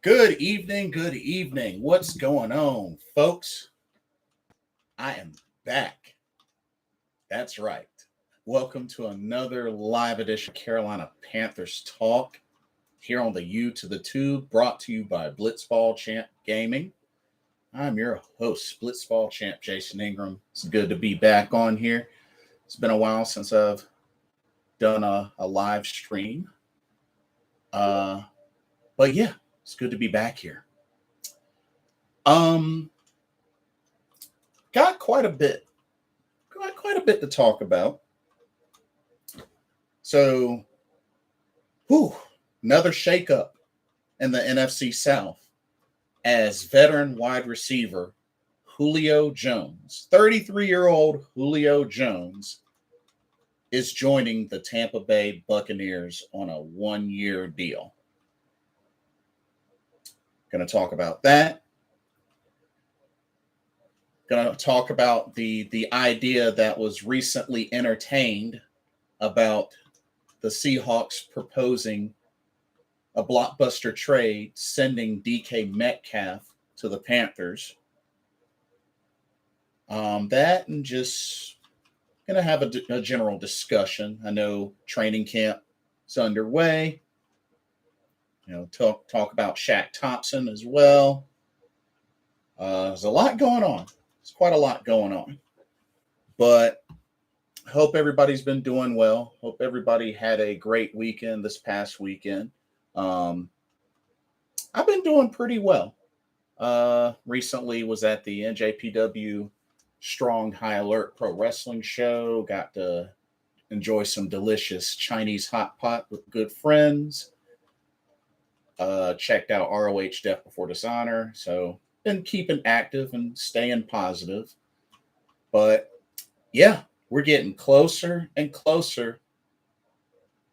Good evening. Good evening. What's going on, folks? I am back. That's right. Welcome to another live edition of Carolina Panthers Talk here on the U to the Tube, brought to you by Blitzball Champ Gaming. I'm your host, Blitzball Champ Jason Ingram. It's good to be back on here. It's been a while since I've done a live stream. But yeah, it's good to be back here. Got quite a bit to talk about. So, another shakeup in the NFC South as veteran wide receiver Julio Jones, 33-year-old Julio Jones, is joining the Tampa Bay Buccaneers on a one-year deal. Going to talk about that. Going to talk about the idea that was recently entertained about the Seahawks proposing a blockbuster trade, sending DK Metcalf to the Panthers. That and just going to have a general discussion. I know training camp is underway. Talk about Shaq Thompson as well. There's a lot going on. There's quite a lot going on. But hope everybody's been doing well. Hope everybody had a great weekend this past weekend. I've been doing pretty well. Recently was at the NJPW Strong High Alert Pro Wrestling Show. Got to enjoy some delicious Chinese hot pot with good friends. Checked out ROH Death Before Dishonor. So been keeping active and staying positive. But yeah, we're getting closer and closer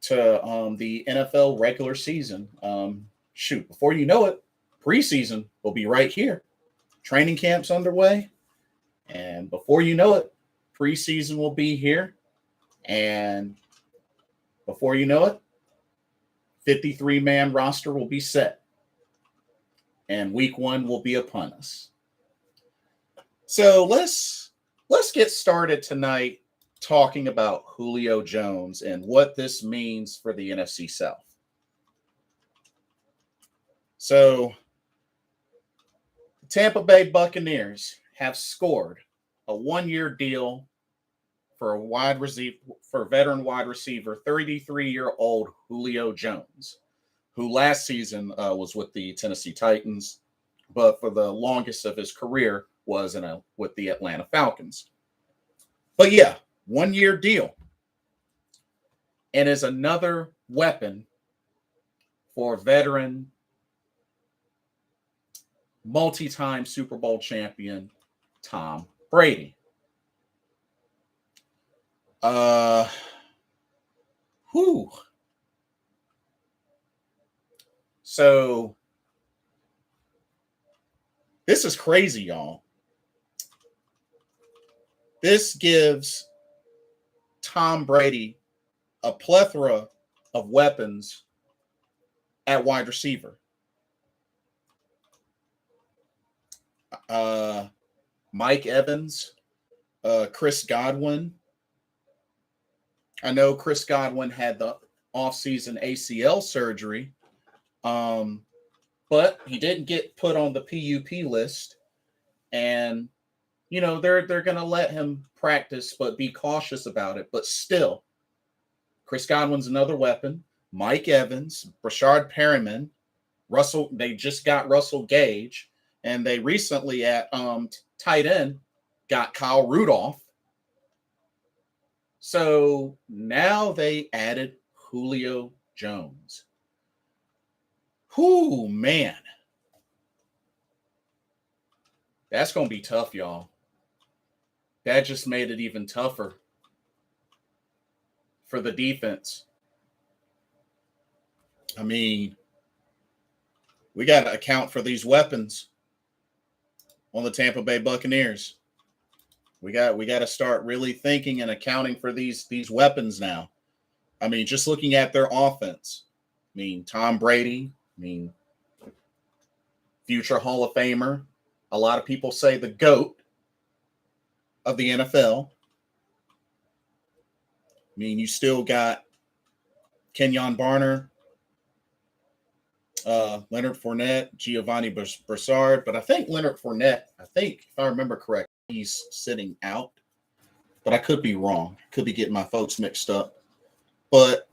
to the NFL regular season. Before you know it, preseason will be right here. Training camp's underway. And before you know it, preseason will be here. And before you know it, 53-man roster will be set. And week one will be upon us. So let's get started tonight talking about Julio Jones and what this means for the NFC South. So the Tampa Bay Buccaneers have scored a one-year deal for veteran wide receiver, 33-year-old Julio Jones, who last season was with the Tennessee Titans, but for the longest of his career was with the Atlanta Falcons. But yeah, one-year deal, and is another weapon for veteran, multi-time Super Bowl champion Tom Brady. So this is crazy, y'all. This gives Tom Brady a plethora of weapons at wide receiver. Mike Evans, Chris Godwin. I know Chris Godwin had the offseason ACL surgery, but he didn't get put on the PUP list. And, they're going to let him practice, but be cautious about it. But still, Chris Godwin's another weapon. Mike Evans, Brashard Perriman, they just got Russell Gage. And they recently at tight end got Kyle Rudolph. So now they added Julio Jones. Man. That's going to be tough, y'all. That just made it even tougher for the defense. I mean, we got to account for these weapons on the Tampa Bay Buccaneers. We got to start really thinking and accounting for these weapons now. I mean, just looking at their offense. I mean, Tom Brady. I mean, future Hall of Famer. A lot of people say the GOAT of the NFL. I mean, you still got Kenyon Barner, Leonard Fournette, Giovanni Broussard. But I think Leonard Fournette, if I remember correctly, he's sitting out. But I could be wrong. Could be getting my folks mixed up. But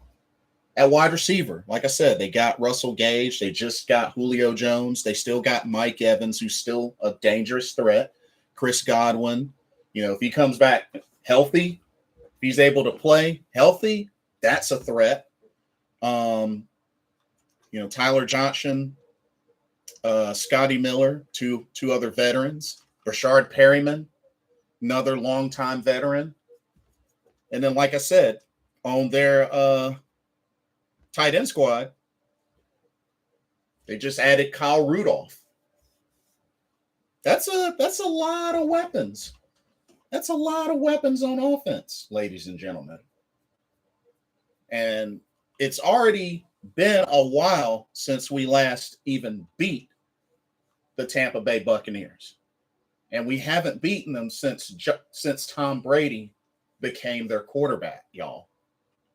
at wide receiver, like I said, they got Russell Gage. They just got Julio Jones. They still got Mike Evans, who's still a dangerous threat. Chris Godwin. If he comes back healthy, if he's able to play healthy, that's a threat. Tyler Johnson, Scotty Miller, two other veterans. Rashard Perryman, another longtime veteran. And then, like I said, on their tight end squad, they just added Kyle Rudolph. That's a lot of weapons. That's a lot of weapons on offense, ladies and gentlemen. And it's already been a while since we last even beat the Tampa Bay Buccaneers. And we haven't beaten them since Tom Brady became their quarterback, y'all.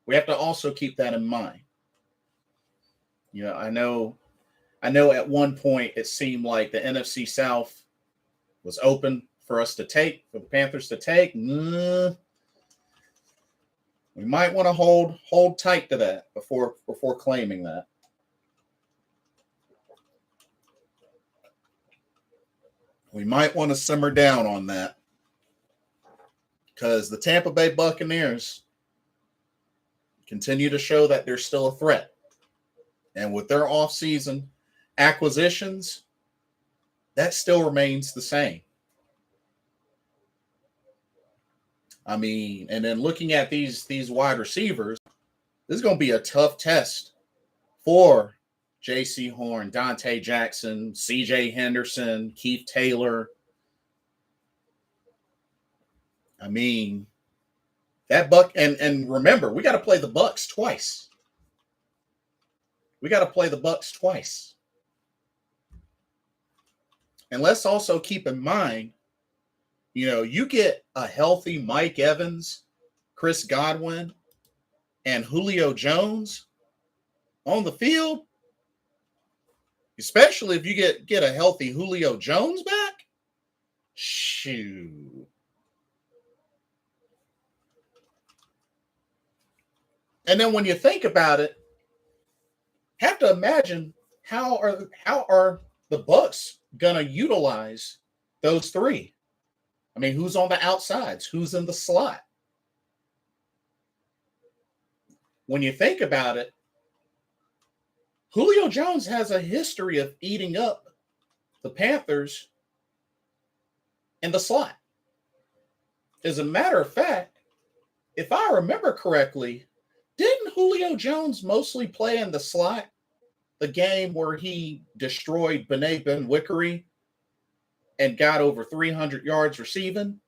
We have to also keep that in mind. I know at one point it seemed like the NFC South was open for the Panthers to take. We might want to hold tight to that before claiming that. We might want to simmer down on that because the Tampa Bay Buccaneers continue to show that they're still a threat. And with their offseason acquisitions, that still remains the same. I mean, and then looking at these wide receivers, this is going to be a tough test for J.C. Horn, Dante Jackson, C.J. Henderson, Keith Taylor. I mean, that and remember, we got to play the Bucs twice. And let's also keep in mind, you get a healthy Mike Evans, Chris Godwin, and Julio Jones on the field, especially if you get a healthy Julio Jones back. Shoot. And then when you think about it, have to imagine how are the Bucs gonna utilize those three? I mean, who's on the outsides? Who's in the slot? When you think about it, Julio Jones has a history of eating up the Panthers in the slot. As a matter of fact, if I remember correctly, didn't Julio Jones mostly play in the slot the game where he destroyed Bené Ben-Wickery and got over 300 yards receiving?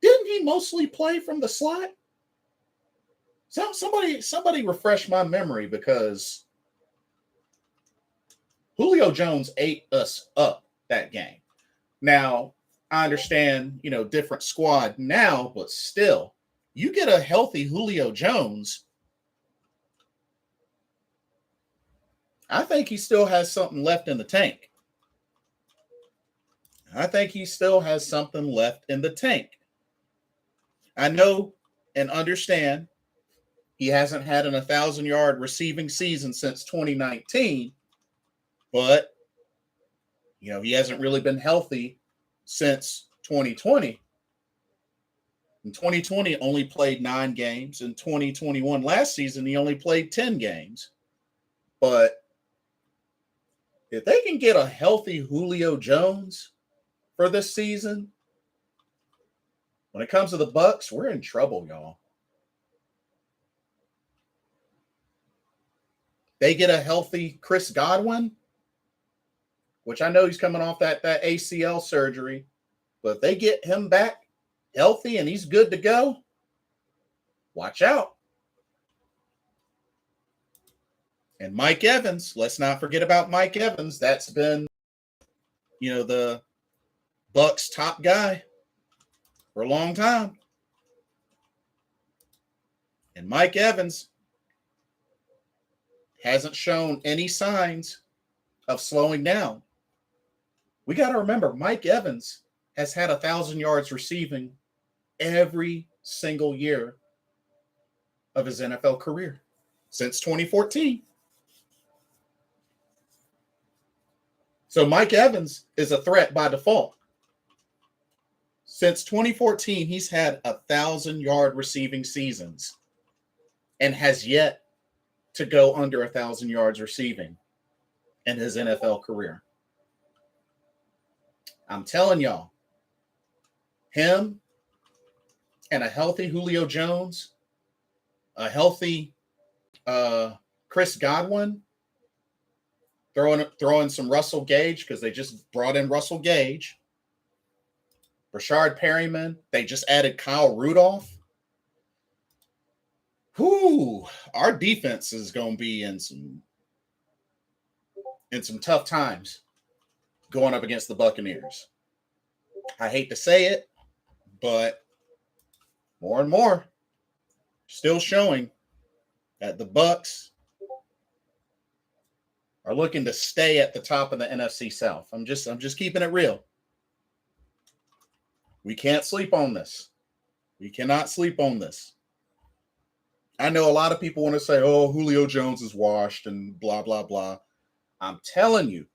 Didn't he mostly play from the slot? Somebody refresh my memory, because Julio Jones ate us up that game. Now, I understand, different squad now, but still, you get a healthy Julio Jones, I think he still has something left in the tank. I know and understand he hasn't had an 1,000-yard receiving season since 2019, but, he hasn't really been healthy since 2020. In 2020, only played 9 games. In 2021, last season, he only played 10 games. But if they can get a healthy Julio Jones for this season, when it comes to the Bucs, we're in trouble, y'all. They get a healthy Chris Godwin, which I know he's coming off that ACL surgery, but if they get him back healthy and he's good to go, watch out. And Mike Evans, let's not forget about Mike Evans. That's been the Bucs top guy for a long time. And Mike Evans hasn't shown any signs of slowing down. We got to remember, Mike Evans has had 1,000 yards receiving every single year of his NFL career since 2014. So Mike Evans is a threat by default. Since 2014, he's had 1,000-yard receiving seasons and has yet to go under 1,000 yards receiving in his NFL career. I'm telling y'all, him and a healthy Julio Jones, a healthy Chris Godwin, throwing some Russell Gage because they just brought in Russell Gage. Rashard Perryman, they just added Kyle Rudolph. Our defense is going to be in some tough times going up against the Buccaneers. I hate to say it, but more and more still showing that the Bucs are looking to stay at the top of the NFC South. I'm just keeping it real. We can't sleep on this. We cannot sleep on this. I know a lot of people want to say, oh, Julio Jones is washed and blah, blah, blah. I'm telling you,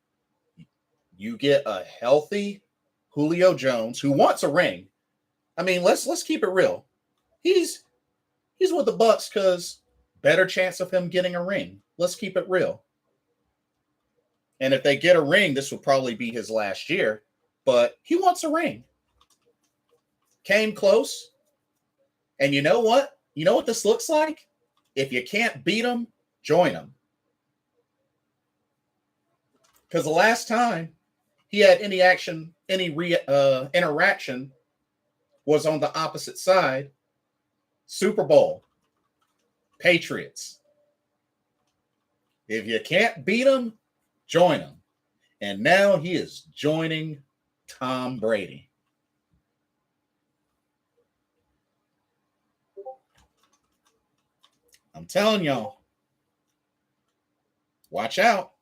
you get a healthy Julio Jones who wants a ring. I mean, let's keep it real. He's with the Bucs because better chance of him getting a ring. Let's keep it real. And if they get a ring, this will probably be his last year, but he wants a ring. Came close. And you know what? You know what this looks like? If you can't beat them, join them. Because the last time he had any interaction was on the opposite side. Super Bowl. Patriots. If you can't beat them, join them. And now he is joining Tom Brady. I'm telling y'all, watch out.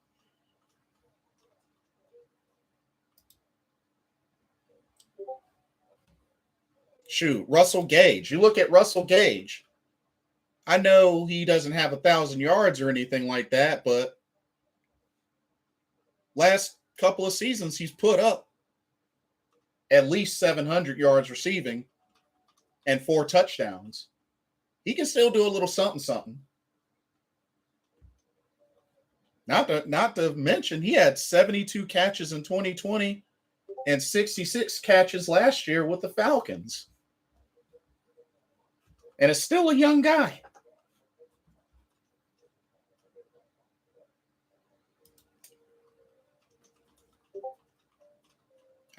Shoot, Russell Gage. You look at Russell Gage. I know he doesn't have 1,000 yards or anything like that, but last couple of seasons he's put up at least 700 yards receiving and 4 touchdowns. He can still do a little something. Not to mention, he had 72 catches in 2020 and 66 catches last year with the Falcons. And is still a young guy.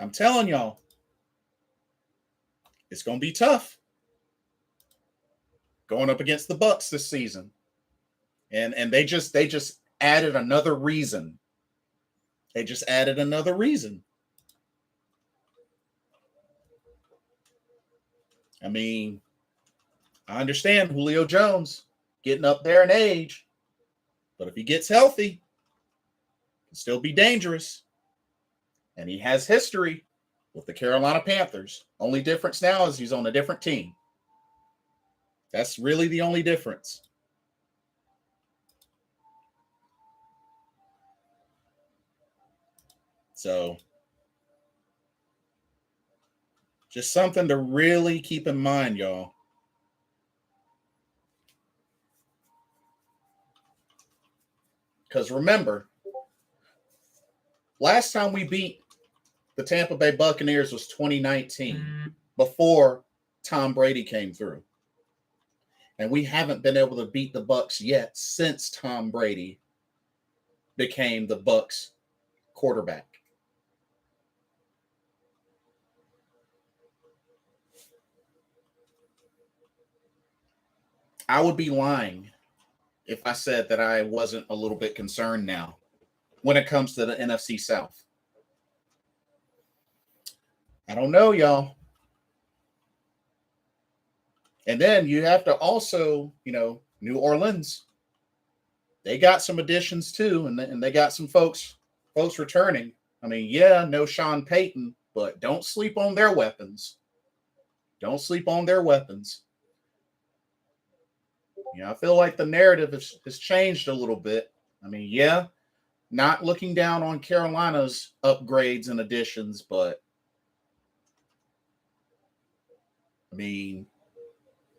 I'm telling y'all, it's going to be tough going up against the Bucs this season. And they just added another reason. They just added another reason. I mean, I understand Julio Jones getting up there in age, but if he gets healthy, he can still be dangerous. And he has history with the Carolina Panthers. Only difference now is he's on a different team. That's really the only difference. So, just something to really keep in mind, y'all. Because remember, last time we beat the Tampa Bay Buccaneers was 2019, before Tom Brady came through. And we haven't been able to beat the Bucs yet since Tom Brady became the Bucs quarterback. I would be lying if I said that I wasn't a little bit concerned now when it comes to the NFC South. I don't know, y'all. And then you have to also, New Orleans, they got some additions too, and they got some folks returning. I mean, yeah, no Sean Payton, but don't sleep on their weapons. Don't sleep on their weapons. I feel like the narrative has changed a little bit. I mean, yeah, not looking down on Carolina's upgrades and additions, but I mean,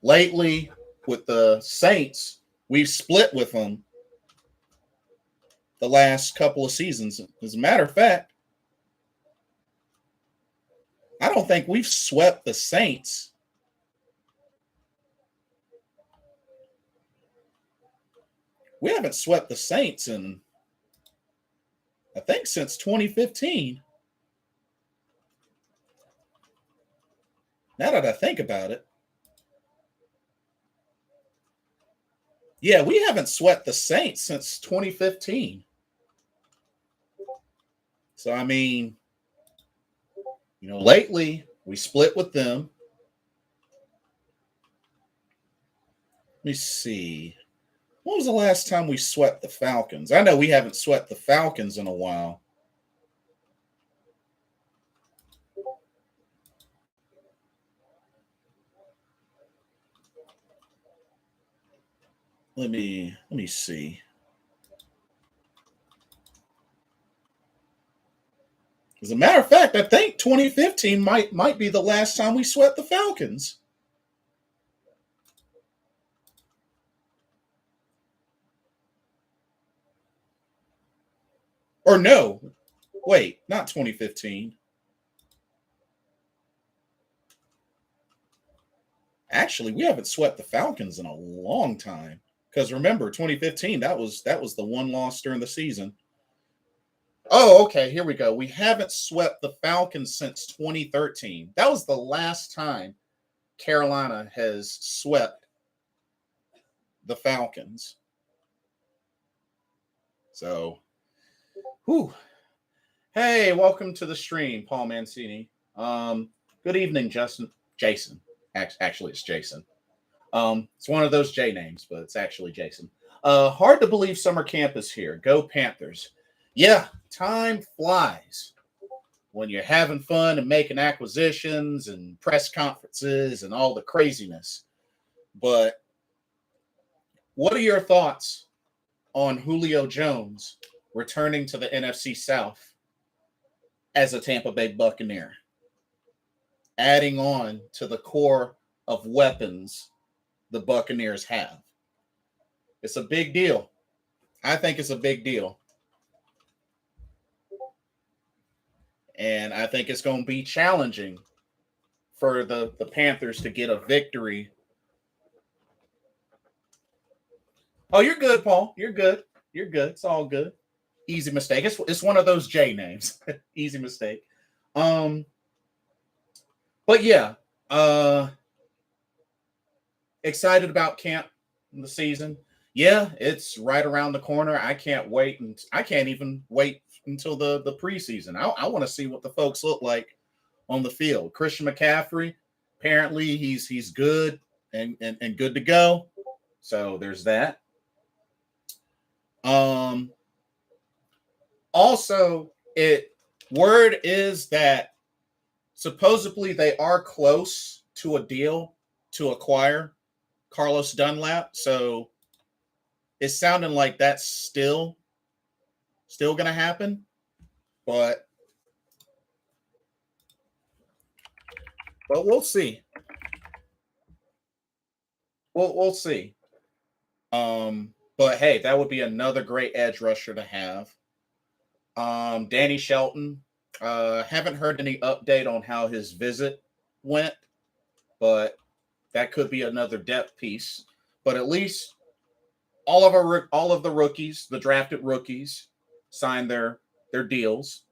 lately with the Saints, we've split with them the last couple of seasons. As a matter of fact, I don't think we've swept the Saints. We haven't swept the Saints in, I think, since 2015. Now that I think about it. Yeah, we haven't swept the Saints since 2015. So, I mean, lately we split with them. Let me see. When was the last time we swept the Falcons? I know we haven't swept the Falcons in a while. Let me see. As a matter of fact, I think 2015 might be the last time we swept the Falcons. Or no, wait, not 2015. Actually, we haven't swept the Falcons in a long time. Because remember, 2015, that was the one loss during the season. Oh, okay, here we go. We haven't swept the Falcons since 2013. That was the last time Carolina has swept the Falcons. So, whew. Hey, welcome to the stream, Paul Mancini. Good evening, Jason. Actually, it's Jason. It's one of those J names, but it's actually Jason. Hard to believe summer camp is here. Go Panthers. Yeah, time flies when you're having fun and making acquisitions and press conferences and all the craziness. But what are your thoughts on Julio Jones returning to the NFC South as a Tampa Bay Buccaneer, adding on to the core of weapons the Buccaneers have? It's a big deal. I think it's a big deal. And I think it's going to be challenging for the Panthers to get a victory. Oh, you're good, Paul. You're good. You're good. It's all good. Easy mistake. It's one of those J names. Easy mistake. But yeah, excited about camp in the season. Yeah, it's right around the corner. I can't wait, and I can't even wait until the preseason. I want to see what the folks look like on the field. Christian McCaffrey, apparently he's good and good to go. So there's that. Also, word is that supposedly they are close to a deal to acquire Carlos Dunlap. So it's sounding like that's still going to happen, but we'll see. We'll see. But hey, that would be another great edge rusher to have. Danny Shelton. Haven't heard any update on how his visit went, but that could be another depth piece. But at least all of the rookies, the drafted rookies, signed their deals,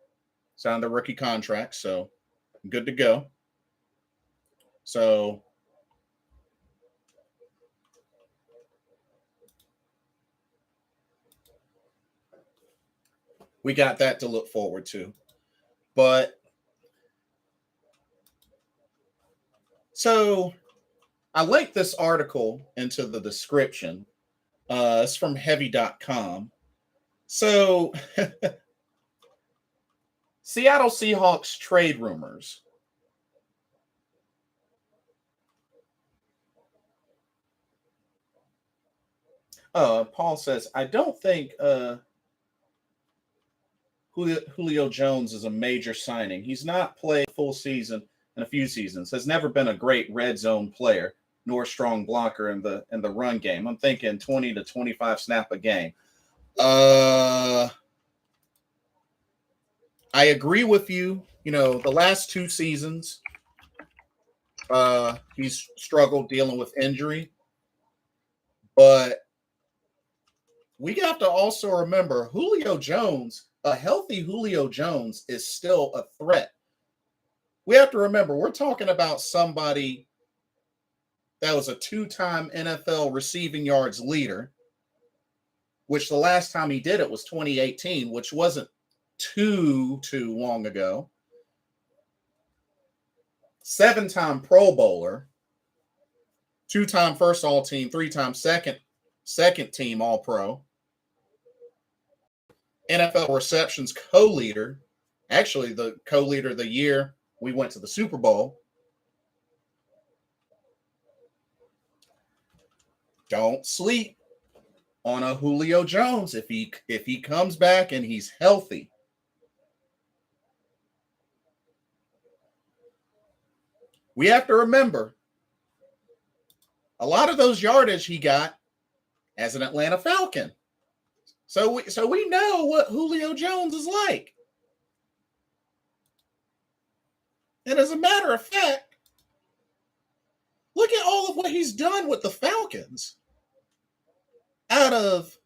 signed their rookie contracts, so good to go. So we got that to look forward to. But So I linked this article into the description. It's from heavy.com. So Seattle Seahawks trade rumors. Paul says, I don't think Julio Jones is a major signing. He's not played full season in a few seasons. Has never been a great red zone player, nor a strong blocker in the run game. I'm thinking 20 to 25 snap a game. I agree with you. You know, the last 2 seasons, he's struggled dealing with injury. But we have to also remember Julio Jones, a healthy Julio Jones is still a threat. We have to remember we're talking about somebody that was a 2-time NFL receiving yards leader, which the last time he did it was 2018, which wasn't too long ago. 7-time Pro Bowler, 2-time first all team, 3-time second team all pro. NFL receptions co-leader, actually the co-leader the year we went to the Super Bowl. Don't sleep on a Julio Jones if he comes back and he's healthy. We have to remember a lot of those yardage he got as an Atlanta Falcon. So we know what Julio Jones is like. And as a matter of fact, look at all of what he's done with the Falcons. Out of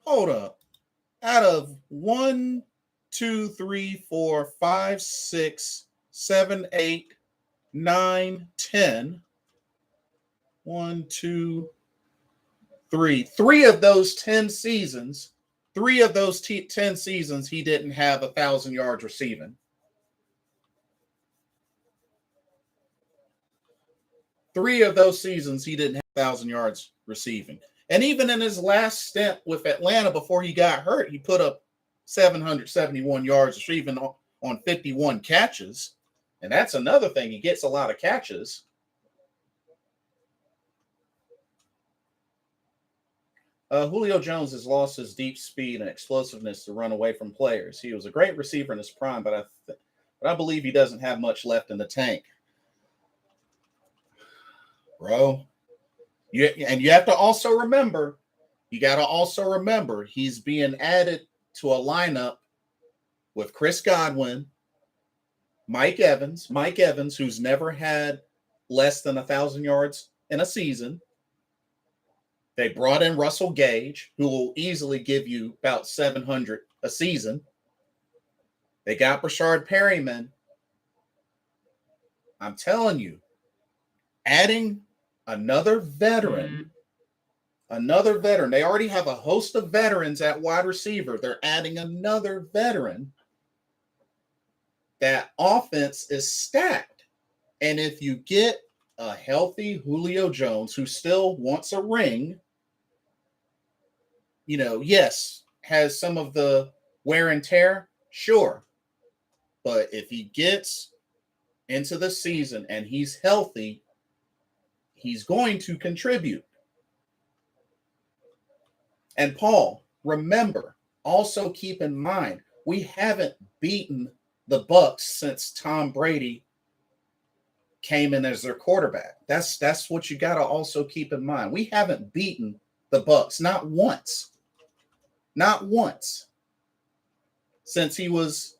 1, 2, 3, 4, 5, 6, 7, 8, 9, 10. 1, 2, 3. 3 of those 10 seasons, 3 of those 10 seasons, he didn't have 1,000 yards receiving. 3 of those seasons, he didn't have 1,000 yards receiving. And even in his last stint with Atlanta before he got hurt, he put up 771 yards receiving on 51 catches. And that's another thing. He gets a lot of catches. Julio Jones has lost his deep speed and explosiveness to run away from players. He was a great receiver in his prime, but I believe he doesn't have much left in the tank. Bro, you have to also remember, he's being added to a lineup with Chris Godwin, Mike Evans, who's never had less than 1,000 yards in a season. They brought in Russell Gage, who will easily give you about 700 a season. They got Brashard Perryman. I'm telling you, adding another veteran. They already have a host of veterans at wide receiver. They're adding another veteran. That offense is stacked. And if you get a healthy Julio Jones who still wants a ring, yes, has some of the wear and tear, sure. But if he gets into the season and he's healthy, he's going to contribute. And Paul, remember, also keep in mind, we haven't beaten the Bucs since Tom Brady came in as their quarterback. That's what you got to also keep in mind. We haven't beaten the Bucs, not once, since he was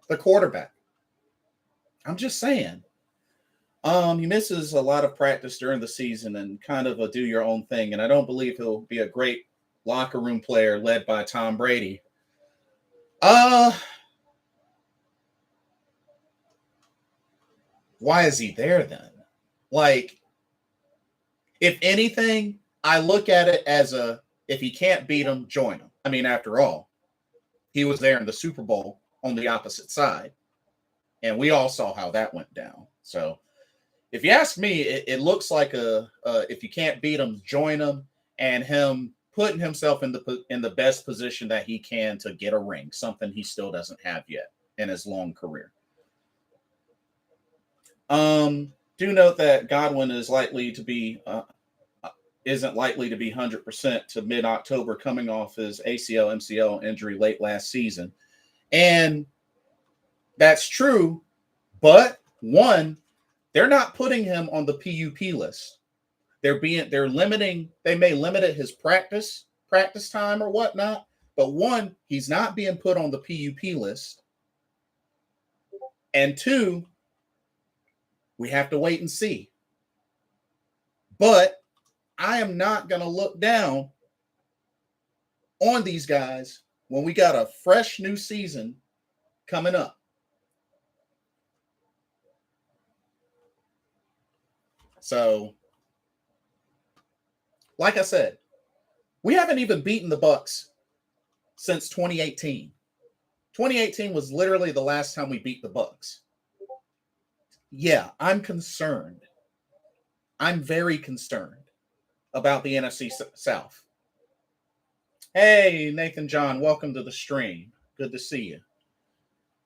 the quarterback. I'm just saying. He misses a lot of practice during the season and kind of a do your own thing. And I don't believe he'll be a great locker room player led by Tom Brady. Why is he there then? Like, if anything, I look at it as if he can't beat him, join him. I mean, after all, he was there in the Super Bowl on the opposite side. And we all saw how that went down. So if you ask me, it looks like if you can't beat him, join him, and him putting himself in the best position that he can to get a ring, something he still doesn't have yet in his long career. Do note that Godwin is likely to be isn't likely to be 100% to mid-October, coming off his ACL MCL injury late last season, and that's true. But one, they're not putting him on the PUP list. They may limit his practice time or whatnot. But one, he's not being put on the PUP list. And two, we have to wait and see. But I am not going to look down on these guys when we got a fresh new season coming up. So, like I said, we haven't even beaten the Bucs since 2018. 2018 was literally the last time we beat the Bucs. Yeah, I'm concerned. I'm very concerned about the NFC South. Hey, Nathan John, welcome to the stream. Good to see you.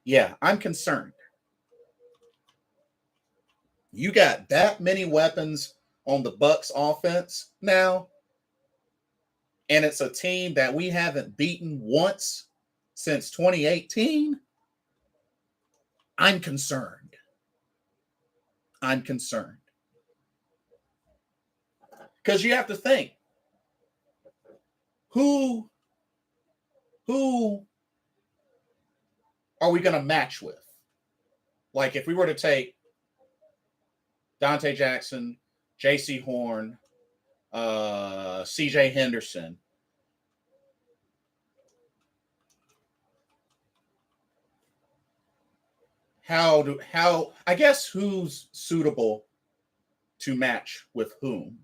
Yeah, I'm concerned. You got that many weapons on the Bucs offense now, and it's a team that we haven't beaten once since 2018. I'm concerned. I'm concerned. Because you have to think, who are we going to match with? Like, if we were to take Dante Jackson, J.C. Horn, C.J. Henderson, I guess who's suitable to match with whom?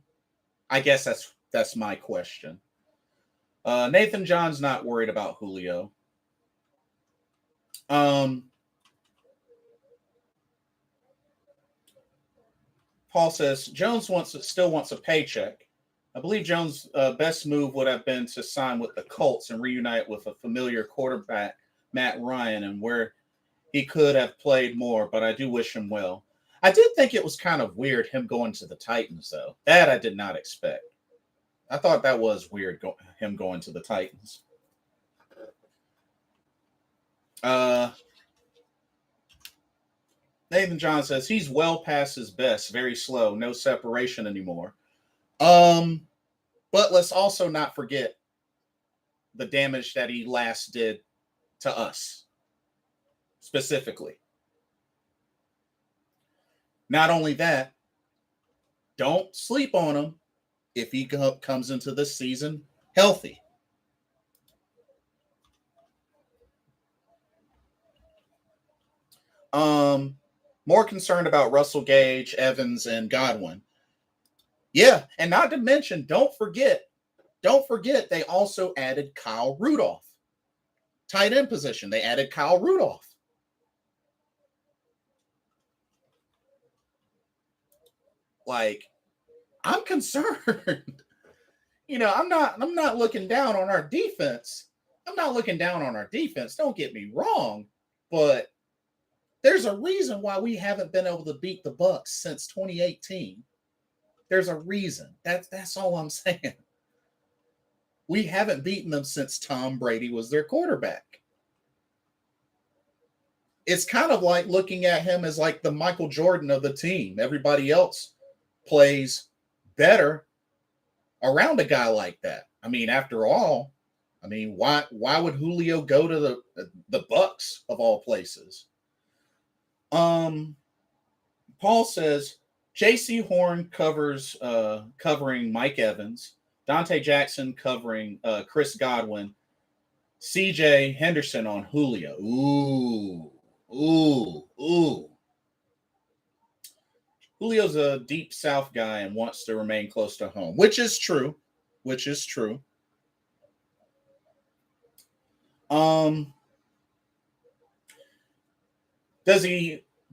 I guess that's my question. Nathan John's not worried about Julio. Paul says Jones still wants a paycheck. I believe Jones' best move would have been to sign with the Colts and reunite with a familiar quarterback, Matt Ryan, and where he could have played more, but I do wish him well. I did think it was kind of weird him going to the Titans, though. That I did not expect. I thought that was weird, him going to the Titans. Nathan John says he's well past his best, very slow, no separation anymore. But let's also not forget the damage that he last did to us, specifically. Not only that, don't sleep on him if he comes into this season healthy. More concerned about Russell Gage, Evans, and Godwin. Yeah, and not to mention, don't forget, they also added Kyle Rudolph. Tight end position, they added Kyle Rudolph. Like, I'm concerned. I'm not looking down on our defense. Don't get me wrong, but there's a reason why we haven't been able to beat the Bucs since 2018. There's a reason. That's all I'm saying. We haven't beaten them since Tom Brady was their quarterback. It's kind of like looking at him as like the Michael Jordan of the team. Everybody else plays better around a guy like that. I mean, after all, why would Julio go to the Bucs of all places? Paul says J.C. Horn covering Mike Evans, Dante Jackson covering Chris Godwin, C.J. Henderson on Julio. Ooh. Julio's a deep South guy and wants to remain close to home, which is true.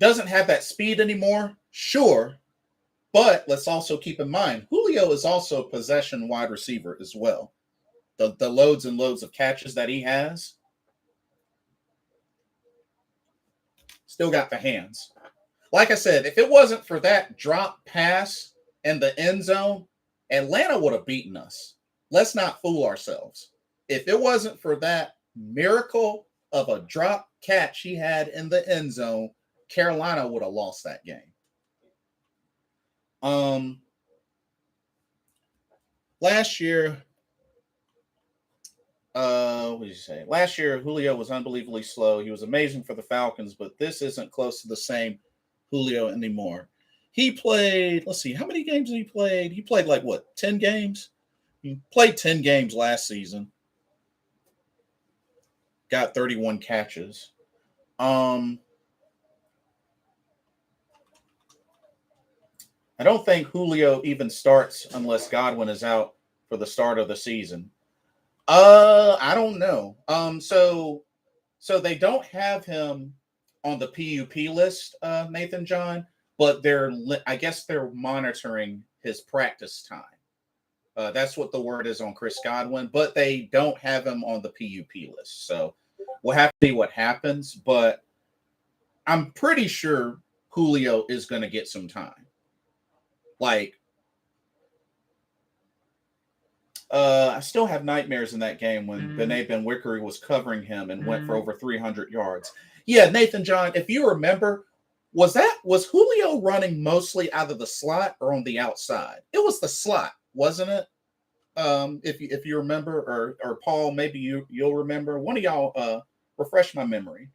Doesn't have that speed anymore? Sure. But let's also keep in mind, Julio is also a possession wide receiver as well. The loads and loads of catches that he has, still got the hands. Like I said, if it wasn't for that drop pass in the end zone, Atlanta would have beaten us. Let's not fool ourselves. If it wasn't for that miracle of a drop catch he had in the end zone, Carolina would have lost that game. Last year, what did you say? Last year, Julio was unbelievably slow. He was amazing for the Falcons, but this isn't close to the same Julio anymore. He played, let's see, how many games he played? He played like, what, 10 games? He played 10 games last season. Got 31 catches. I don't think Julio even starts unless Godwin is out for the start of the season. I don't know. So they don't have him on the PUP list, Nathan John, but I guess they're monitoring his practice time. That's what the word is on Chris Godwin, but they don't have him on the PUP list. So we'll have to see what happens, but I'm pretty sure Julio is going to get some time. Like, I still have nightmares in that game when Bené Ben-Wickery was covering him and went for over 300 yards. Yeah, Nathan John, if you remember, was Julio running mostly out of the slot or on the outside? It was the slot, wasn't it? If you remember, or Paul, maybe you'll remember. One of y'all refresh my memory.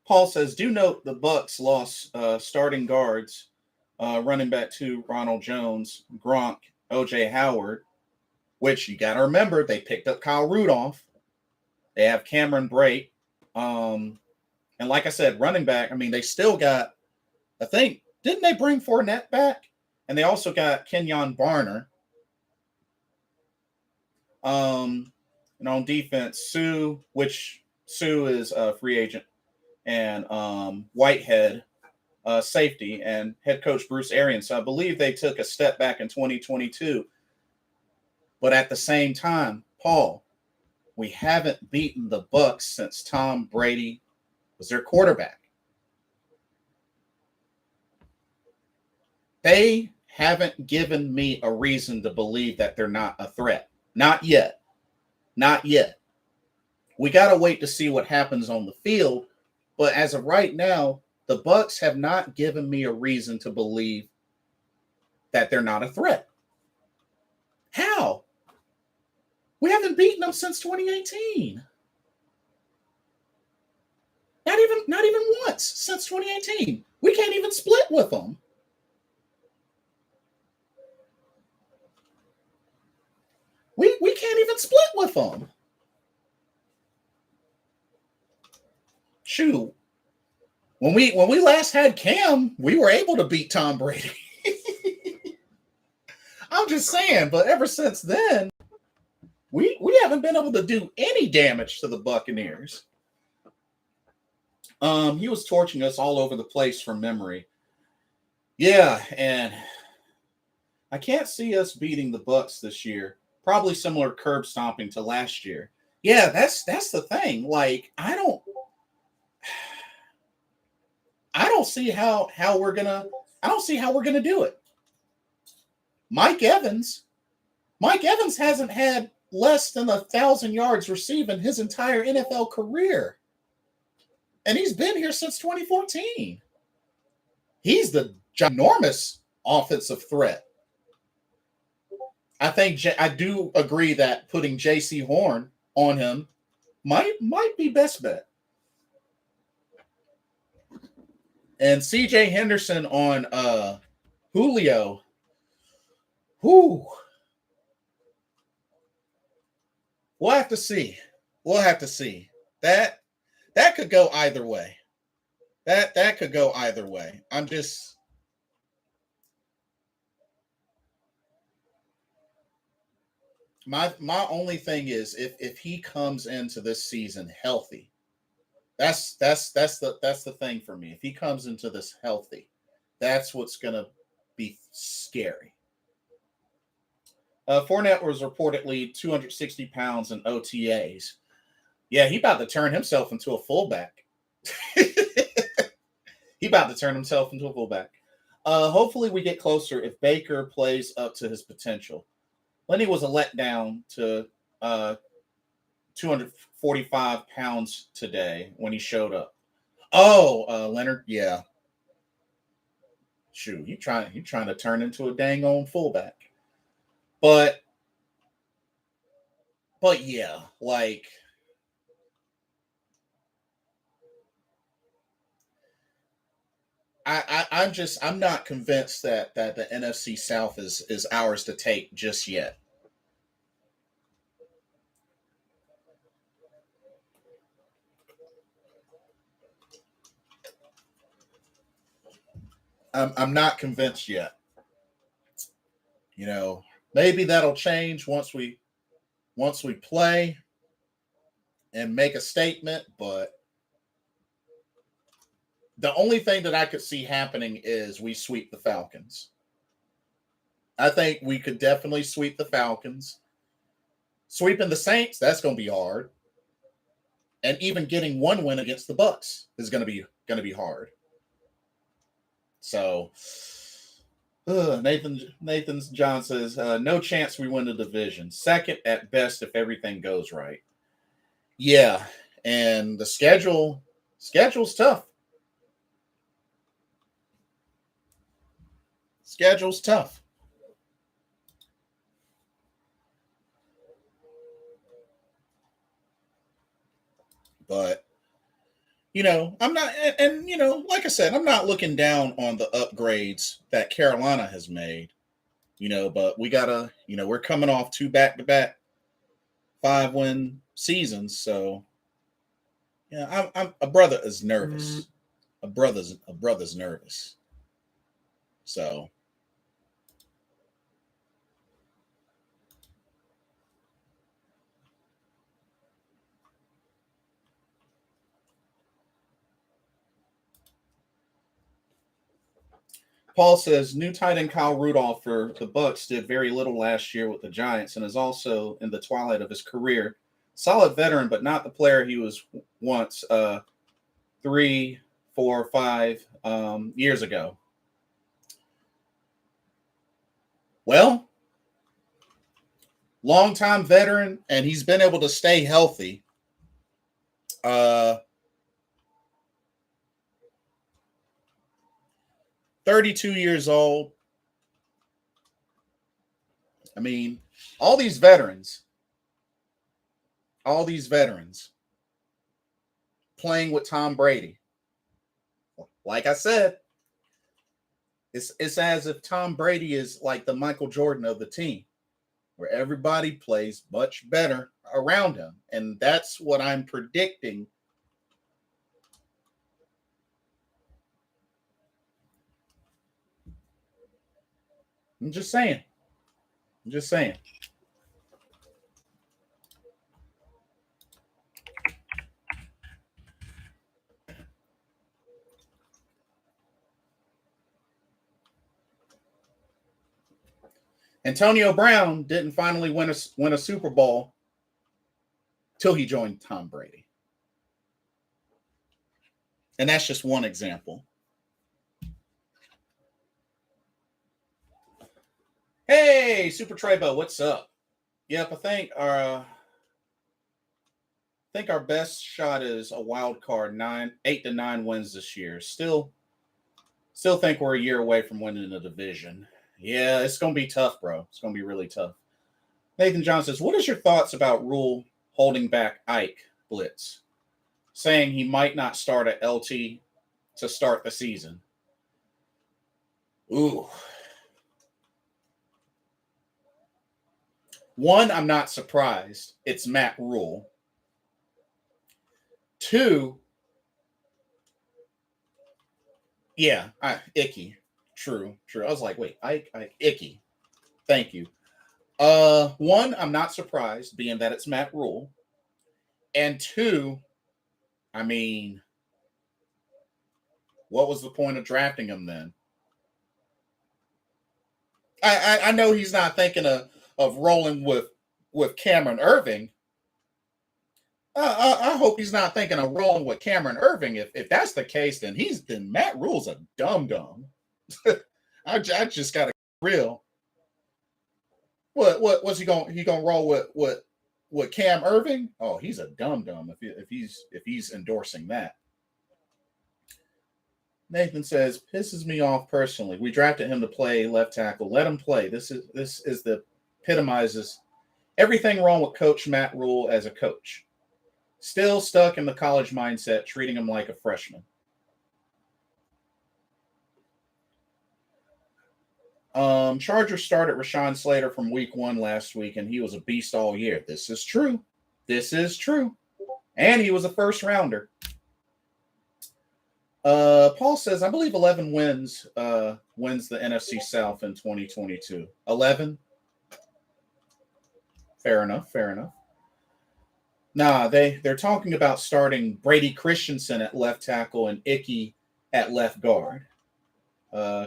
Paul says, do note the Bucs lost starting guards, running back to Ronald Jones, Gronk, OJ Howard, which you got to remember, they picked up Kyle Rudolph. They have Cameron Brate. And like I said, running back, I mean, they still got, I think, didn't they bring Fournette back? And they also got Kenyon Barner. And on defense, Sue is a free agent, and Whitehead, safety, and head coach Bruce Arians. So I believe they took a step back in 2022. But at the same time, Paul, we haven't beaten the Bucs since Tom Brady was their quarterback. They haven't given me a reason to believe that they're not a threat. Not yet. Not yet. We got to wait to see what happens on the field. But as of right now, the Bucs have not given me a reason to believe that they're not a threat. How? We haven't beaten them since 2018. Not even once since 2018. We can't even split with them. We can't even split with them. Shoot. When we last had Cam, we were able to beat Tom Brady. I'm just saying, but ever since then, we haven't been able to do any damage to the Buccaneers. He was torching us all over the place from memory. Yeah, and I can't see us beating the Bucs this year. Probably similar curb stomping to last year. Yeah, that's the thing. Like, I don't see how we're gonna do it. Mike Evans hasn't had less than 1,000 yards receiving his entire NFL career. And he's been here since 2014. He's the ginormous offensive threat. I do agree that putting J.C. Horn on him might be best bet. And C.J. Henderson on Julio. Whew. We'll have to see. That could go either way. That could go either way. My only thing is if he comes into this season healthy, That's the thing for me. If he comes into this healthy, that's what's gonna be scary. Fournette was reportedly 260 pounds in OTAs. Yeah, he about to turn himself into a fullback. He about to turn himself into a fullback. Hopefully we get closer if Baker plays up to his potential. Lenny was a letdown to 245 pounds today when he showed up. Oh, Leonard, yeah. Shoot, he trying to turn into a dang on fullback. But yeah, like I'm not convinced that the NFC South is ours to take just yet. I'm not convinced yet. You know, maybe that'll change once we play and make a statement, but the only thing that I could see happening is we sweep the Falcons. I think we could definitely sweep the Falcons. Sweeping the Saints, that's going to be hard. And even getting one win against the Bucs is going to be hard. So Nathan John says no chance we win the division. Second at best if everything goes right. Yeah, and the schedule's tough. Schedule's tough. But I'm not, and like I said, I'm not looking down on the upgrades that Carolina has made. But we gotta, we're coming off 2 back-to-back 5-win seasons, so yeah, I'm a brother is nervous. A brother's nervous. So Paul says new tight end Kyle Rudolph for the Bucs did very little last year with the Giants and is also in the twilight of his career. Solid veteran, but not the player he was once 3, 4, 5 years ago. Well, longtime veteran, and he's been able to stay healthy. 32 years old. I mean, all these veterans playing with Tom Brady. Like I said, it's as if Tom Brady is like the Michael Jordan of the team, where everybody plays much better around him. And that's what I'm predicting. I'm just saying. Antonio Brown didn't finally win a Super Bowl till he joined Tom Brady. And that's just one example. Hey, Super Trebo, what's up? Yep, I think our best shot is a wild card, 8 to 9 wins this year. Still think we're a year away from winning the division. Yeah, it's gonna be tough, bro. It's gonna be really tough. Nathan John says, "What is your thoughts about Rule holding back Ike blitz, saying he might not start at LT to start the season?" Ooh. One, I'm not surprised. It's Matt Rule. 2, yeah, icky. True. I was like, wait, Ike, icky. Thank you. One, I'm not surprised, being that it's Matt Rule. And 2, I mean, what was the point of drafting him then? I know he's not thinking of rolling with Cameron Irving. I hope he's not thinking of rolling with Cameron Irving. If that's the case, then Matt Rule's a dum. I just got to real. What's he going? He gonna roll with Cam Irving? Oh, he's a dum if he's endorsing that. Nathan says, pisses me off personally. We drafted him to play left tackle. Let him play. This is the epitomizes everything wrong with Coach Matt Rule as a coach. Still stuck in the college mindset, treating him like a freshman. Chargers started Rashawn Slater from week 1 last week, and he was a beast all year. This is true. And he was a first rounder. Paul says, I believe 11 wins the NFC South in 2022. 11? Fair enough. Nah, they're talking about starting Brady Christensen at left tackle and Icky at left guard.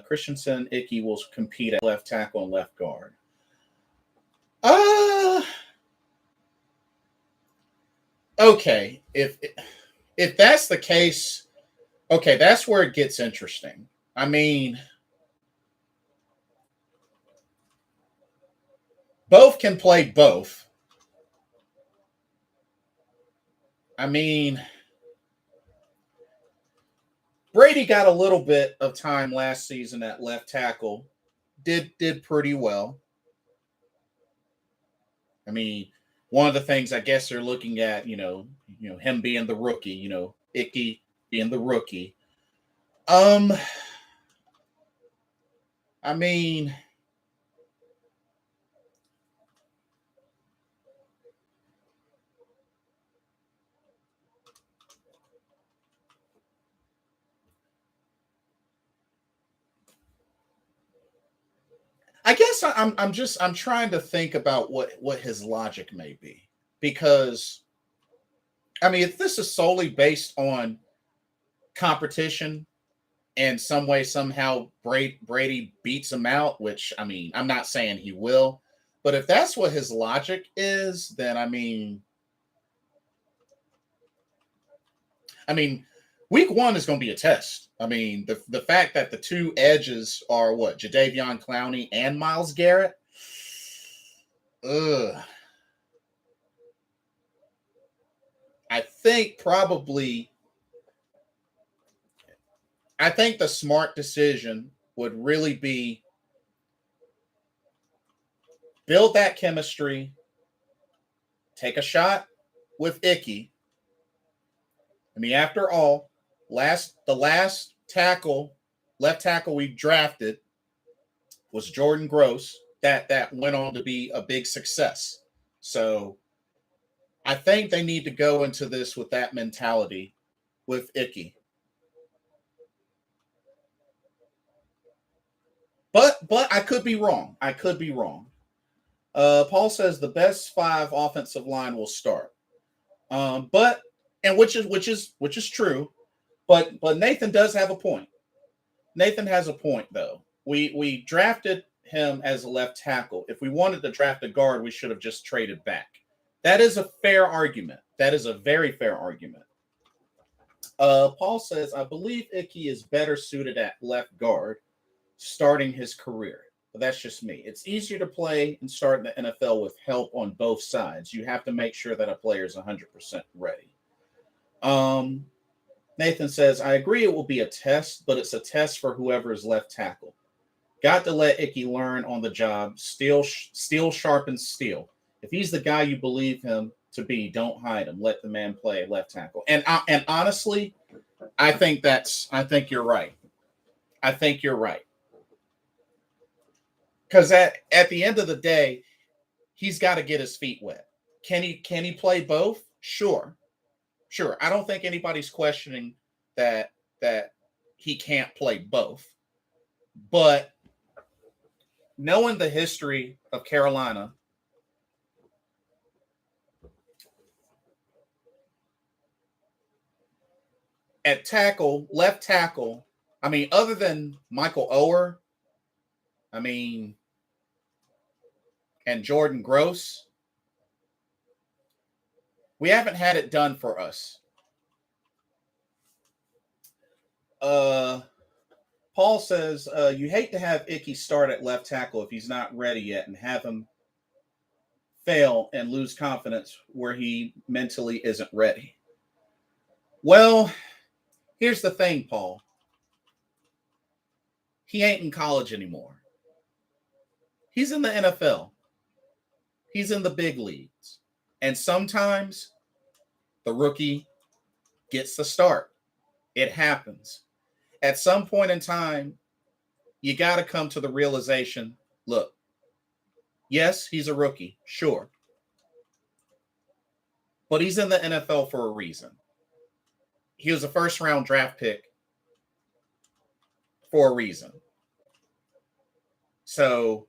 Christensen, Icky will compete at left tackle and left guard. Okay. If that's the case, okay, that's where it gets interesting. I mean, both can play both. I mean, Brady got a little bit of time last season at left tackle. Did pretty well. I mean, one of the things I guess they're looking at, him being the rookie, Icky being the rookie. I mean, I guess I'm trying to think about what his logic may be, because I mean, if this is solely based on competition and some way somehow Brady beats him out, which I mean, I'm not saying he will, but if that's what his logic is, then I mean, week 1 is going to be a test. I mean, the fact that the two edges are what, Jadeveon Clowney and Myles Garrett. I think the smart decision would really be build that chemistry, take a shot with Icky. I mean, after all, the last left tackle we drafted was Jordan Gross. That went on to be a big success. So I think they need to go into this with that mentality with Icky. But I could be wrong. Paul says the best 5 offensive line will start. Which is true. But Nathan does have a point. Nathan has a point, though. We drafted him as a left tackle. If we wanted to draft a guard, we should have just traded back. That is a fair argument. That is a very fair argument. Paul says, I believe Icky is better suited at left guard starting his career. But that's just me. It's easier to play and start in the NFL with help on both sides. You have to make sure that a player is 100% ready. Nathan says, I agree it will be a test, but it's a test for whoever is left tackle. Got to let Icky learn on the job. Steel sharpens steel. If he's the guy you believe him to be, don't hide him. Let the man play left tackle. And honestly, I think you're right. Because at the end of the day, he's got to get his feet wet. Can he play both? Sure. I don't think anybody's questioning that he can't play both. But knowing the history of Carolina, at tackle, left tackle, I mean, other than Michael Oher, I mean, and Jordan Gross, we haven't had it done for us. Paul says, you hate to have Icky start at left tackle if he's not ready yet and have him fail and lose confidence where he mentally isn't ready. Well, here's the thing, Paul. He ain't in college anymore. He's in the NFL. He's in the big leagues. And sometimes the rookie gets the start. It happens. At some point in time, you got to come to the realization, look, yes, he's a rookie, sure. But he's in the NFL for a reason. He was a first-round draft pick for a reason. So,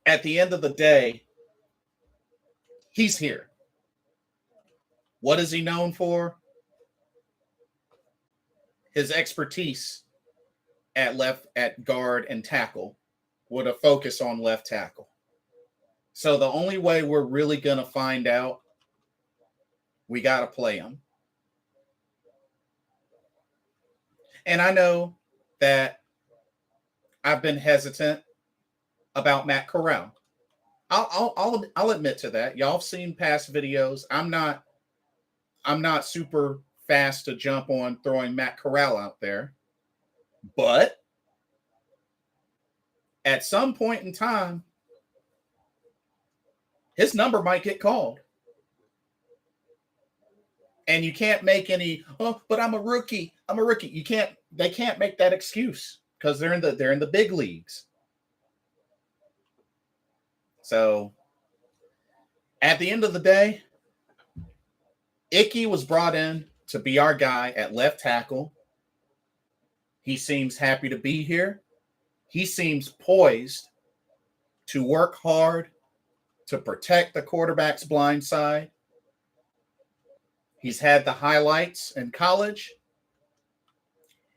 at the end of the day, he's here. What is he known for? His expertise at guard and tackle with a focus on left tackle. So the only way we're really going to find out, we got to play him. And I know that I've been hesitant about Matt Corral. I'll admit to that. Y'all have seen past videos. I'm not super fast to jump on throwing Matt Corral out there. But at some point in time, his number might get called. And you can't make any, but I'm a rookie. They can't make that excuse because they're in the big leagues. So at the end of the day, Icky was brought in to be our guy at left tackle. He seems happy to be here. He seems poised to work hard to protect the quarterback's blind side. He's had the highlights in college.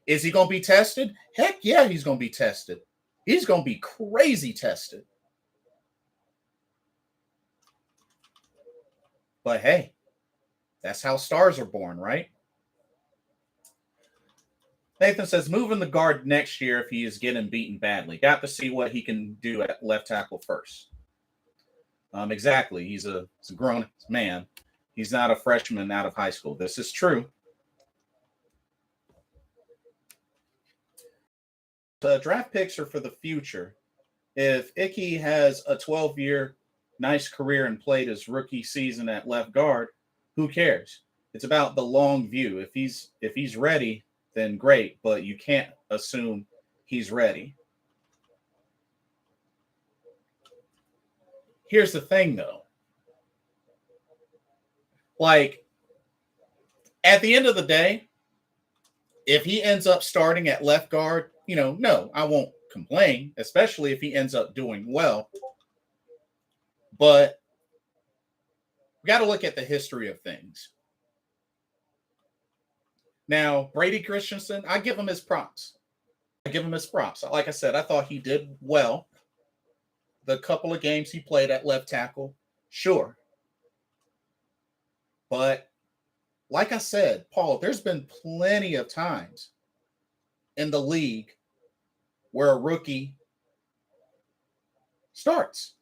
Is he going to be tested? Heck yeah, he's going to be tested. He's going to be crazy tested. But hey, that's how stars are born, right? Nathan says, moving the guard next year if he is getting beaten badly. Got to see what he can do at left tackle first. Exactly. He's a grown man. He's not a freshman out of high school. This is true. Draft picks are for the future. If Icky has a 12-year nice career and played his rookie season at left guard, who cares? It's about the long view. If he's ready, then great, but you can't assume he's ready. Here's the thing, though. Like, at the end of the day, if he ends up starting at left guard, no, I won't complain, especially if he ends up doing well. But we got to look at the history of things. Now, Brady Christensen, I give him his props. Like I said, I thought he did well. The couple of games he played at left tackle, sure. But like I said, Paul, there's been plenty of times in the league where a rookie starts.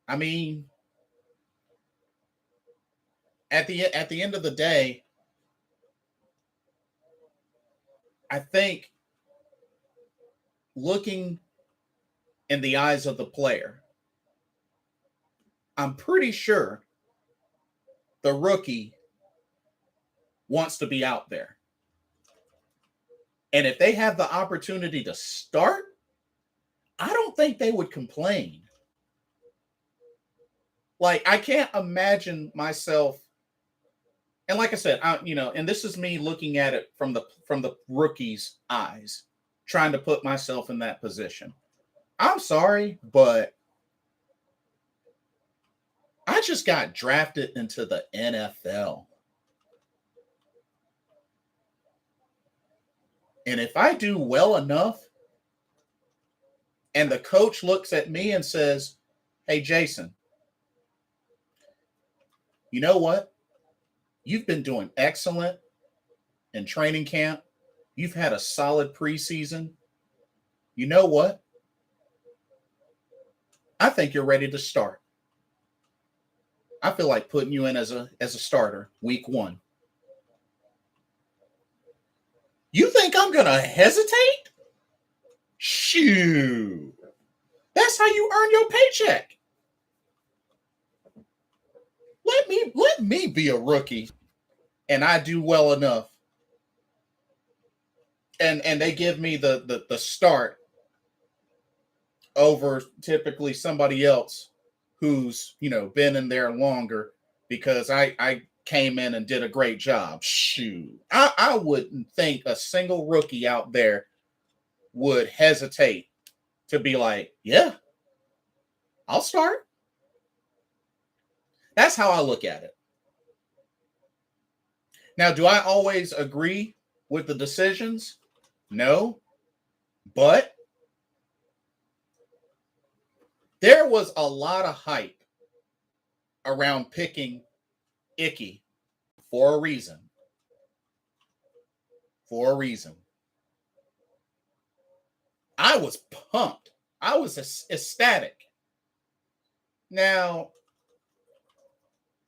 I mean, at the end of the day, I think looking in the eyes of the player, I'm pretty sure the rookie wants to be out there. And if they have the opportunity to start, I don't think they would complain. Like, I can't imagine myself. And like I said, and this is me looking at it from the rookie's eyes, trying to put myself in that position. I'm sorry, but I just got drafted into the NFL. And if I do well enough, and the coach looks at me and says, hey, Jason, you know what? You've been doing excellent in training camp. You've had a solid preseason. You know what? I think you're ready to start. I feel like putting you in as a starter week 1. You think I'm going to hesitate? Shoo. That's how you earn your paycheck. Let me be a rookie and I do well enough. And they give me the start over typically somebody else who's, been in there longer because I came in and did a great job. Shoot. I wouldn't think a single rookie out there would hesitate to be like, yeah, I'll start. That's how I look at it. Now, do I always agree with the decisions? No. But there was a lot of hype around picking Icky for a reason. For a reason. I was pumped. I was ecstatic. Now,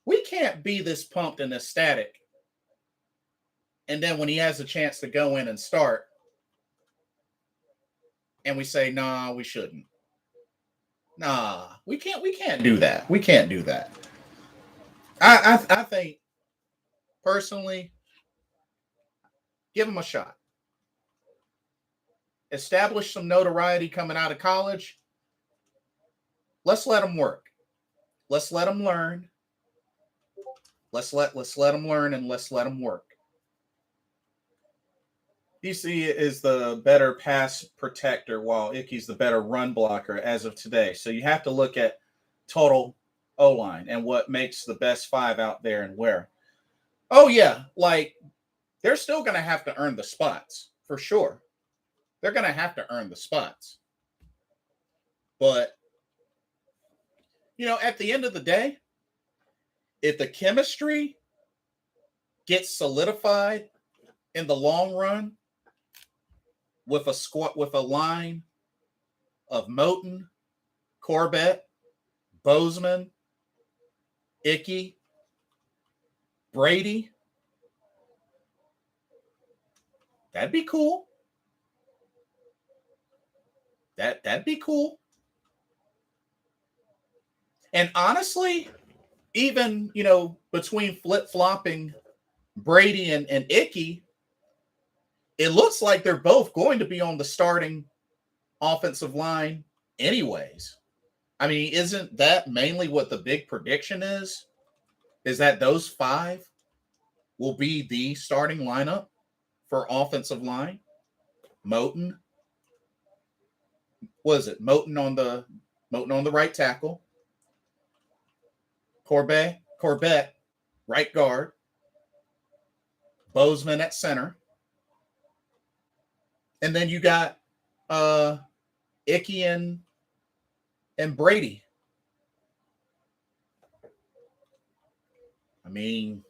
we can't be this pumped and ecstatic. And then when he has a chance to go in and start, and we say, nah, we shouldn't. Nah, we can't do that. We can't do that. I think, personally, give him a shot. Establish some notoriety coming out of college. Let's let him work. Let's let him learn. Let's let him learn and let's let him work. DC is the better pass protector while Icky's the better run blocker as of today. So you have to look at total O-line and what makes the best 5 out there and where. Oh, yeah. Like, they're still going to have to earn the spots for sure. They're going to have to earn the spots. But, at the end of the day, if the chemistry gets solidified in the long run with a line of Moton, Corbett, Bozeman, Icky, Brady, that'd be cool. That'd be cool. And honestly, even, between flip-flopping Brady and Icky, it looks like they're both going to be on the starting offensive line anyways. I mean, isn't that mainly what the big prediction is? Is that those 5 will be the starting lineup for offensive line? Moton. What is it? Moton on the right tackle. Corbett, right guard. Bozeman at center. And then you got Icky and Brady. I mean,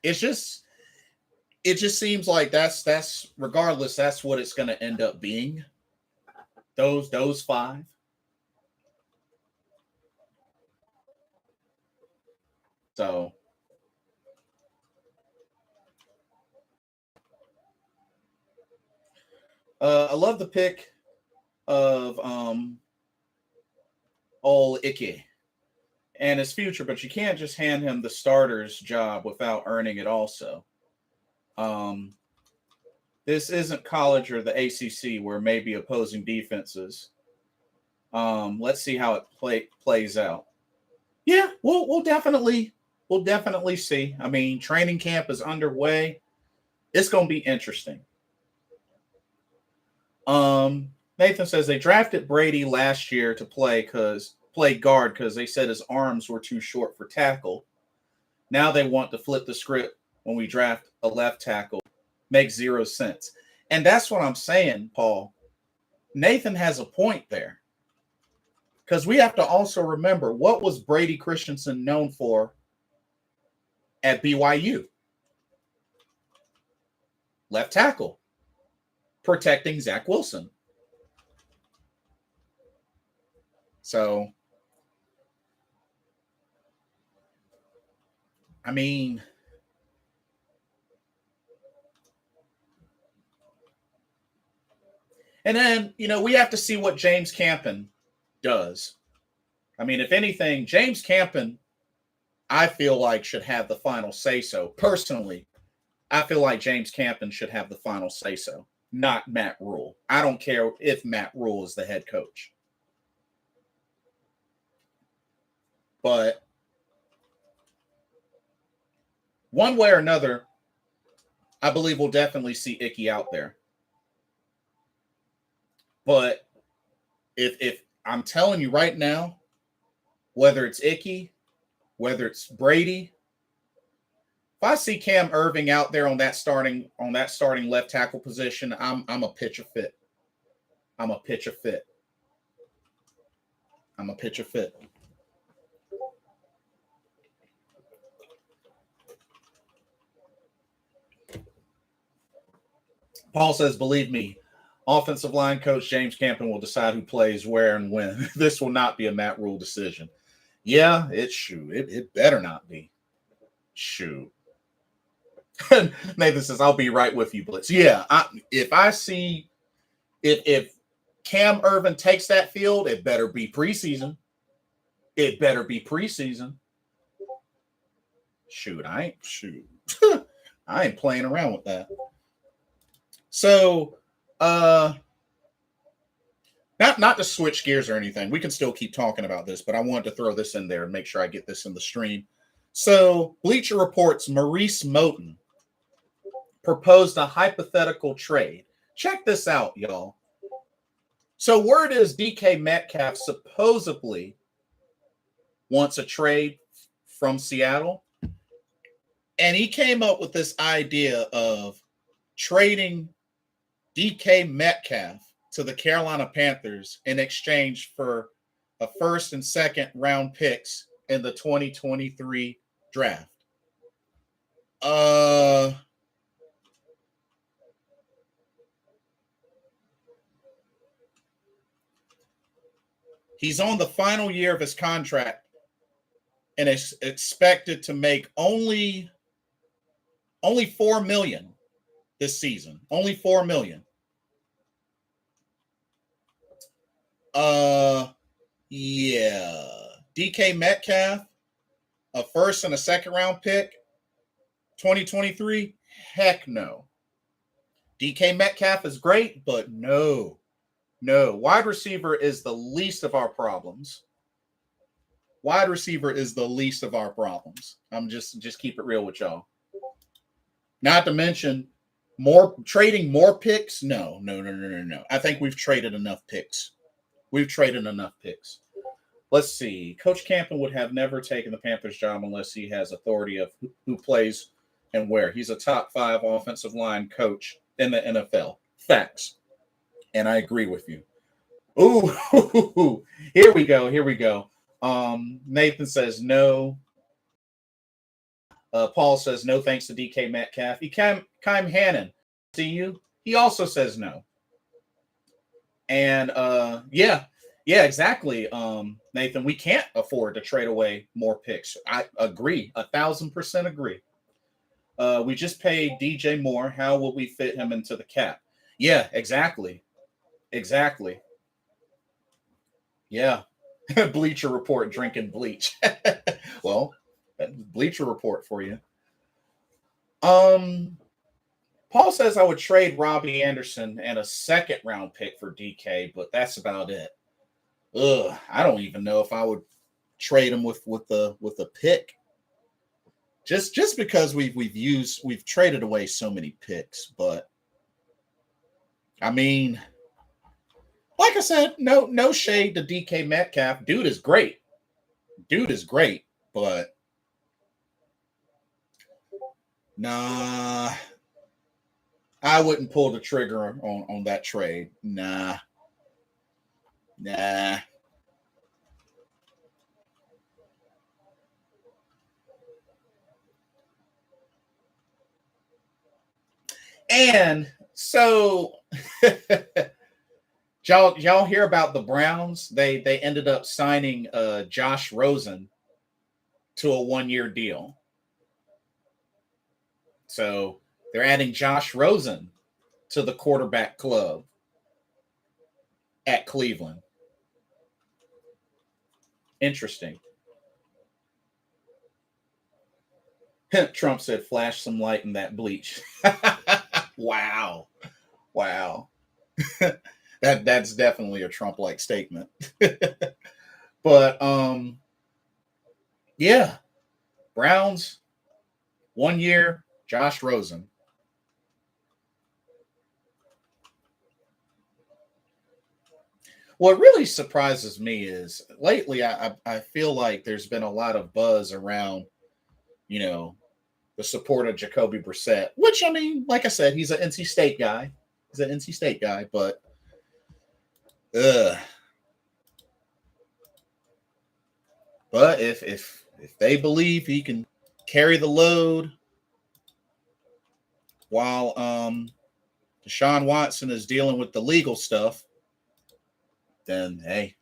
it just seems like that's regardless, that's what it's going to end up being. Those 5. So I love the pick of old Icky and his future, but you can't just hand him the starter's job without earning it also. This isn't college or the ACC where maybe opposing defenses. Let's see how it plays out. Yeah, we'll definitely see. I mean, training camp is underway. It's going to be interesting. Now Nathan says they drafted Brady last year to play guard because they said his arms were too short for tackle. Now they want to flip the script when we draft a left tackle. Makes zero sense. And that's what I'm saying, Paul. Nathan has a point there. Because we have to also remember, what was Brady Christensen known for at BYU? Left tackle. Protecting Zach Wilson. So, I mean, and then, we have to see what James Campen does. I mean, if anything, James Campen, I feel like, should have the final say-so. Personally, I feel like James Campen should have the final say-so, not Matt Rule. I don't care if Matt Rule is the head coach. But one way or another, I believe we'll definitely see Icky out there. But if I'm telling you right now, whether it's Icky, whether it's Brady, if I see Cam Irving out there on that starting left tackle position, I'm a pitch a fit. I'm a pitch a fit. Paul says, believe me, offensive line coach James Campen will decide who plays where and when. This will not be a Matt Rule decision. Yeah, it better not be. Shoot. Nathan says, I'll be right with you, Blitz. Yeah, if Cam Irvin takes that field, it better be preseason. Shoot, I ain't playing around with that. So, not to switch gears or anything. We can still keep talking about this, but I wanted to throw this in there and make sure I get this in the stream. So, Bleacher reports Maurice Moton proposed a hypothetical trade. Check this out, y'all. So, word is DK Metcalf supposedly wants a trade from Seattle. And he came up with this idea of trading DK Metcalf to the Carolina Panthers in exchange for a first and second round picks in the 2023 draft. He's on the final year of his contract and is expected to make only $4 million this season. Only $4 million. Yeah. DK Metcalf, a first and a second round pick, 2023? Heck no. DK Metcalf is great, but no. Wide receiver is the least of our problems. I'm just keep it real with y'all. Not to mention trading more picks. No. I think we've traded enough picks. Let's see. Coach Campen would have never taken the Panthers job unless he has authority of who plays and where. He's a top 5 offensive line coach in the NFL. Facts. And I agree with you. Ooh, here we go. Nathan says no. Paul says no thanks to DK Metcalf. Keim Hannon, see you? He also says no. And yeah, exactly. Nathan, we can't afford to trade away more picks. I agree, 1,000% agree. We just paid DJ Moore. How will we fit him into the cap? Yeah, exactly. Yeah. Bleacher report, drinking bleach. Well, Bleacher report for you. Paul says I would trade Robbie Anderson and a second round pick for DK, but that's about it. I don't even know if I would trade him with a pick. Just because we've traded away so many picks, but I mean, like I said, no shade to DK Metcalf. Dude is great. But nah, I wouldn't pull the trigger on that trade. Nah. And so y'all hear about the Browns? They ended up signing Josh Rosen to a 1-year deal. So they're adding Josh Rosen to the quarterback club at Cleveland. Interesting. Trump said, "Flash some light in that bleach." Wow. That's definitely a Trump-like statement. But yeah, Browns 1 year, Josh Rosen. What really surprises me is lately I feel like there's been a lot of buzz around, the support of Jacoby Brissett, which, I mean, like I said, he's an NC State guy. But but if they believe he can carry the load while Deshaun Watson is dealing with the legal stuff, then hey,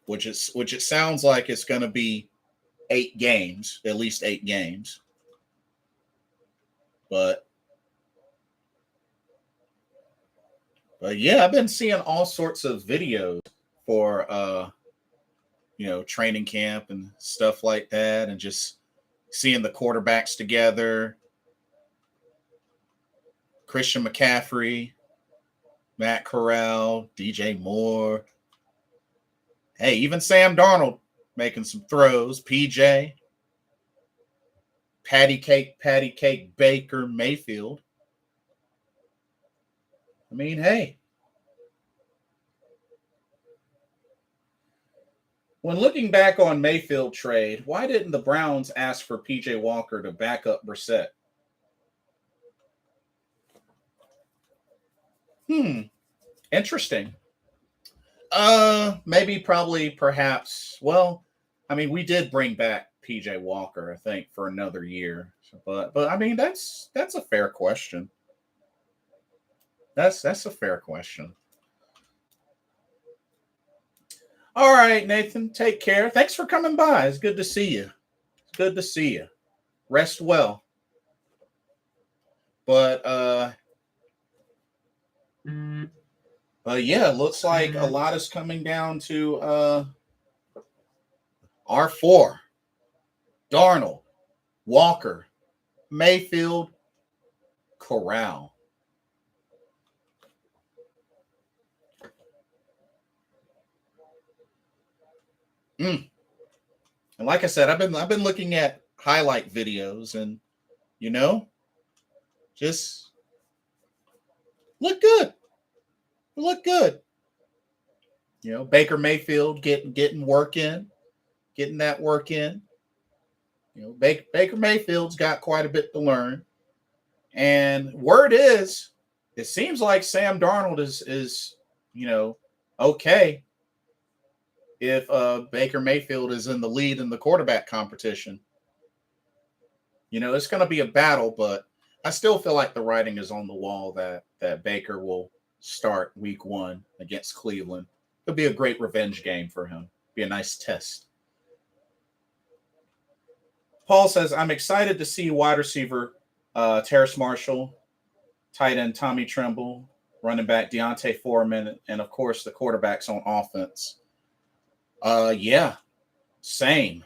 which it sounds like it's going to be 8 games, at least 8 games. But yeah, I've been seeing all sorts of videos for training camp and stuff like that, and just seeing the quarterbacks together. Christian McCaffrey, Matt Corral, DJ Moore. Hey, even Sam Darnold making some throws. PJ, Patty Cake Baker Mayfield. I mean, hey. When looking back on Mayfield trade, why didn't the Browns ask for PJ Walker to back up Brissett? Interesting. Perhaps. Well, I mean, we did bring back PJ Walker, I think, for another year. But I mean, that's a fair question. That's a fair question. All right, Nathan, take care. Thanks for coming by. It's good to see you. Rest well. But yeah, looks like a lot is coming down to R4, Darnold, Walker, Mayfield, Corral. And like I said, I've been looking at highlight videos, and just look good. Baker Mayfield getting that work in. Baker Mayfield's got quite a bit to learn, and word is, it seems like Sam Darnold is okay if Baker Mayfield is in the lead in the quarterback competition. It's going to be a battle, but I still feel like the writing is on the wall that Baker will start week 1 against Cleveland. It'll be a great revenge game for him. Be a nice test. Paul says, I'm excited to see wide receiver Terrace Marshall, tight end Tommy Tremble, running back Deontay Foreman, and of course the quarterbacks on offense. Yeah, same.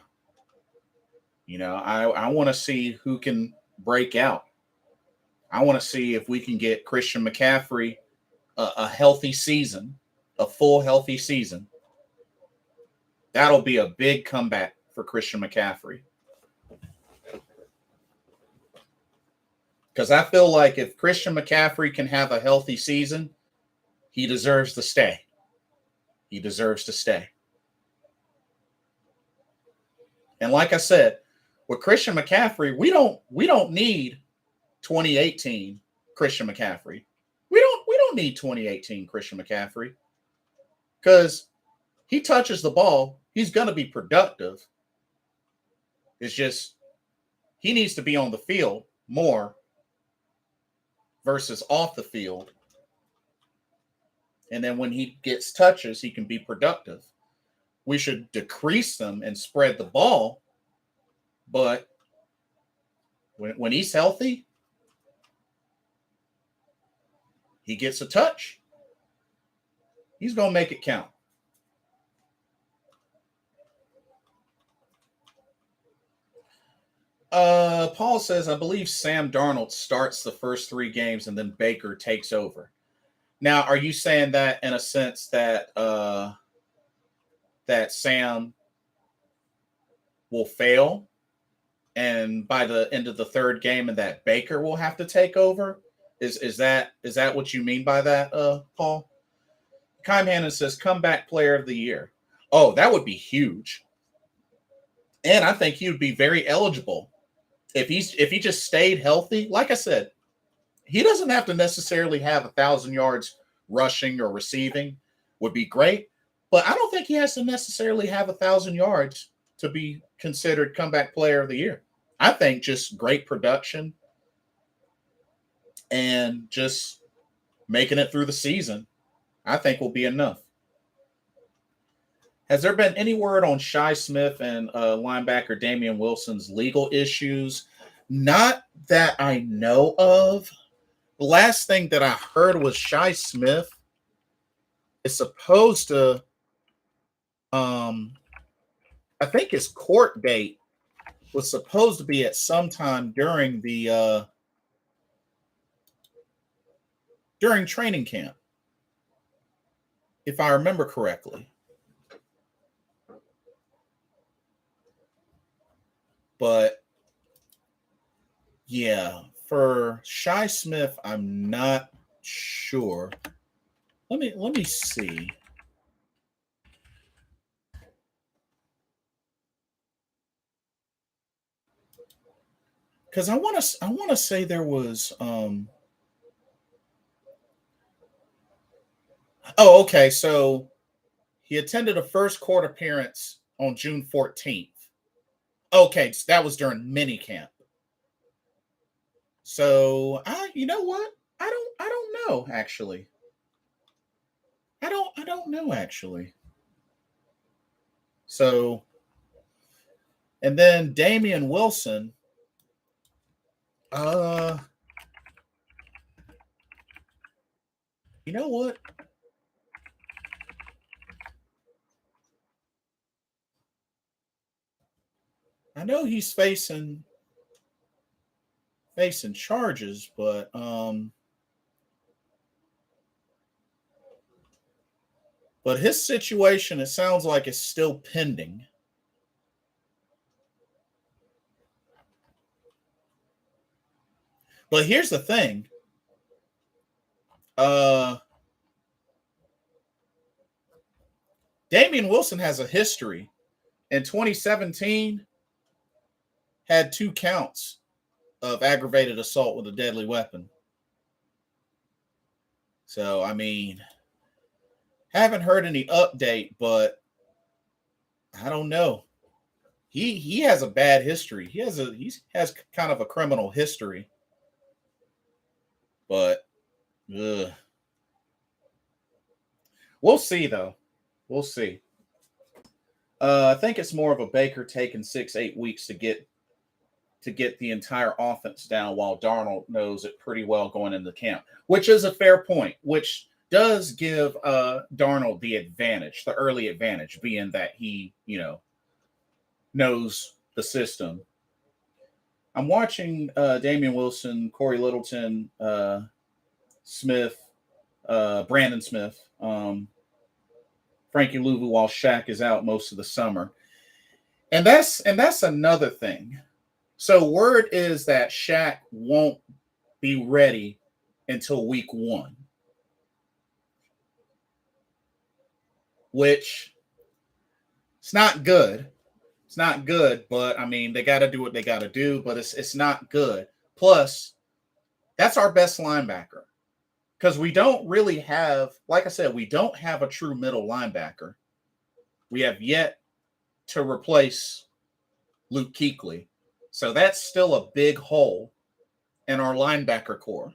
I want to see who can break out. I want to see if we can get Christian McCaffrey a healthy season, a full healthy season. That'll be a big comeback for Christian McCaffrey. Because I feel like if Christian McCaffrey can have a healthy season, He deserves to stay. He deserves to stay. And like I said, with Christian McCaffrey, we don't need 2018 Christian McCaffrey. We don't need 2018 Christian McCaffrey, because he touches the ball, he's going to be productive. It's just he needs to be on the field more versus off the field. And then when he gets touches, he can be productive. We should decrease them and spread the ball. But when he's healthy, he gets a touch. He's going to make it count. Paul says, I believe Sam Darnold starts the first 3 games and then Baker takes over. Now, are you saying that in a sense that that Sam will fail, and by the end of the 3rd game, and that Baker will have to take over? Is that what you mean by that, Paul? Kym Hannon says, comeback player of the year. Oh, that would be huge. And I think he would be very eligible if he just stayed healthy. Like I said, he doesn't have to necessarily have 1,000 yards rushing or receiving. Would be great, but I don't think he has to necessarily have 1,000 yards to be considered comeback player of the year. I think just great production and just making it through the season, I think will be enough. Has there been any word on Shi Smith and linebacker Damian Wilson's legal issues? Not that I know of. The last thing that I heard was Shi Smith is supposed to, I think his court date was supposed to be at some time during the during training camp, if I remember correctly. But yeah, for Shi Smith, I'm not sure. Let me see. Because I want to say there was oh, okay, so he attended a first court appearance on June 14th. Okay, so that was during minicamp. So you know what? I don't know actually. I don't know actually. So, and then Damian Wilson, you know what? I know he's facing charges, but his situation, it sounds like it's still pending. But here's the thing. Damian Wilson has a history. In 2017, had 2 counts of aggravated assault with a deadly weapon. So, I mean, haven't heard any update, but I don't know. He has a bad history. He has kind of a criminal history. But we'll see though. We'll see. I think it's more of a Baker taking 6-8 weeks to get the entire offense down, while Darnold knows it pretty well going into camp, which is a fair point, which does give Darnold the advantage, the early advantage, being that he, knows the system. I'm watching Damian Wilson, Corey Littleton, Smith, Brandon Smith, Frankie Louvu while Shaq is out most of the summer. And that's another thing. So word is that Shaq won't be ready until week 1. which it's not good. It's not good, but I mean, they got to do what they got to do, but it's not good. Plus, that's our best linebacker because we don't really have, like I said, we don't have a true middle linebacker. We have yet to replace Luke Kuechly. So that's still a big hole in our linebacker core.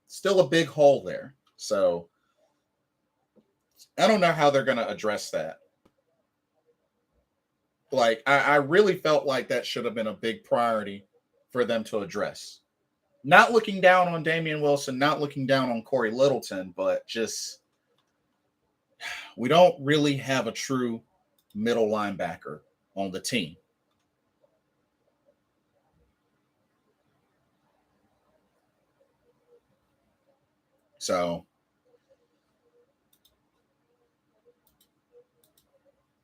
Still a big hole there. So I don't know how they're going to address that. Like, I really felt like that should have been a big priority for them to address. Not looking down on Damian Wilson, not looking down on Corey Littleton, but just we don't really have a true middle linebacker on the team. So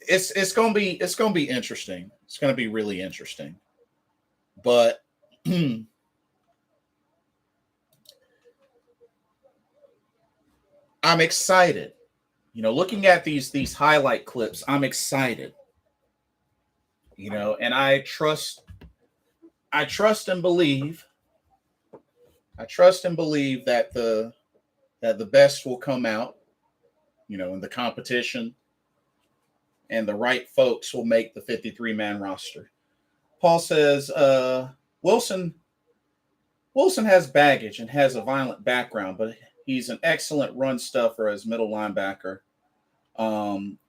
it's gonna be interesting. It's gonna be really interesting. But I'm excited. You know, looking at these highlight clips, I'm excited. You know, and I trust and believe that the best will come out, you know, in the competition, and the right folks will make the 53-man roster. Paul says, Wilson has baggage and has a violent background, but he's an excellent run stuffer as middle linebacker.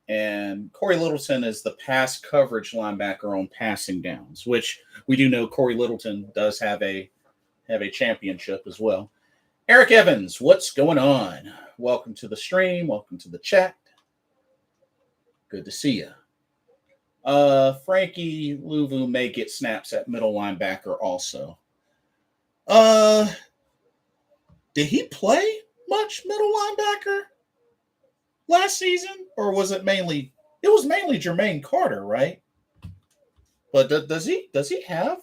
And Corey Littleton is the pass coverage linebacker on passing downs, which we do know Corey Littleton does have a championship as well. Eric Evans, what's going on? Welcome to the stream. Welcome to the chat. Good to see you. Frankie Louvu may get snaps at middle linebacker also. Did he play much middle linebacker last season, or was it mainly? It was mainly Jermaine Carter, right? But does he have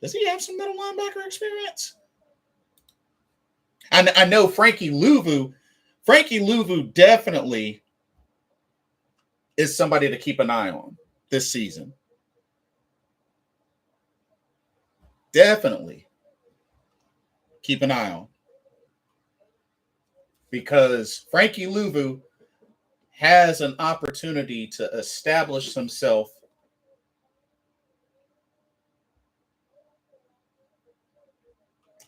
some middle linebacker experience? I know Frankie Louvu definitely is somebody to keep an eye on this season. Definitely keep an eye on. Because Frankie Louvu has an opportunity to establish himself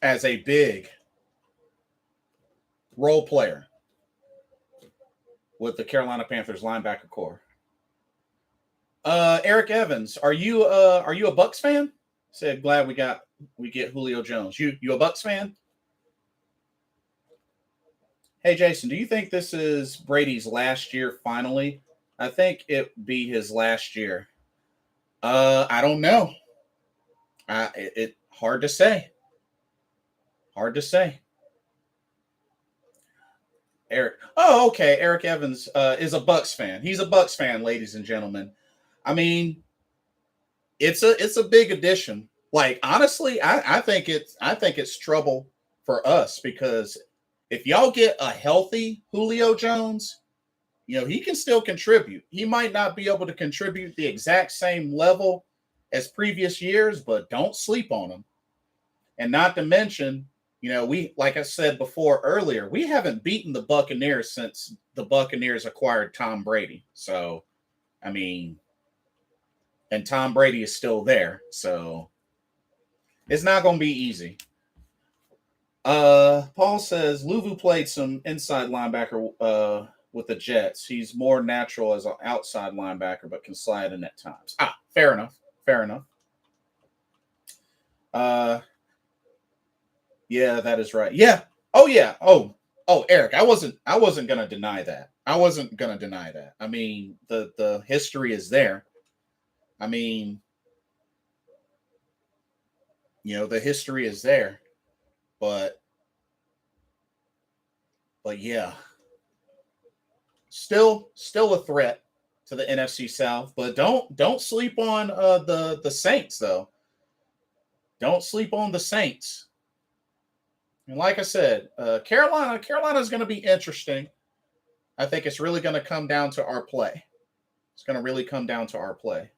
as a big role player with the Carolina Panthers linebacker core. Eric Evans, are you a Bucs fan? Said glad we get Julio Jones. You a Bucs fan? Hey Jason, do you think this is Brady's last year finally? I think it be his last year. I don't know. It hard to say. Hard to say. Eric. Oh, okay. Eric Evans is a Bucs fan. He's a Bucs fan, ladies and gentlemen. I mean, it's a big addition. Like honestly, I think it's trouble for us because if y'all get a healthy Julio Jones, you know, he can still contribute. He might not be able to contribute the exact same level as previous years, but don't sleep on him. And not to mention, you know, we, like I said before earlier, we haven't beaten the Buccaneers since the Buccaneers acquired Tom Brady. So, I mean, and Tom Brady is still there. So it's not going to be easy. Paul says Louvu played some inside linebacker with the Jets. He's more natural as an outside linebacker, but can slide in at times. Fair enough. Fair enough. Yeah, that is right. Yeah. Oh, yeah. Oh, Eric, I wasn't gonna deny that. I mean, the history is there. I mean, you know, the history is there. But yeah, still a threat to the NFC South. But don't sleep on the Saints though. Don't sleep on the Saints. And like I said, Carolina is going to be interesting. I think it's really going to come down to our play. It's going to really come down to our play.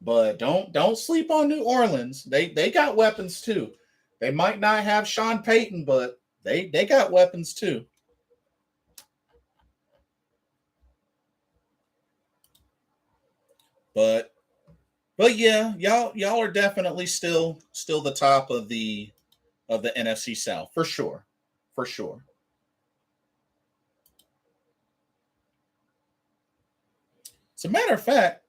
But don't sleep on New Orleans. They got weapons too. They might not have Sean Payton, but they got weapons too. But yeah, y'all are definitely still the top of the NFC South for sure. For sure. As a matter of fact,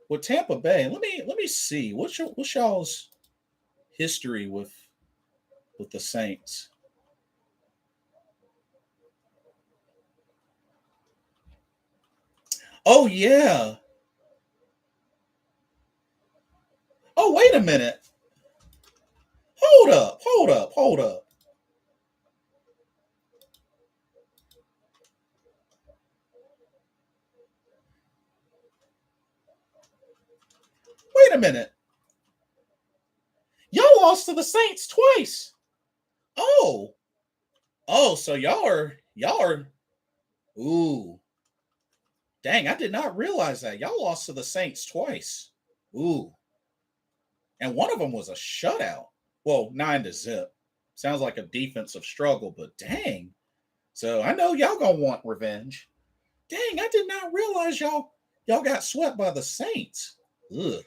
with Tampa Bay, let me see what's y'all's history with the Saints. Oh yeah. Oh, wait a minute. Hold up. Wait a minute. Y'all lost to the Saints twice. Oh, so y'all are. Ooh, dang! I did not realize that y'all lost to the Saints twice. Ooh, and one of them was a shutout. Well, 9-0. Sounds like a defensive struggle, but dang. So I know y'all gonna want revenge. Dang, I did not realize y'all got swept by the Saints. Ugh.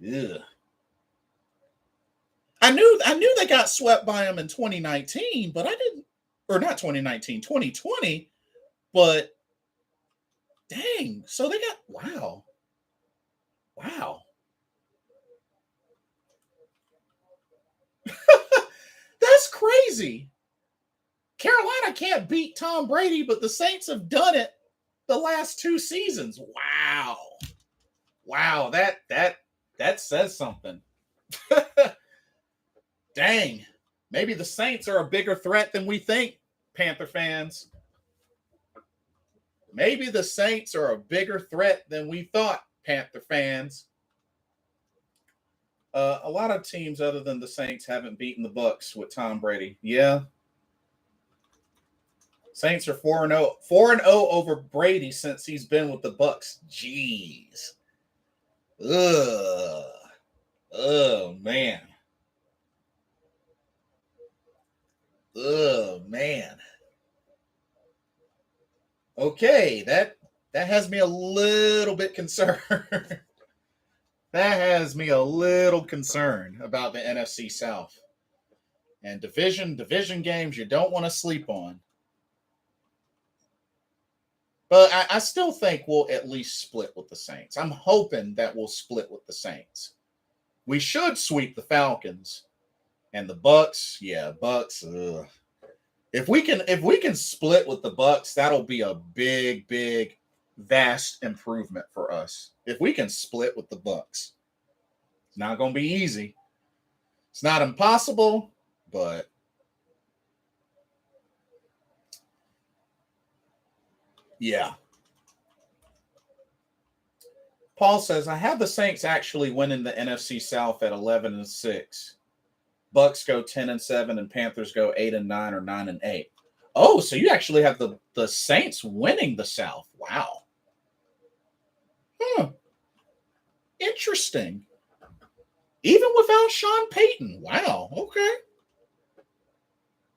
Ugh. I knew they got swept by them in 2019, but I didn't, or not 2019, 2020. But dang, so they got wow. That's crazy. Carolina can't beat Tom Brady, but the Saints have done it the last 2 seasons. Wow, that says something. Dang. Maybe the Saints are a bigger threat than we think, Panther fans. Maybe the Saints are a bigger threat than we thought, Panther fans. A lot of teams other than the Saints haven't beaten the Bucs with Tom Brady. Yeah. Saints are 4-0. 4-0 over Brady since he's been with the Bucs. Jeez. Ugh. Oh, man. Oh, man. Okay, that has me a little bit concerned. That has me a little concerned about the NFC South. And division games you don't want to sleep on. But I still think we'll at least split with the Saints. I'm hoping that we'll split with the Saints. We should sweep the Falcons. And the Bucs, yeah, Bucs. Ugh. If we can split with the Bucs, that'll be a big, vast improvement for us. If we can split with the Bucs. It's not going to be easy. It's not impossible, but yeah. Paul says, I have the Saints actually winning the NFC South at 11-6. Bucs go 10-7 and Panthers go 8-9 or 9-8. Oh, so you actually have the Saints winning the South. Wow. Interesting. Even without Sean Payton. Wow. Okay.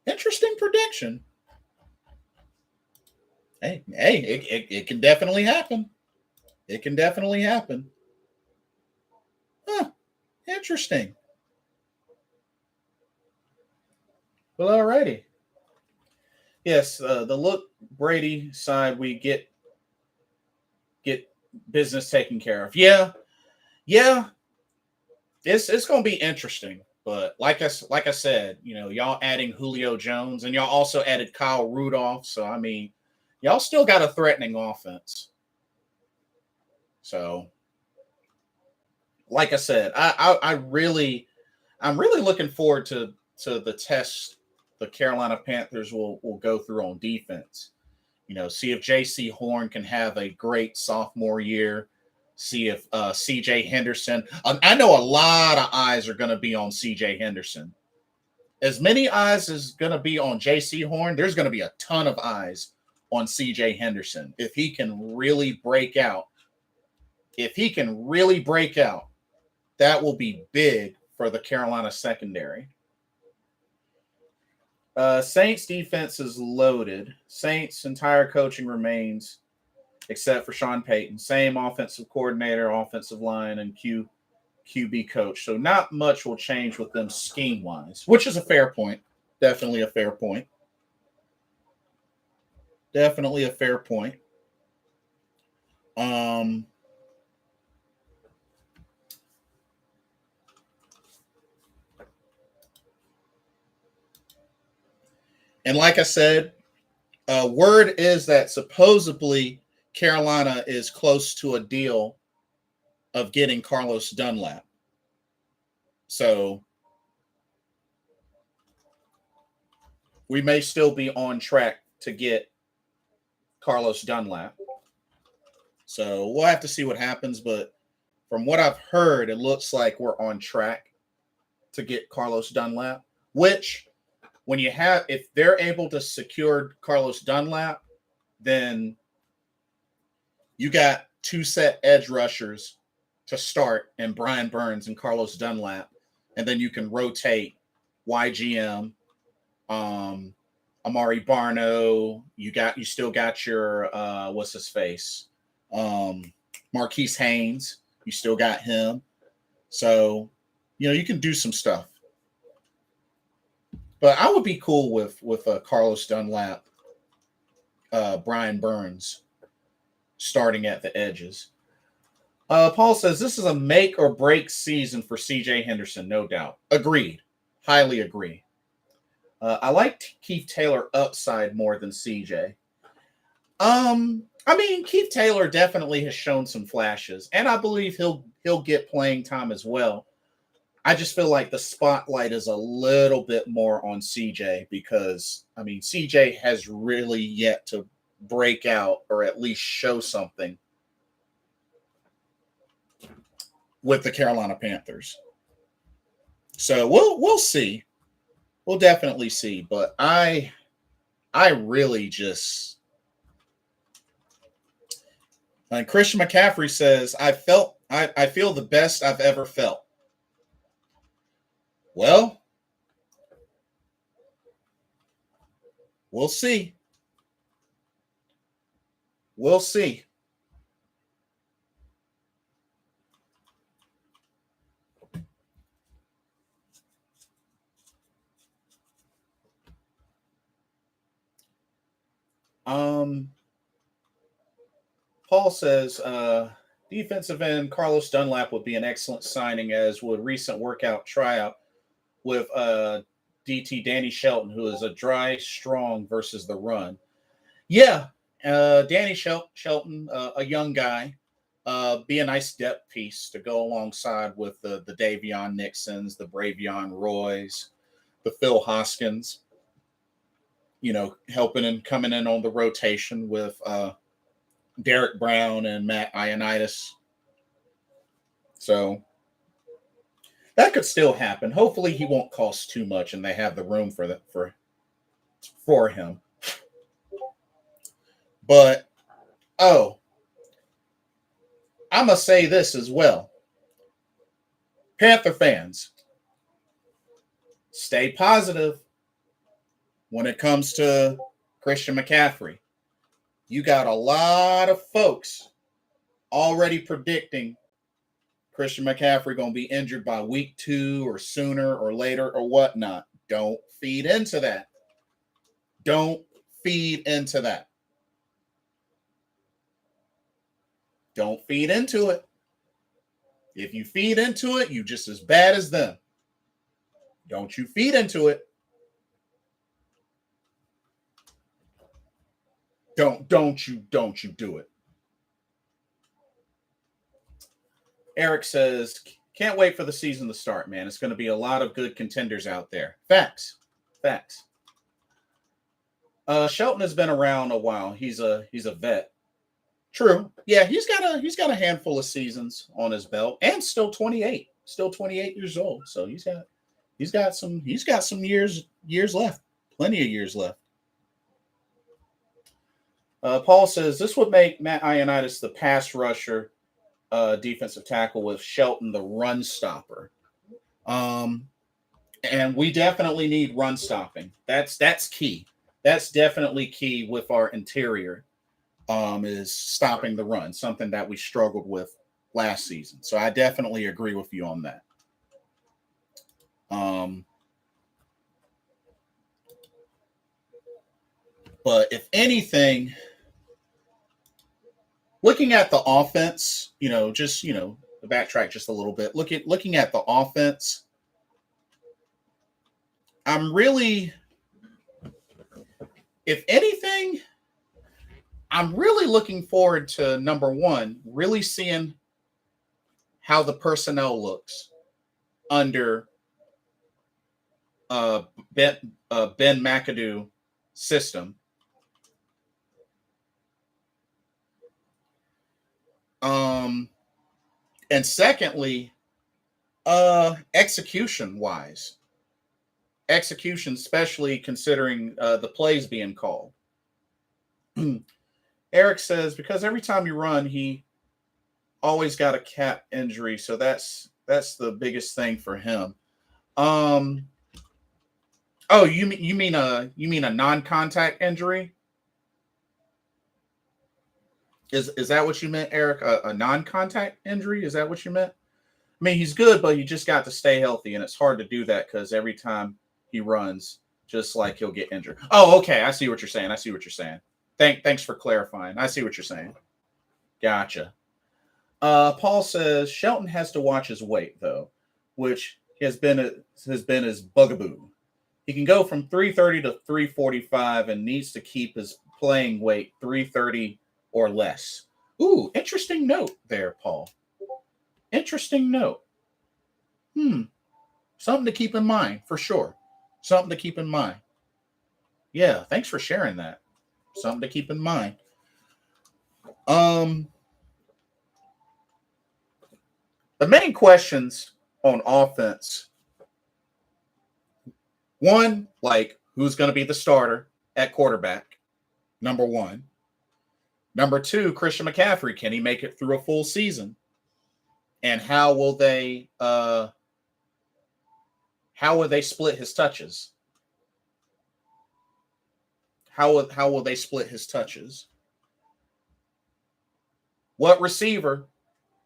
Interesting prediction. Hey, it can definitely happen. It can definitely happen. Huh. Interesting. Well, alrighty. Yes, the look Brady side, we get business taken care of. Yeah. It's going to be interesting, but like I said, y'all adding Julio Jones and y'all also added Kyle Rudolph. So I mean, y'all still got a threatening offense. So, like I said, I'm really looking forward to the test the Carolina Panthers will go through on defense. See if J.C. Horn can have a great sophomore year. See if C.J. Henderson. I know a lot of eyes are going to be on C.J. Henderson. as many eyes is going to be on J.C. Horn, there's going to be a ton of eyes on C.J. Henderson. If he can really break out, that will be big for the Carolina secondary. Saints defense is loaded. Saints entire coaching remains, except for Sean Payton. Same offensive coordinator, offensive line, and QB coach. So not much will change with them scheme-wise, which is a fair point. Definitely a fair point. And like I said, word is that supposedly Carolina is close to a deal of getting Carlos Dunlap. So we may still be on track to get Carlos Dunlap. So we'll have to see what happens. But from what I've heard, it looks like we're on track to get Carlos Dunlap, which if they're able to secure Carlos Dunlap, then you got two set edge rushers to start and Brian Burns and Carlos Dunlap. And then you can rotate YGM, Amari Barno. You still got your what's his face? Marquise Haynes. You still got him. So, you can do some stuff. But I would be cool with Carlos Dunlap, Brian Burns starting at the edges. Paul says this is a make or break season for C.J. Henderson, no doubt. Agreed. Highly agree. I like Keith Taylor upside more than C.J. Keith Taylor definitely has shown some flashes, and I believe he'll get playing time as well. I just feel like the spotlight is a little bit more on CJ because, CJ has really yet to break out or at least show something with the Carolina Panthers. So we'll see. We'll definitely see. But I really just... And Christian McCaffrey says, I feel the best I've ever felt. Well, we'll see. We'll see. Paul says, defensive end Carlos Dunlap would be an excellent signing, as would recent workout tryout with DT Danny Shelton, who is a dry, strong versus the run. Yeah, Danny Shelton, a young guy, be a nice depth piece to go alongside with the Davion Nixons, the Bravion Roys, the Phil Hoskins, helping and coming in on the rotation with Derek Brown and Matt Ioannidis. So that could still happen. Hopefully he won't cost too much and they have the room for him. But, I'm going to say this as well. Panther fans, stay positive when it comes to Christian McCaffrey. You got a lot of folks already predicting Christian McCaffrey going to be injured by week 2 or sooner or later or whatnot. Don't feed into that. Don't feed into that. Don't feed into it. If you feed into it, you're just as bad as them. Don't you feed into it. Don't you do it. Eric says, can't wait for the season to start, man. It's going to be a lot of good contenders out there. Facts. Shelton has been around a while. He's a vet. True. Yeah, he's got a handful of seasons on his belt and still 28 years old. So he's got He's got some years left. Plenty of years left. Paul says this would make Matt Ioannidis the pass rusher, defensive tackle, with Shelton the run stopper. And we definitely need run stopping. That's key. That's definitely key with our interior. Is stopping the run, something that we struggled with last season. So I definitely agree with you on that. But if anything, looking at the offense, just to backtrack just a little bit. Looking at the offense, I'm really, if anything, I'm really looking forward to, number one, really seeing how the personnel looks under Ben McAdoo system. And secondly, execution, especially considering the plays being called. Eric says, because every time you run, he always got a cap injury, so that's the biggest thing for him. Oh, you mean a non-contact injury? Is that what you meant, Eric? A non-contact injury? Is that what you meant? I mean, he's good, but you just got to stay healthy, and it's hard to do that because every time he runs, just like he'll get injured. Oh, okay. I see what you're saying. Thanks for clarifying. I see what you're saying. Gotcha. Paul says Shelton has to watch his weight, though, which has been his bugaboo. He can go from 330 to 345 and needs to keep his playing weight 330 or less. Ooh, interesting note there, Paul. Interesting note. Something to keep in mind, for sure. Something to keep in mind. Yeah, thanks for sharing that. Something to keep in mind. The main questions on offense. One, like, who's going to be the starter at quarterback? Number one. Number two, Christian McCaffrey. Can he make it through a full season? And how will they split his touches? How will they split his touches? What receiver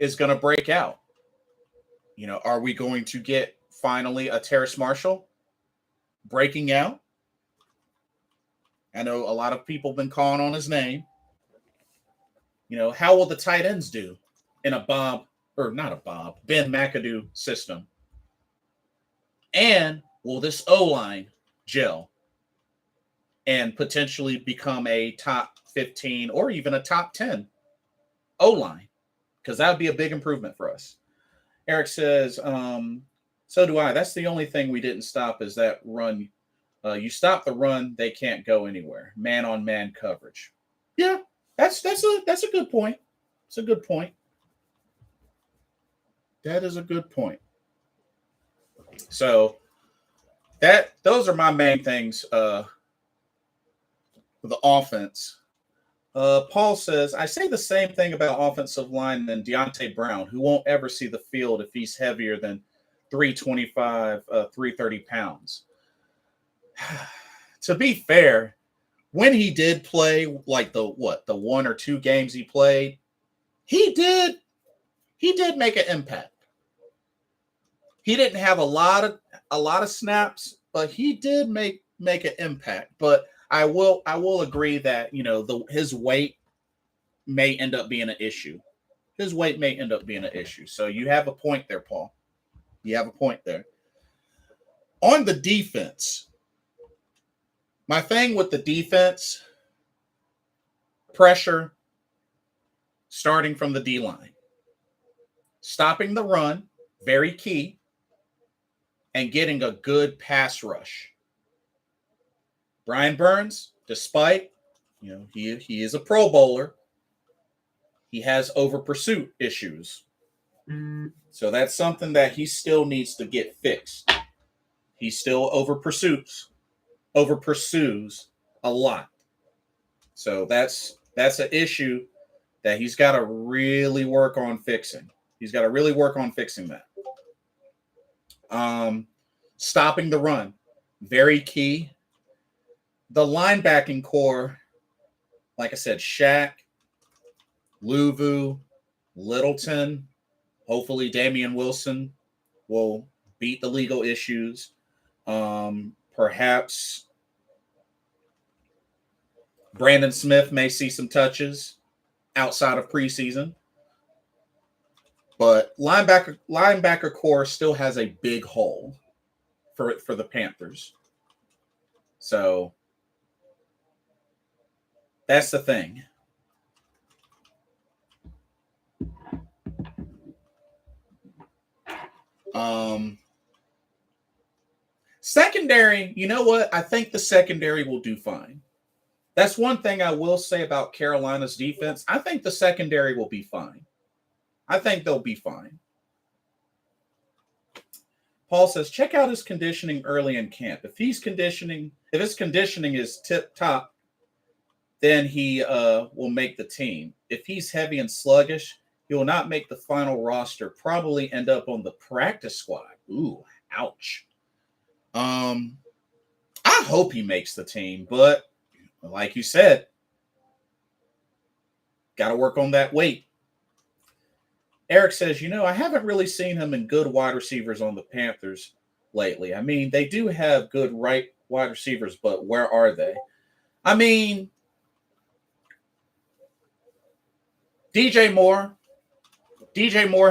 is going to break out? Are we going to get finally a Terrace Marshall breaking out? I know a lot of people have been calling on his name. How will the tight ends do in a Ben McAdoo system? And will this O-line gel and potentially become a top 15 or even a top 10 O-line? Because that would be a big improvement for us. Eric says, so do I. That's the only thing we didn't stop is that run. You stop the run, they can't go anywhere. Man-on-man coverage. Yeah, that's a good point. It's a good point. That is a good point. So those are my main things for the offense. Paul says, I say the same thing about offensive lineman Deontay Brown, who won't ever see the field if he's heavier than 325, 330 pounds. To be fair, when he did play, like the 1 or 2 games he played, he did make an impact. He didn't have a lot of snaps, but he did make an impact. But I will agree that his weight may end up being an issue. So you have a point there, Paul. You have a point there. On the defense, my thing with the defense, pressure starting from the D-line. Stopping the run, very key, and getting a good pass rush. Brian Burns, despite, he is a Pro Bowler, he has over pursuit issues. So that's something that he still needs to get fixed. He still over pursues a lot. So that's an issue that he's got to really work on fixing. He's got to really work on fixing that. Stopping the run, very key. The linebacking core, like I said, Shaq, Luvu, Littleton, hopefully Damian Wilson will beat the legal issues. Perhaps Brandon Smith may see some touches outside of preseason. But linebacker core still has a big hole for the Panthers. So that's the thing. Secondary, you know what? I think the secondary will do fine. That's one thing I will say about Carolina's defense. I think the secondary will be fine. I think they'll be fine. Paul says, check out his conditioning early in camp. If his conditioning is tip top, then he will make the team. If he's heavy and sluggish, he will not make the final roster. Probably end up on the practice squad. Ooh, ouch. I hope he makes the team, but like you said, got to work on that weight. Eric says, I haven't really seen him in good wide receivers on the Panthers lately. I mean, they do have good right wide receivers, but where are they? I mean, DJ Moore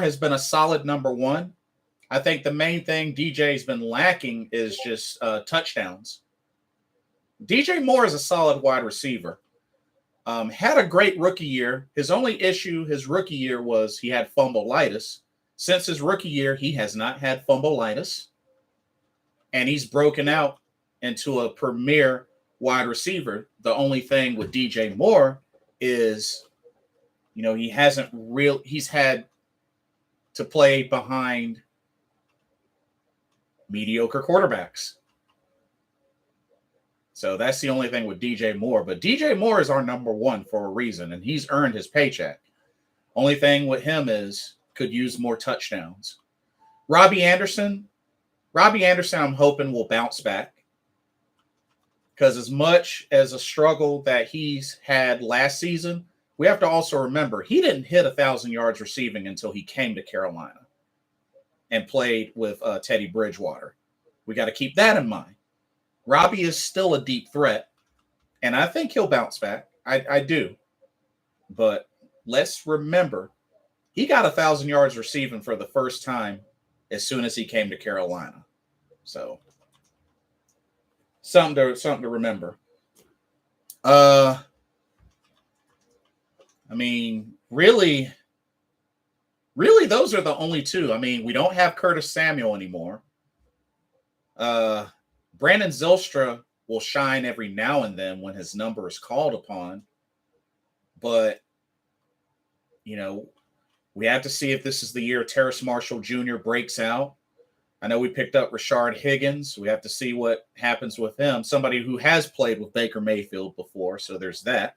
has been a solid number one. I think the main thing DJ's been lacking is just touchdowns. DJ Moore is a solid wide receiver. Had a great rookie year. His only issue his rookie year was he had fumbleitis. Since his rookie year, he has not had fumbleitis. And he's broken out into a premier wide receiver. The only thing with DJ Moore is, he's had to play behind mediocre quarterbacks. So that's the only thing with DJ Moore. But DJ Moore is our number one for a reason, and he's earned his paycheck. Only thing with him is could use more touchdowns. Robbie Anderson, I'm hoping will bounce back. Because as much as a struggle that he's had last season, we have to also remember he didn't hit 1,000 yards receiving until he came to Carolina and played with Teddy Bridgewater. We got to keep that in mind. Robbie is still a deep threat, and I think he'll bounce back. I do. But let's remember, he got 1,000 yards receiving for the first time as soon as he came to Carolina. So, something to remember. I mean, really, those are the only two. I mean, we don't have Curtis Samuel anymore. Brandon Zylstra will shine every now and then when his number is called upon. But, we have to see if this is the year Terrace Marshall Jr. breaks out. I know we picked up Rashard Higgins. We have to see what happens with him. Somebody who has played with Baker Mayfield before, so there's that.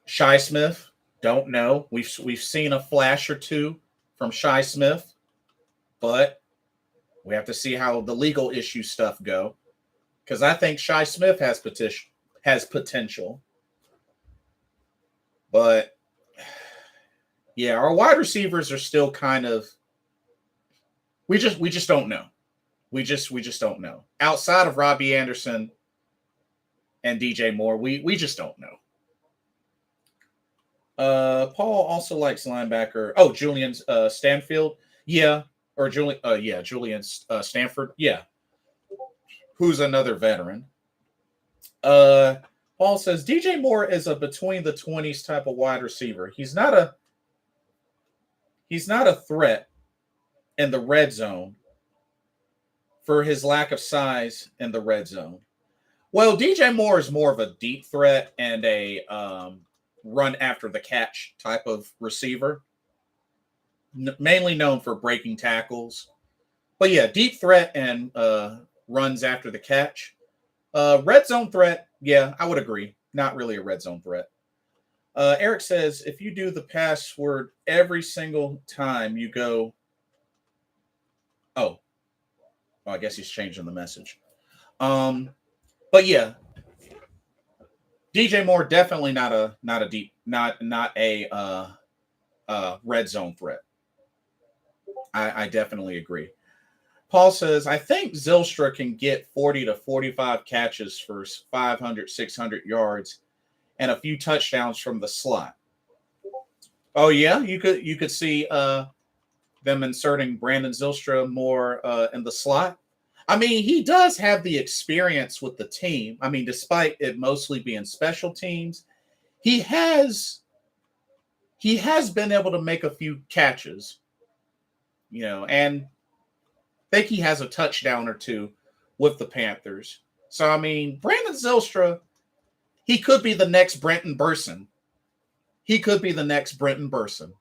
Shi Smith, don't know. We've seen a flash or two from Shi Smith, but we have to see how the legal issue stuff go, because I think Shi Smith has potential. But yeah, our wide receivers are still kind of we just don't know. We just don't know. Outside of Robbie Anderson and DJ Moore, we just don't know. Paul also likes linebacker. Oh, Julian Stanfield. Yeah. Or Julian Stanford. Yeah. Who's another veteran. Paul says DJ Moore is a between the 20s type of wide receiver. He's not a threat in the red zone for his lack of size in the red zone. Well, DJ Moore is more of a deep threat and a run after the catch type of receiver. mainly known for breaking tackles. But yeah, deep threat and runs after the catch. Red zone threat, yeah, I would agree. Not really a red zone threat. Eric says if you do the password every single time you go, oh, I guess he's changing the message. But yeah, DJ Moore definitely not a deep not a red zone threat. I definitely agree. Paul says, I think Zylstra can get 40 to 45 catches for 500, 600 yards and a few touchdowns from the slot. Oh yeah, you could see them inserting Brandon Zylstra more in the slot. I mean, he does have the experience with the team. I mean, despite it mostly being special teams, he has been able to make a few catches, and I think he has a touchdown or two with the Panthers. So I mean, Brandon Zylstra, he could be the next Brenton Burson. He could be the next Brenton Burson.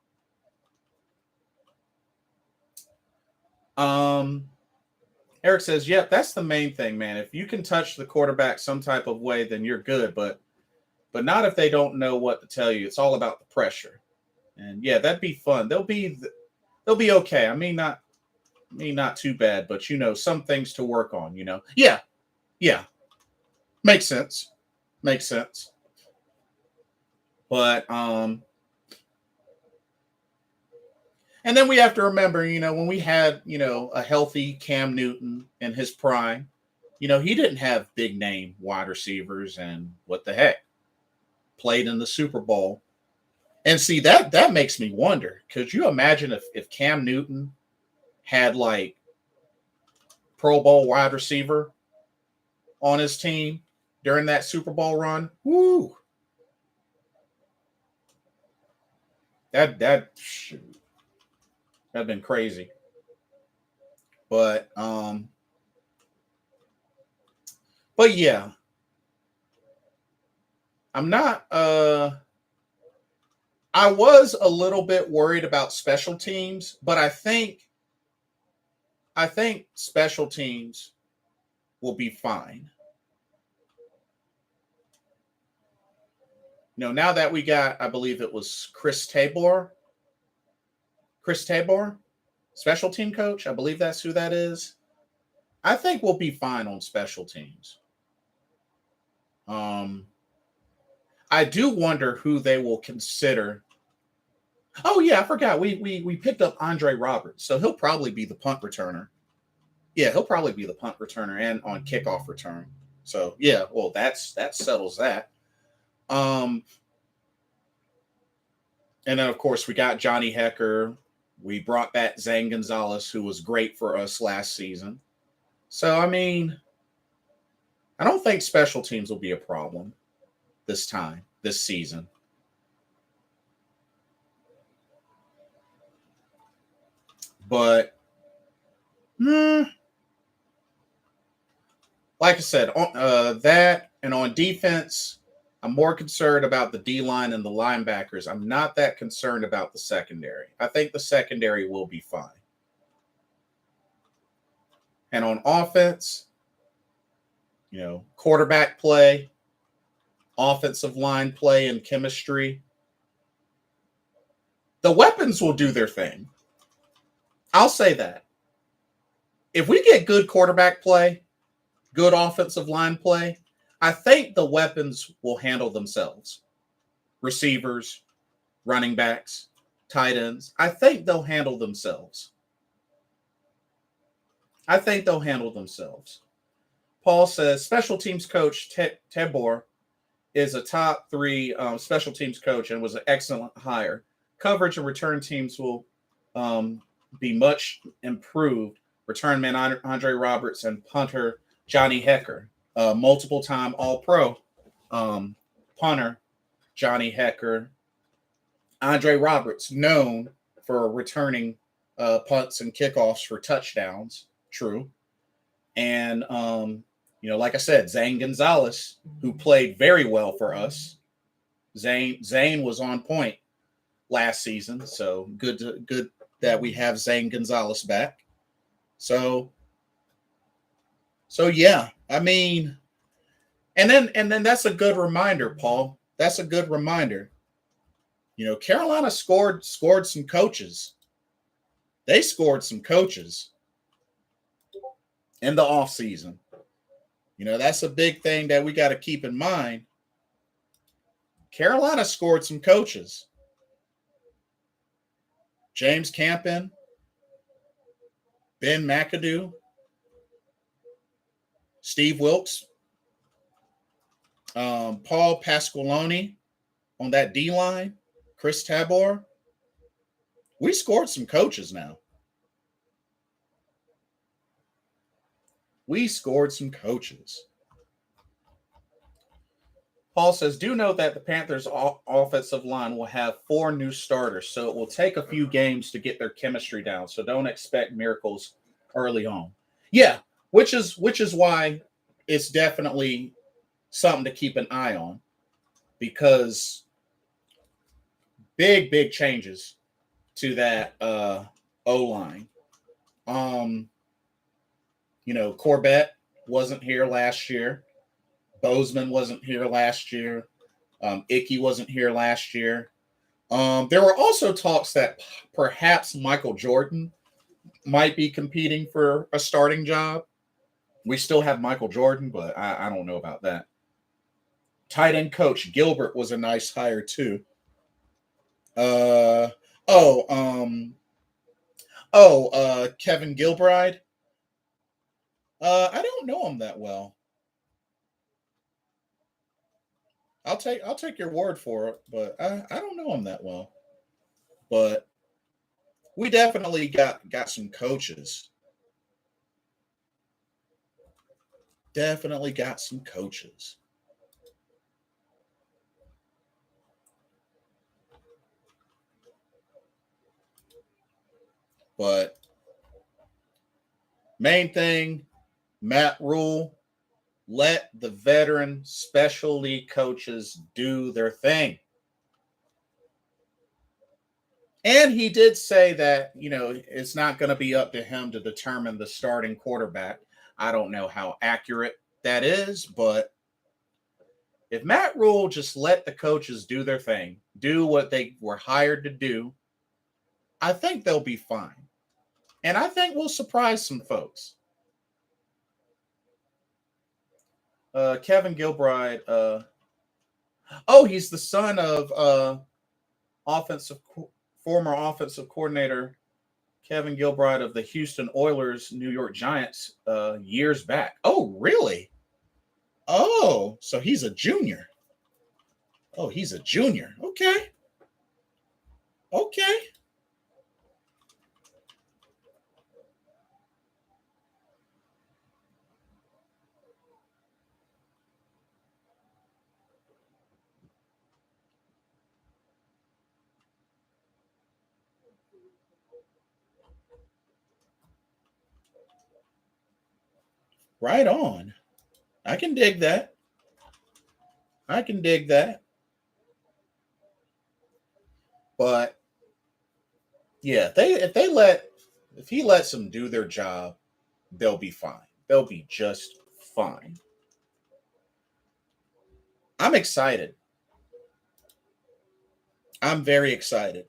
Eric says, yep, that's the main thing, man. If you can touch the quarterback some type of way, then you're good. But not if they don't know what to tell you. It's all about the pressure. And yeah, that'd be fun. They'll be okay. I mean, not too bad, but some things to work on. Yeah, makes sense. But and then we have to remember, when we had, a healthy Cam Newton in his prime, he didn't have big name wide receivers, and what the heck, played in the Super Bowl. And see, that makes me wonder, could you imagine if Cam Newton had like Pro Bowl wide receiver on his team during that Super Bowl run? Woo! That'd been crazy. But yeah. I'm not I was a little bit worried about special teams, but I think special teams will be fine. Now that we got, I believe it was Chris Tabor, special team coach. I believe that's who that is. I think we'll be fine on special teams. I do wonder who they will consider. Oh yeah, I forgot. We picked up Andre Roberts, so he'll probably be the punt returner. Yeah, he'll probably be the punt returner and on kickoff return. So yeah, well that settles that. And then of course we got Johnny Hecker. We brought back Zane Gonzalez, who was great for us last season. So I mean, I don't think special teams will be a problem this season. But like I said, on that and on defense, I'm more concerned about the D-line and the linebackers. I'm not that concerned about the secondary. I think the secondary will be fine. And on offense, quarterback play, offensive line play, and chemistry, the weapons will do their thing. I'll say that. If we get good quarterback play, good offensive line play, I think the weapons will handle themselves. Receivers, running backs, tight ends. I think they'll handle themselves. Paul says special teams coach Tabor is a top 3 special teams coach and was an excellent hire. Coverage and return teams will be much improved. Return man Andre Roberts and punter Johnny Hecker, multiple time All-Pro punter Johnny Hecker. Andre Roberts, known for returning punts and kickoffs for touchdowns. True. And like I said, Zane Gonzalez, who played very well for us. Zane was on point last season, so good that we have Zane Gonzalez back. So yeah, I mean, and then that's a good reminder, Paul. That's a good reminder. You know, Carolina scored some coaches. They scored some coaches in the offseason. You know, that's a big thing that we got to keep in mind. Carolina scored some coaches. James Campen, Ben McAdoo, Steve Wilkes, Paul Pasqualoni on that D-line, Chris Tabor. We scored some coaches now. We scored some coaches. Paul says, do note that the Panthers' offensive line will have 4 new starters, so it will take a few games to get their chemistry down. So don't expect miracles early on. Yeah, which is why it's definitely something to keep an eye on, because big changes to that O-line. You know, Corbett wasn't here last year. Bozeman wasn't here last year. Icky wasn't here last year. There were also talks that perhaps Michael Jordan might be competing for a starting job. We still have Michael Jordan, but I don't know about that. Tight end coach Gilbert was a nice hire too. Kevin Gilbride. I don't know him that well. I'll take your word for it, but I don't know him that well. But we definitely got some coaches. Definitely got some coaches. But main thing, Matt Rule, let the veteran specialty coaches do their thing. And he did say that, you know, it's not going to be up to him to determine the starting quarterback. I don't know how accurate that is, but if Matt Rule just let the coaches do their thing, do what they were hired to do, I think they'll be fine. And I think we'll surprise some folks. Kevin Gilbride. He's the son of former offensive coordinator Kevin Gilbride of the Houston Oilers, New York Giants, years back. Oh, really? Oh, so he's a junior. Oh, he's a junior. Okay. Right on. I can dig that. But yeah, if he lets them do their job, they'll be fine. They'll be just fine. I'm excited. I'm very excited.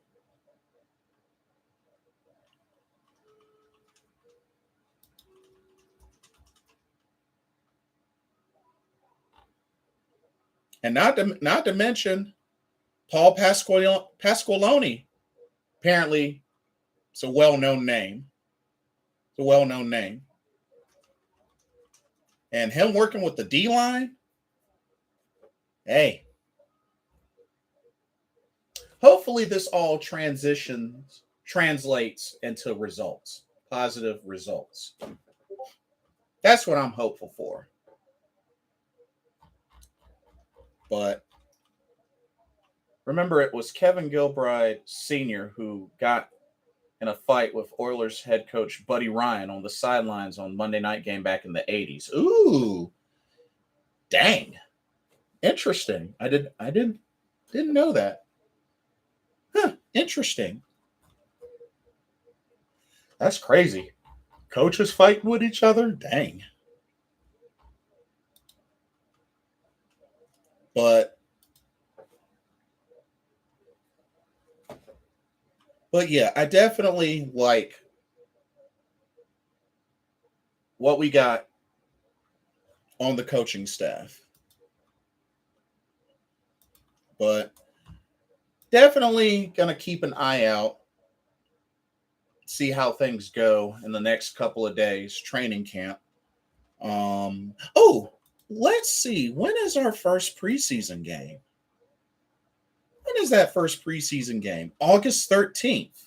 And not to mention Paul Pasqualoni. Apparently, it's a well-known name. And him working with the D-line, hey. Hopefully this all translates into results, positive results. That's what I'm hopeful for. But remember, it was Kevin Gilbride Sr. who got in a fight with Oilers head coach Buddy Ryan on the sidelines on Monday night game back in the 80s. Ooh, dang. Interesting. I didn't know that. Huh, interesting. That's crazy. Coaches fighting with each other? Dang. But yeah, I definitely like what we got on the coaching staff. But definitely going to keep an eye out, see how things go in the next couple of days, training camp. Let's see. When is our first preseason game? When is that first preseason game? August 13th.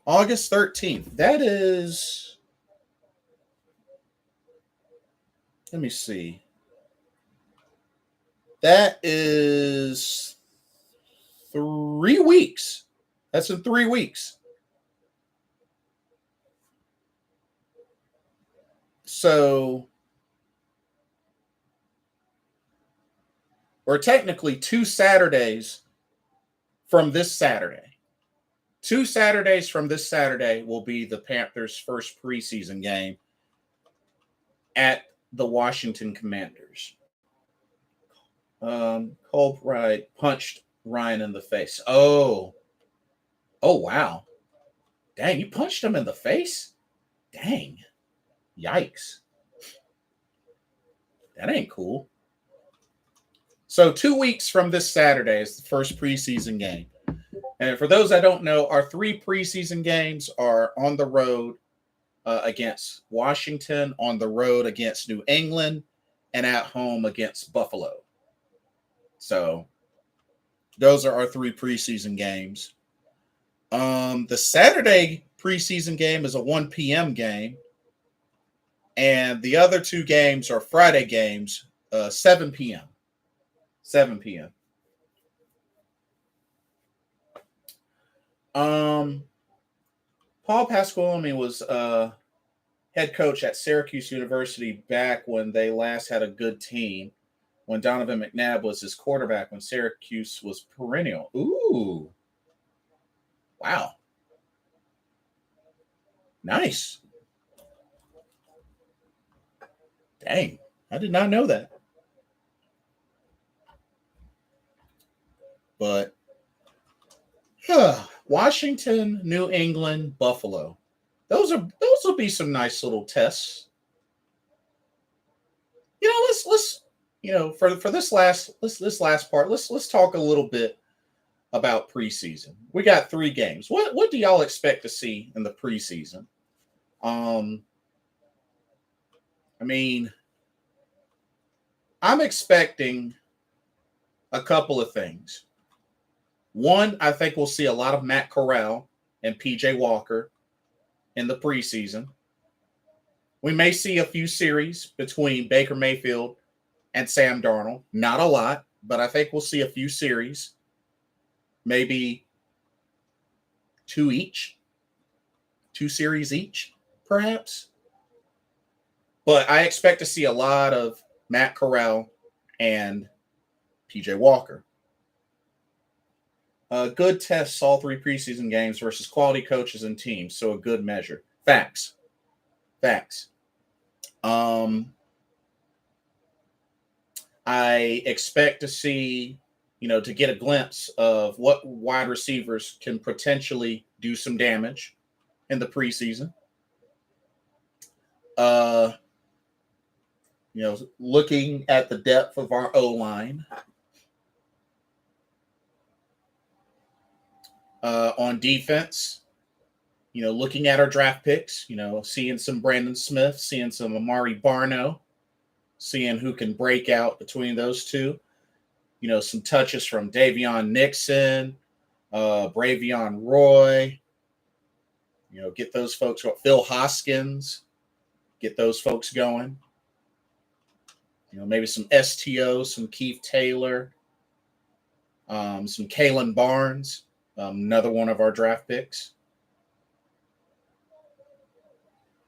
August 13th. That is, let me see. That is 3 weeks. That's in 3 weeks. So we're technically 2 Saturdays from this Saturday. 2 Saturdays from this Saturday will be the Panthers' first preseason game at the Washington Commanders. Cole Wright punched Ryan in the face. Oh, wow. Dang, you punched him in the face? Dang. Yikes. That ain't cool. So 2 weeks from this Saturday is the first preseason game. And for those that don't know, our 3 preseason games are on the road against Washington, on the road against New England, and at home against Buffalo. So those are our 3 preseason games. The Saturday preseason game is a 1 p.m. game. And the other 2 games are Friday games, 7 p.m. 7 p.m. Paul Pasqualoni was head coach at Syracuse University back when they last had a good team, when Donovan McNabb was his quarterback, when Syracuse was perennial. Ooh. Wow. Nice. Dang. I did not know that. But Washington, New England, Buffalo. Those will be some nice little tests. Let's for this last part, let's talk a little bit about preseason. We got 3 games. What do y'all expect to see in the preseason? I mean, I'm expecting a couple of things. One, I think we'll see a lot of Matt Corral and PJ Walker in the preseason. We may see a few series between Baker Mayfield and Sam Darnold. Not a lot, but I think we'll see a few series. Maybe 2 each. 2 series each, perhaps. But I expect to see a lot of Matt Corral and PJ Walker. Good tests all 3 preseason games versus quality coaches and teams, so a good measure. Facts. I expect to see, to get a glimpse of what wide receivers can potentially do some damage in the preseason. Looking at the depth of our O-line. On defense, looking at our draft picks, seeing some Brandon Smith, seeing some Amari Barno, seeing who can break out between those two. Some touches from Davion Nixon, Bravion Roy, get those folks, Phil Hoskins, get those folks going. Maybe some STO, some Keith Taylor, some Kalen Barnes. Another one of our draft picks.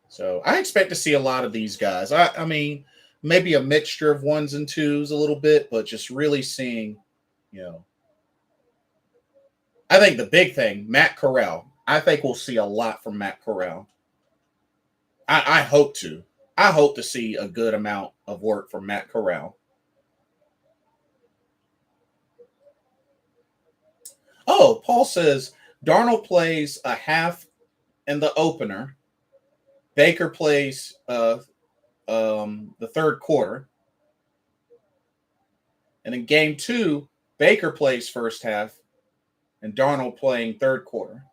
So I expect to see a lot of these guys. I mean, maybe a mixture of 1s and 2s a little bit, but just really seeing, I think the big thing, Matt Corral. I think we'll see a lot from Matt Corral. I hope to. I hope to see a good amount of work from Matt Corral. Oh, Paul says Darnold plays a half in the opener. Baker plays the third quarter. And in game 2, Baker plays first half and Darnold playing third quarter.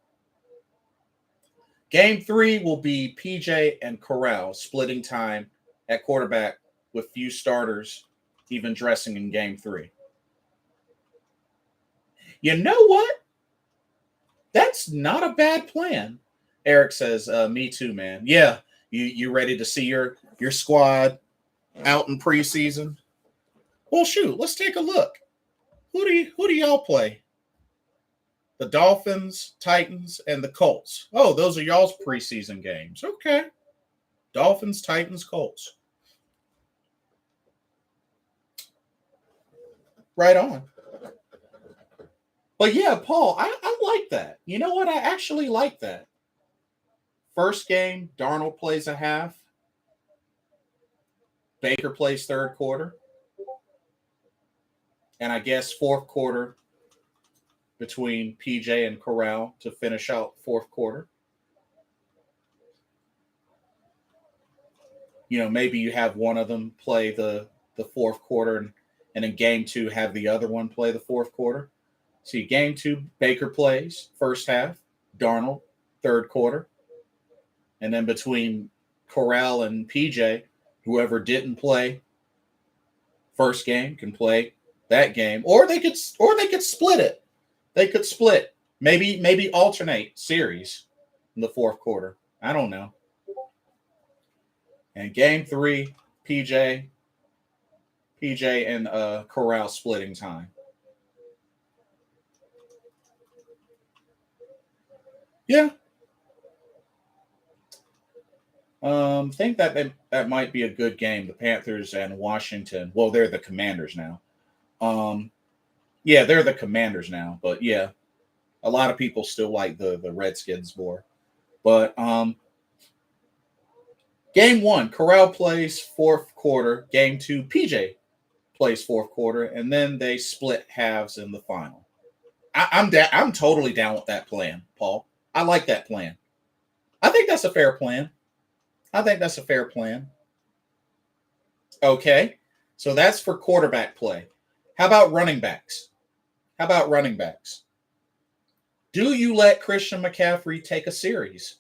Game 3 will be PJ and Corral splitting time at quarterback with few starters even dressing in game 3. You know what? That's not a bad plan. Eric says, me too, man. Yeah, you ready to see your squad out in preseason? Well, shoot, let's take a look. Who do y'all play? The Dolphins, Titans, and the Colts. Oh, those are y'all's preseason games. Okay. Dolphins, Titans, Colts. Right on. But yeah, Paul, I like that. You know what? I actually like that. First game, Darnold plays a half. Baker plays third quarter. And I guess fourth quarter between PJ and Corral to finish out fourth quarter. You know, maybe you have one of them play the fourth quarter and in game 2 have the other one play the fourth quarter. See, game 2, Baker plays first half, Darnold third quarter. And then between Corral and PJ, whoever didn't play first game can play that game. Or they could split it. They could split. Maybe alternate series in the fourth quarter. I don't know. And game 3, PJ and Corral splitting time. Yeah. Think that might be a good game. The Panthers and Washington. Well, they're the Commanders now. Yeah, they're the Commanders now. But yeah, a lot of people still like the Redskins more. But game 1, Corral plays fourth quarter. Game 2, PJ plays fourth quarter, and then they split halves in the final. I'm totally down with that plan, Paul. I like that plan. I think that's a fair plan. Okay, so that's for quarterback play. How about running backs? Do you let Christian McCaffrey take a series?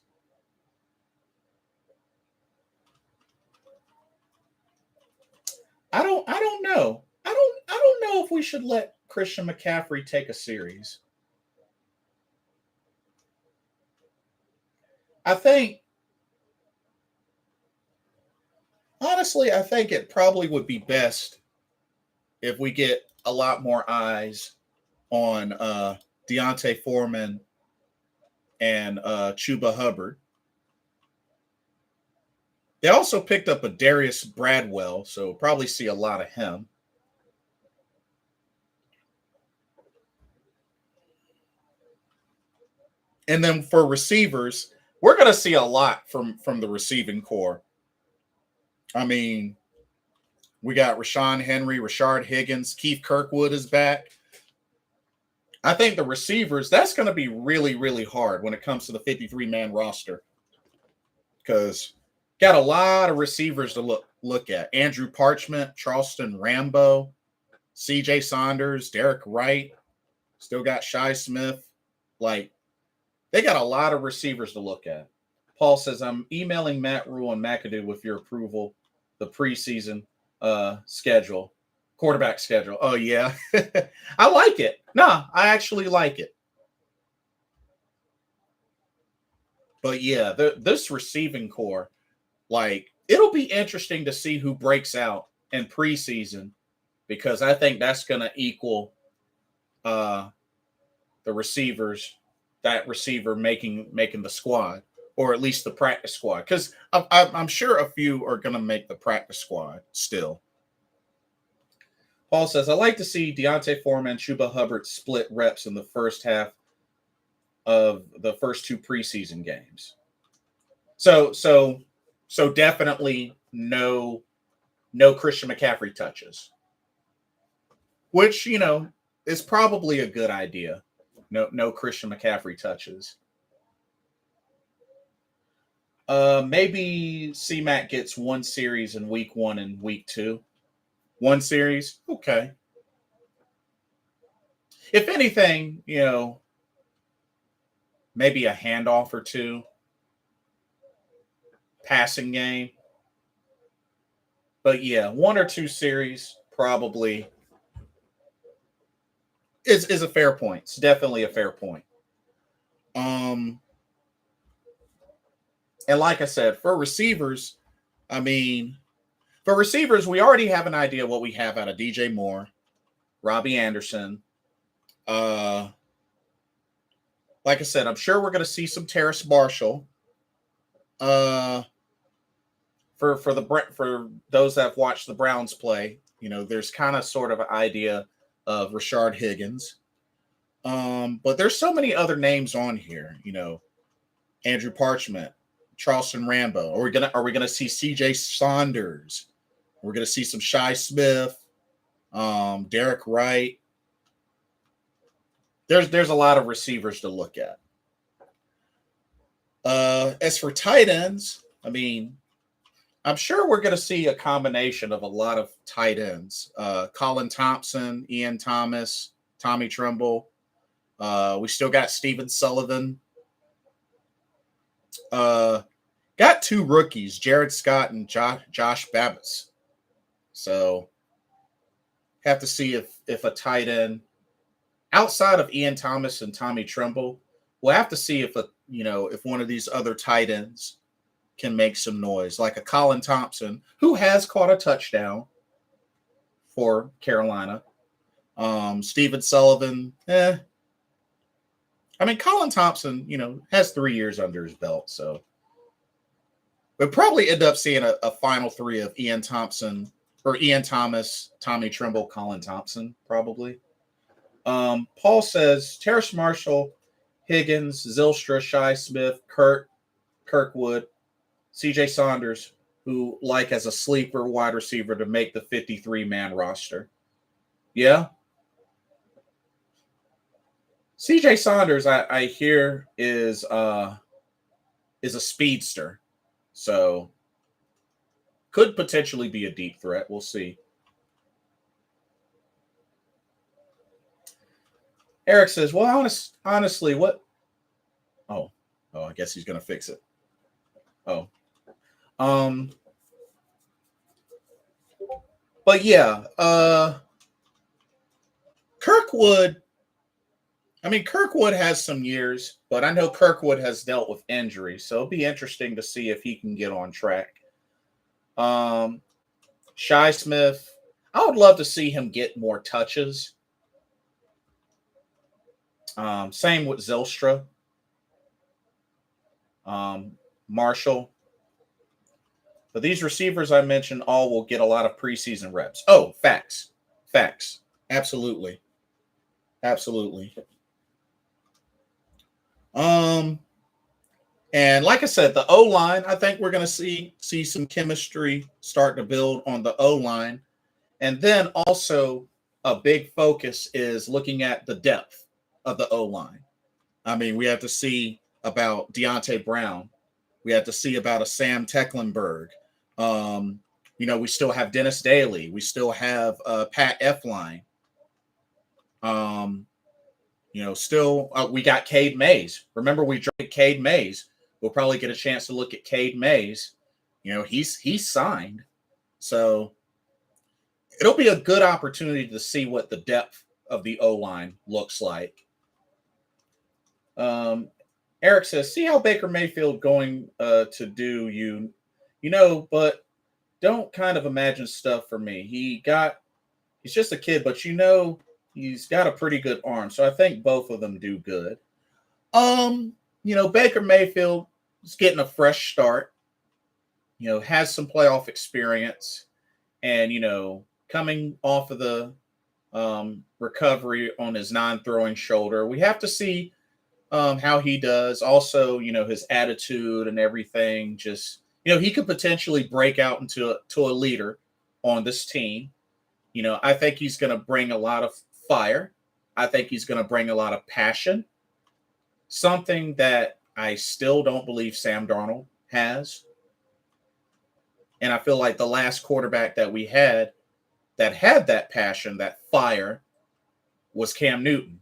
I don't know. I don't know if we should let Christian McCaffrey take a series. Honestly, I think it probably would be best if we get a lot more eyes on Dante Foreman and Chuba Hubbard. They also picked up a Darius Bradwell, so probably see a lot of him. And then for receivers, we're going to see a lot from the receiving core. I mean, we got Rashawn Henry, Rashard Higgins, Keith Kirkwood is back. I think the receivers, that's going to be really, really hard when it comes to the 53-man roster. Because got a lot of receivers to look at. Andrew Parchment, Charleston Rambo, CJ Saunders, Derek Wright. Still got Shi Smith. Like, they got a lot of receivers to look at. Paul says, I'm emailing Matt Rule and McAdoo with your approval, the preseason schedule, quarterback schedule. Oh, yeah. I like it. No, I actually like it. But, yeah, this receiving core, like, it'll be interesting to see who breaks out in preseason because I think that's going to equal the receivers, that receiver making the squad. Or at least the practice squad. Because I'm sure a few are going to make the practice squad still. Paul says, I like to see Dante Foreman and Chuba Hubbard split reps in the first half of the first 2 preseason games. So definitely no Christian McCaffrey touches, which, is probably a good idea. No Christian McCaffrey touches. Maybe C-Mac gets 1 series in week 1 and week 2. 1 series, okay. If anything, maybe a handoff or 2, passing game. But yeah, 1 or 2 series probably is a fair point. It's definitely a fair point. And like I said, for receivers, we already have an idea what we have out of DJ Moore, Robbie Anderson. Like I said, I'm sure we're going to see some Terrace Marshall. For those that have watched the Browns play, there's kind of sort of an idea of Rashard Higgins. But there's so many other names on here, Andrew Parchment, Charleston Rambo. Are we gonna see CJ Saunders? We're gonna see some Shi Smith, Derek Wright. There's a lot of receivers to look at. As for tight ends, I'm sure we're going to see a combination of a lot of tight ends. Colin Thompson, Ian Thomas, Tommy Tremble. We still got Steven Sullivan. Got 2 rookies, Jared Scott and Josh Babbitts. So have to see if a tight end outside of Ian Thomas and Tommy Tremble, we'll have to see if one of these other tight ends can make some noise, like a Colin Thompson, who has caught a touchdown for Carolina. Steven Sullivan, Colin Thompson, has 3 years under his belt, so we'll probably end up seeing a final 3 of Ian Thompson or Ian Thomas, Tommy Tremble, Colin Thompson, probably. Paul says Terrace Marshall, Higgins, Zylstra, Shi Smith, Kirkwood, CJ Saunders, who like as a sleeper wide receiver to make the 53-man roster. Yeah. CJ Saunders, I hear, is a speedster. So could potentially be a deep threat. We'll see. Eric says, well, honestly, what? Oh, I guess he's going to fix it. Oh. But yeah, Kirkwood has some years, but I know Kirkwood has dealt with injury, so it'll be interesting to see if he can get on track. Shi Smith, I would love to see him get more touches. Same with Zylstra. Marshall. But these receivers I mentioned all will get a lot of preseason reps. Oh, facts. Absolutely. And like I said, the O-line, I think we're going to see some chemistry start to build on the O-line. And then also a big focus is looking at the depth of the O-line. We have to see about Deontay Brown. We have to see about a Sam Tecklenburg. We still have Dennis Daly. We still have Pat Elflein. We got Cade Mays. Remember, we drafted Cade Mays. We'll probably get a chance to look at Cade Mays. He's signed. So it'll be a good opportunity to see what the depth of the O-line looks like. Eric says, see how Baker Mayfield going to do, but don't kind of imagine stuff for me. He's just a kid, but he's got a pretty good arm. So I think both of them do good. Baker Mayfield is getting a fresh start, has some playoff experience and, coming off of the recovery on his non-throwing shoulder. We have to see how he does. Also, his attitude and everything. Just he could potentially break out into a leader on this team. I think he's going to bring a lot of fire. I think he's going to bring a lot of passion. Something that I still don't believe Sam Darnold has. And I feel like the last quarterback that we had that passion, that fire, was Cam Newton.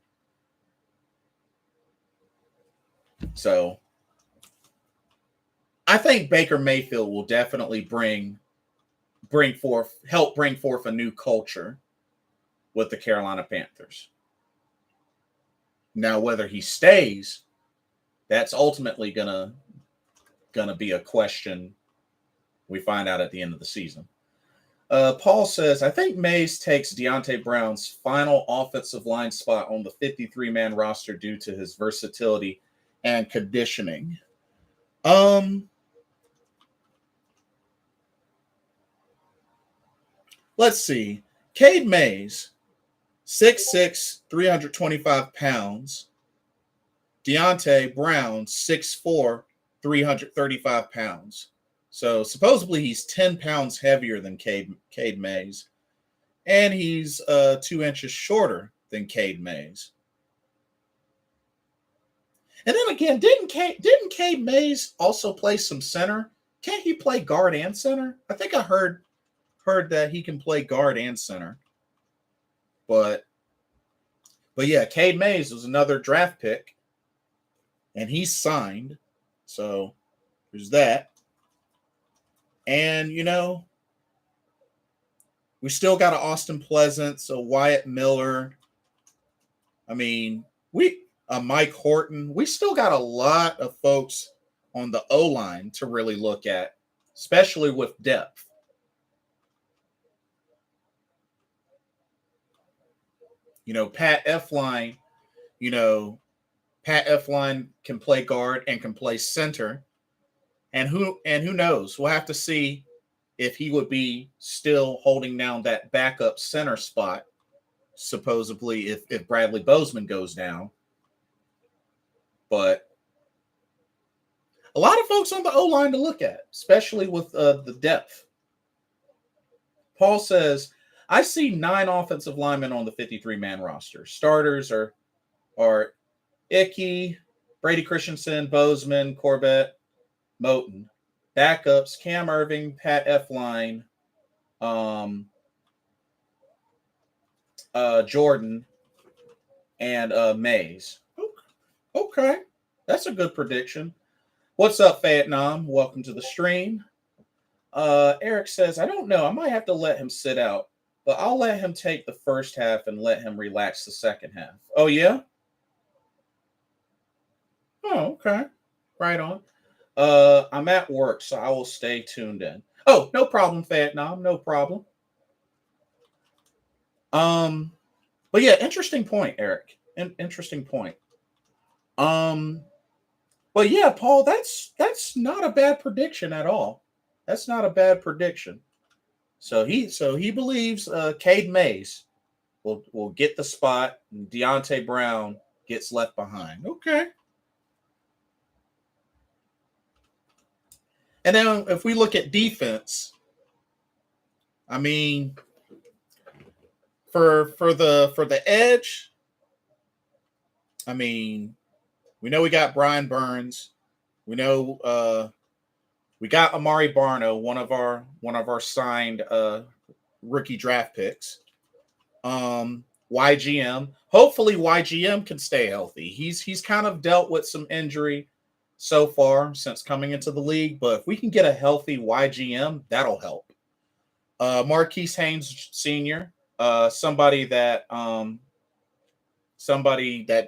So I think Baker Mayfield will definitely help bring forth a new culture with the Carolina Panthers. Now, whether he stays, that's ultimately gonna be a question we find out at the end of the season. Paul says, I think Mays takes Deontay Brown's final offensive line spot on the 53-man roster due to his versatility and conditioning. Let's see. Cade Mays, 6'6", 325 pounds. Deontay Brown, 6'4", 335 pounds. So supposedly he's 10 pounds heavier than Cade Mays. And he's 2 inches shorter than Cade Mays. And then again, didn't Cade Mays also play some center? Can't he play guard and center? I think I heard that he can play guard and center. But yeah, Cade Mays was another draft pick. And he's signed. So there's that. And, we still got an Austin Pleasance, a Wyatt Miller. I mean, Mike Horton. We still got a lot of folks on the O-line to really look at, especially with depth. Pat Elflein, Pat Elflein can play guard and can play center. And who knows? We'll have to see if he would be still holding down that backup center spot, supposedly if Bradley Bozeman goes down. But a lot of folks on the O-line to look at, especially with the depth. Paul says, I see 9 offensive linemen on the 53-man roster. Starters are Icky, Brady Christensen, Bozeman, Corbett, Moton. Backups, Cam Irving, Pat Elflein, Jordan, and Mays. Okay. That's a good prediction. What's up, Vietnam? Welcome to the stream. Eric says, I don't know. I might have to let him sit out, but I'll let him take the first half and let him relax the second half. Oh, yeah? Oh, okay. Right on. I'm at work, so I will stay tuned in. Oh, no problem, Vietnam. No problem. But yeah, interesting point, Eric. Interesting point. But yeah, Paul, that's not a bad prediction at all. That's not a bad prediction. So he believes Cade Mays will get the spot and Deontay Brown gets left behind. Okay. And then if we look at defense, I mean, for the edge, I mean, we know we got Brian Burns. We know we got Amari Barno, one of our signed rookie draft picks. YGM. Hopefully YGM can stay healthy. He's kind of dealt with some injury so far since coming into the league, but if we can get a healthy YGM, that'll help. Marquise Haynes Sr., somebody that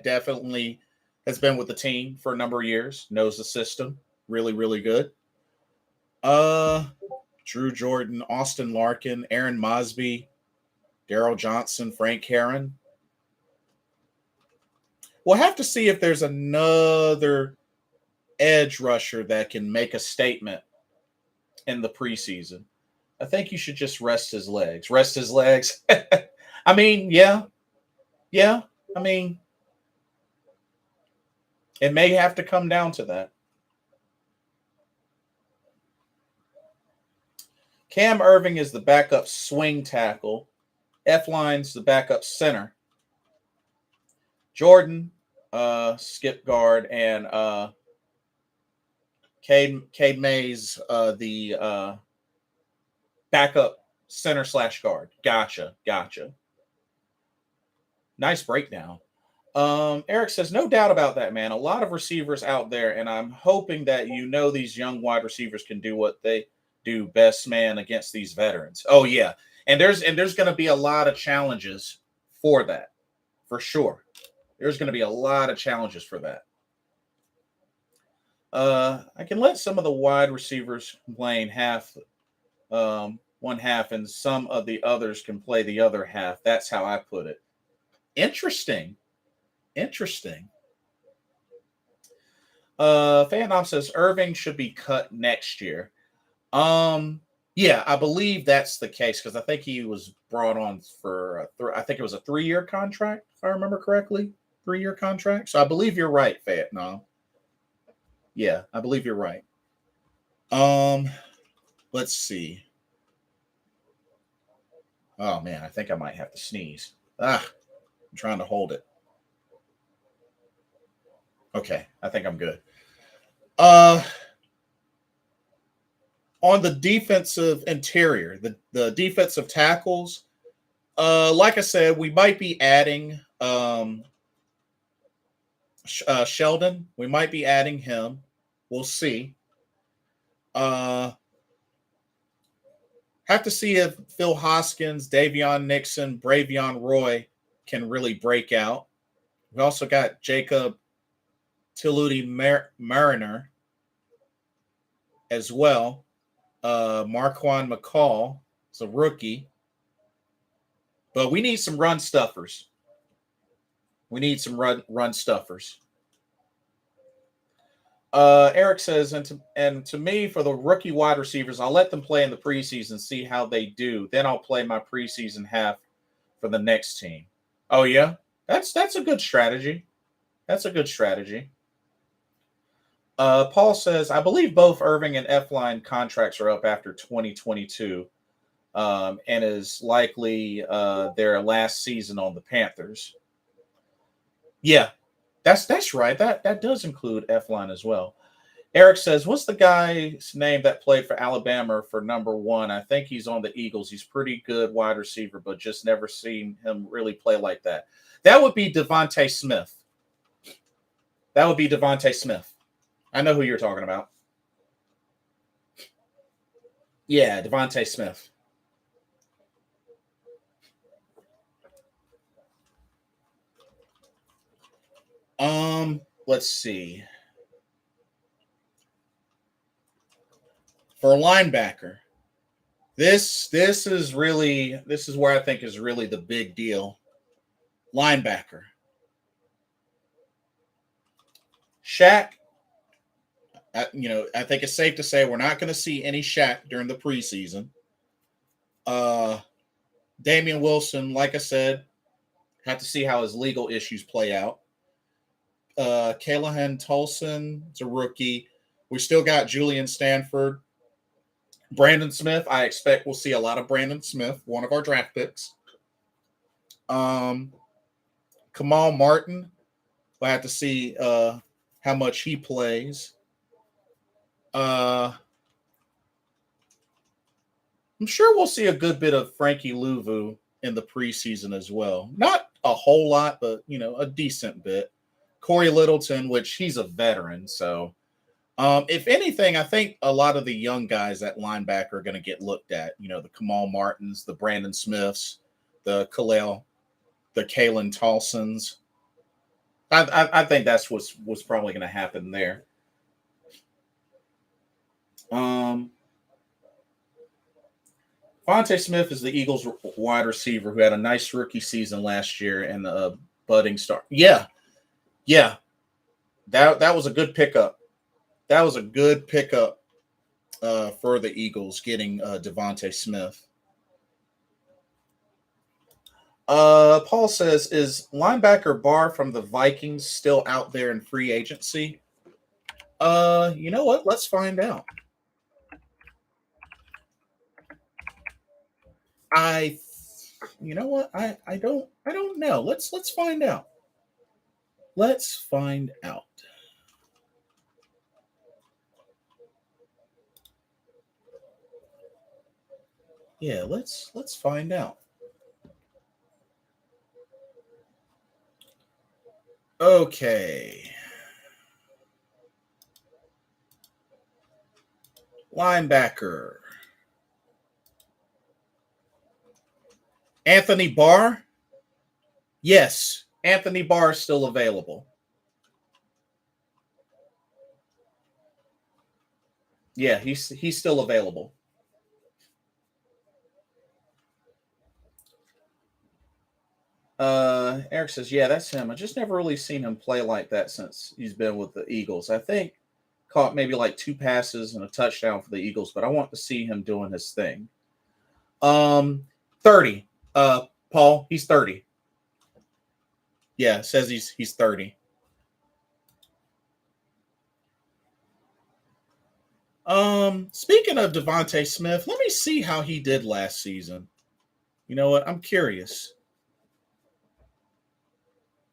definitely has been with the team for a number of years, knows the system really, really good. Drew Jordan, Austin Larkin, Aaron Mosby, Daryl Johnson, Frank Herron. We'll have to see if there's another edge rusher that can make a statement in the preseason. I think you should just rest his legs. Rest his legs. I mean, yeah. I mean, It may have to come down to that. Cam Irving is the backup swing tackle. F-Line's the backup center. Jordan, skip guard, and Cade Mays, the backup center / guard. Gotcha. Nice breakdown. Eric says, no doubt about that, man. A lot of receivers out there, and I'm hoping that these young wide receivers can do what they do best, man, against these veterans. Oh yeah, and there's going to be a lot of challenges for that, for sure. There's going to be a lot of challenges for that. I can let some of the wide receivers play one half, and some of the others can play the other half. That's how I put it. Interesting. Fandom says Irving should be cut next year. Yeah, I believe that's the case because I think he was brought on for I think it was a 3-year contract, if I remember correctly. 3-year contract. So I believe you're right, Fandom. Yeah, I believe you're right. Let's see. Oh man, I think I might have to sneeze. I'm trying to hold it. Okay, I think I'm good. On the defensive interior, the defensive tackles, like I said, we might be adding Sheldon. We might be adding him. We'll see. Have to see if Phil Hoskins, Davion Nixon, Bravion Roy can really break out. We also got Jacob Tiludi Mariner as well. Marquand McCall is a rookie. But we need some run stuffers. Eric says, and to me, for the rookie wide receivers, I'll let them play in the preseason, see how they do. Then I'll play my preseason half for the next team. Oh yeah, that's a good strategy. Paul says, I believe both Irving and F-Line contracts are up after 2022, and is likely their last season on the Panthers. Yeah, that's right. That does include F-Line as well. Eric says, what's the guy's name that played for Alabama for number 1? I think he's on the Eagles. He's pretty good wide receiver, but just never seen him really play like that. That would be Devontae Smith. I know who you're talking about. Yeah, Devontae Smith. Let's see. For a linebacker, this is where I think is really the big deal. Linebacker. Shaq, I think it's safe to say we're not going to see any Shaq during the preseason. Damian Wilson, like I said, have to see how his legal issues play out. Callahan Tolson is a rookie. We still got Julian Stanford. Brandon Smith, I expect we'll see a lot of Brandon Smith, one of our draft picks. Kamal Martin, we'll have to see how much he plays. I'm sure we'll see a good bit of Frankie Louvu in the preseason as well. Not a whole lot, but, a decent bit. Corey Littleton, which he's a veteran. So, if anything, I think a lot of the young guys at linebacker are going to get looked at. The Kamal Martins, the Brandon Smiths, the Kalen Tolsons. I think that's what's probably going to happen there. Fonte Smith is the Eagles wide receiver who had a nice rookie season last year and a budding star. Yeah. That was a good pickup. For the Eagles getting Devontae Smith. Paul says, is linebacker Barr from the Vikings still out there in free agency? You know what? Let's find out. You know what? I don't know. Let's find out. Let's find out. Yeah, let's find out. Okay. Linebacker. Anthony Barr? Yes, Anthony Barr is still available. Yeah, he's still available. Eric says, yeah, that's him. I just never really seen him play like that since he's been with the Eagles. I think caught maybe like 2 passes and a touchdown for the Eagles, but I want to see him doing his thing. 30. Paul, he's 30. Yeah, it says he's 30. Speaking of Devontae Smith, let me see how he did last season. You know what? I'm curious.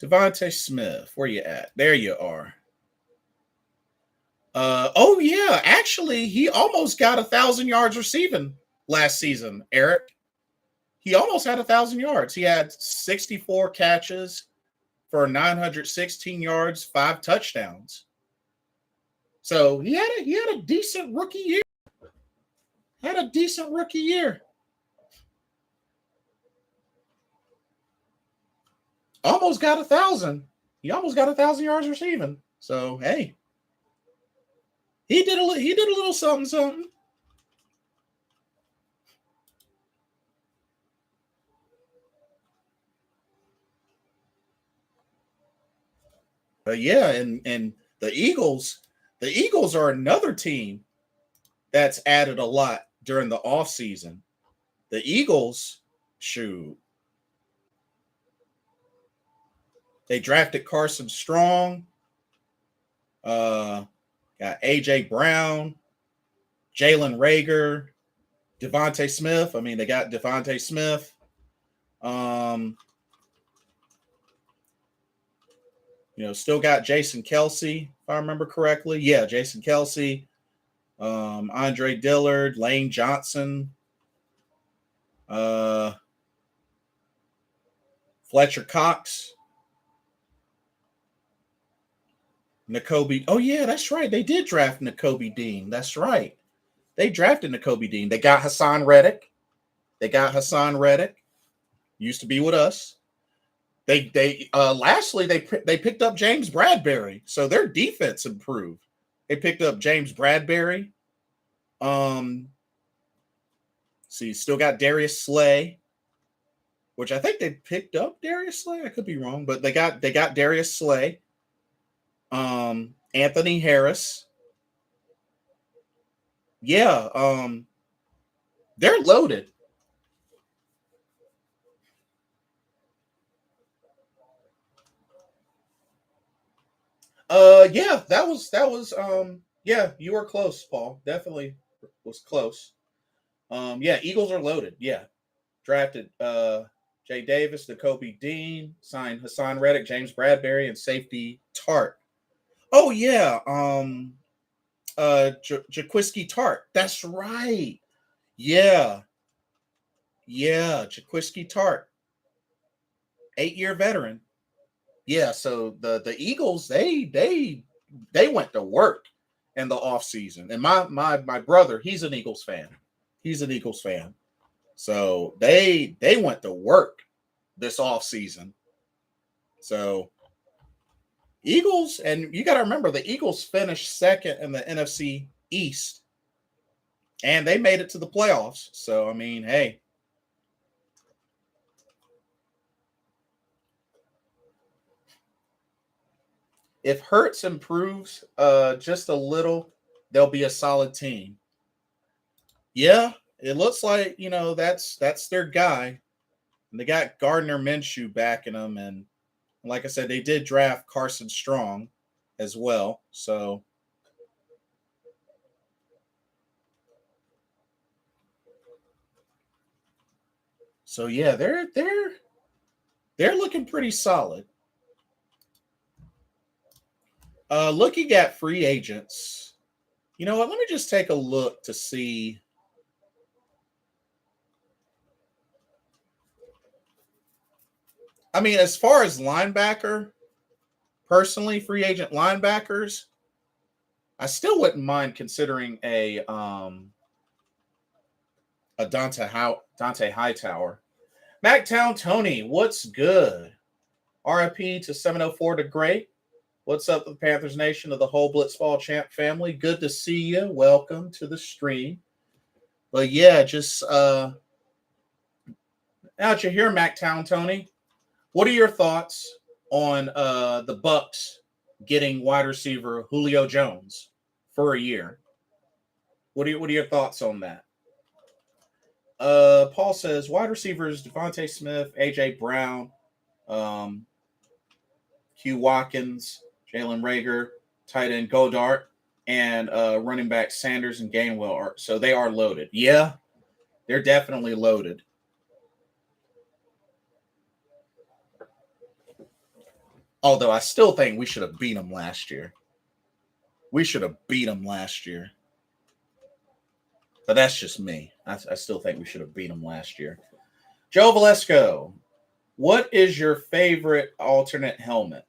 Devontae Smith, where you at? There you are. Oh yeah, actually, he almost got 1,000 yards receiving last season, Eric. He almost had 1,000 yards. He had 64 catches for 916 yards, 5 touchdowns. So he had a decent rookie year. Had a decent rookie year. Almost got 1,000. He almost got 1,000 yards receiving. So hey, he did a little something. Yeah, and the Eagles are another team that's added a lot during the offseason. The Eagles, shoot. They drafted Carson Strong. Got AJ Brown, Jalen Reagor, Devontae Smith. I mean, they got Devontae Smith. Still got Jason Kelsey, if I remember correctly. Yeah, Jason Kelsey, Andre Dillard, Lane Johnson, Fletcher Cox, Nakobe. Oh, yeah, that's right. They did draft Nakobe Dean. That's right. They drafted Nakobe Dean. They got Hassan Reddick. Used to be with us. Lastly, they picked up James Bradbury. So their defense improved. They picked up James Bradbury. See, still got Darius Slay, which I think they picked up Darius Slay. I could be wrong, but they got Darius Slay. Anthony Harris. Yeah, they're loaded. Yeah, that was yeah, you were close, Paul. Definitely was close. Yeah, Eagles are loaded. Yeah. Drafted Jay Davis, Nakobe Dean, signed Hassan Reddick, James Bradbury, and safety Tart. Oh yeah, Jaquiski Tart. That's right. Yeah. Yeah, Jaquiski Tart. 8-year veteran. Yeah, so the Eagles, they went to work in the offseason. And my brother, he's an Eagles fan. So they went to work this offseason. So Eagles, and you got to remember the Eagles finished second in the NFC East, and they made it to the playoffs. So I mean, hey. If Hurts improves just a little, they'll be a solid team. Yeah, it looks like that's their guy. And they got Gardner Minshew backing them. And like I said, they did draft Carson Strong as well. So yeah, they're looking pretty solid. Looking at free agents, you know what? Let me just take a look to see. I mean, as far as linebacker, personally, free agent linebackers, I still wouldn't mind considering a Dante Hightower. Mactown Tony, what's good? RIP to 704 to Great. What's up with the Panthers Nation of the whole Blitzball Champ family? Good to see you. Welcome to the stream. But yeah, just now that you're here, Mactown Tony, what are your thoughts on the Bucs getting wide receiver Julio Jones for a year? What are your thoughts on that? Paul says wide receivers Devontae Smith, AJ Brown, Q Watkins, Jalen Reagor, tight end Godart, and running back Sanders and Gainwell so they are loaded. Yeah, they're definitely loaded. Although I still think we should have beat them last year. But that's just me. I still think we should have beat them last year. Joe Valesco, what is your favorite alternate helmet?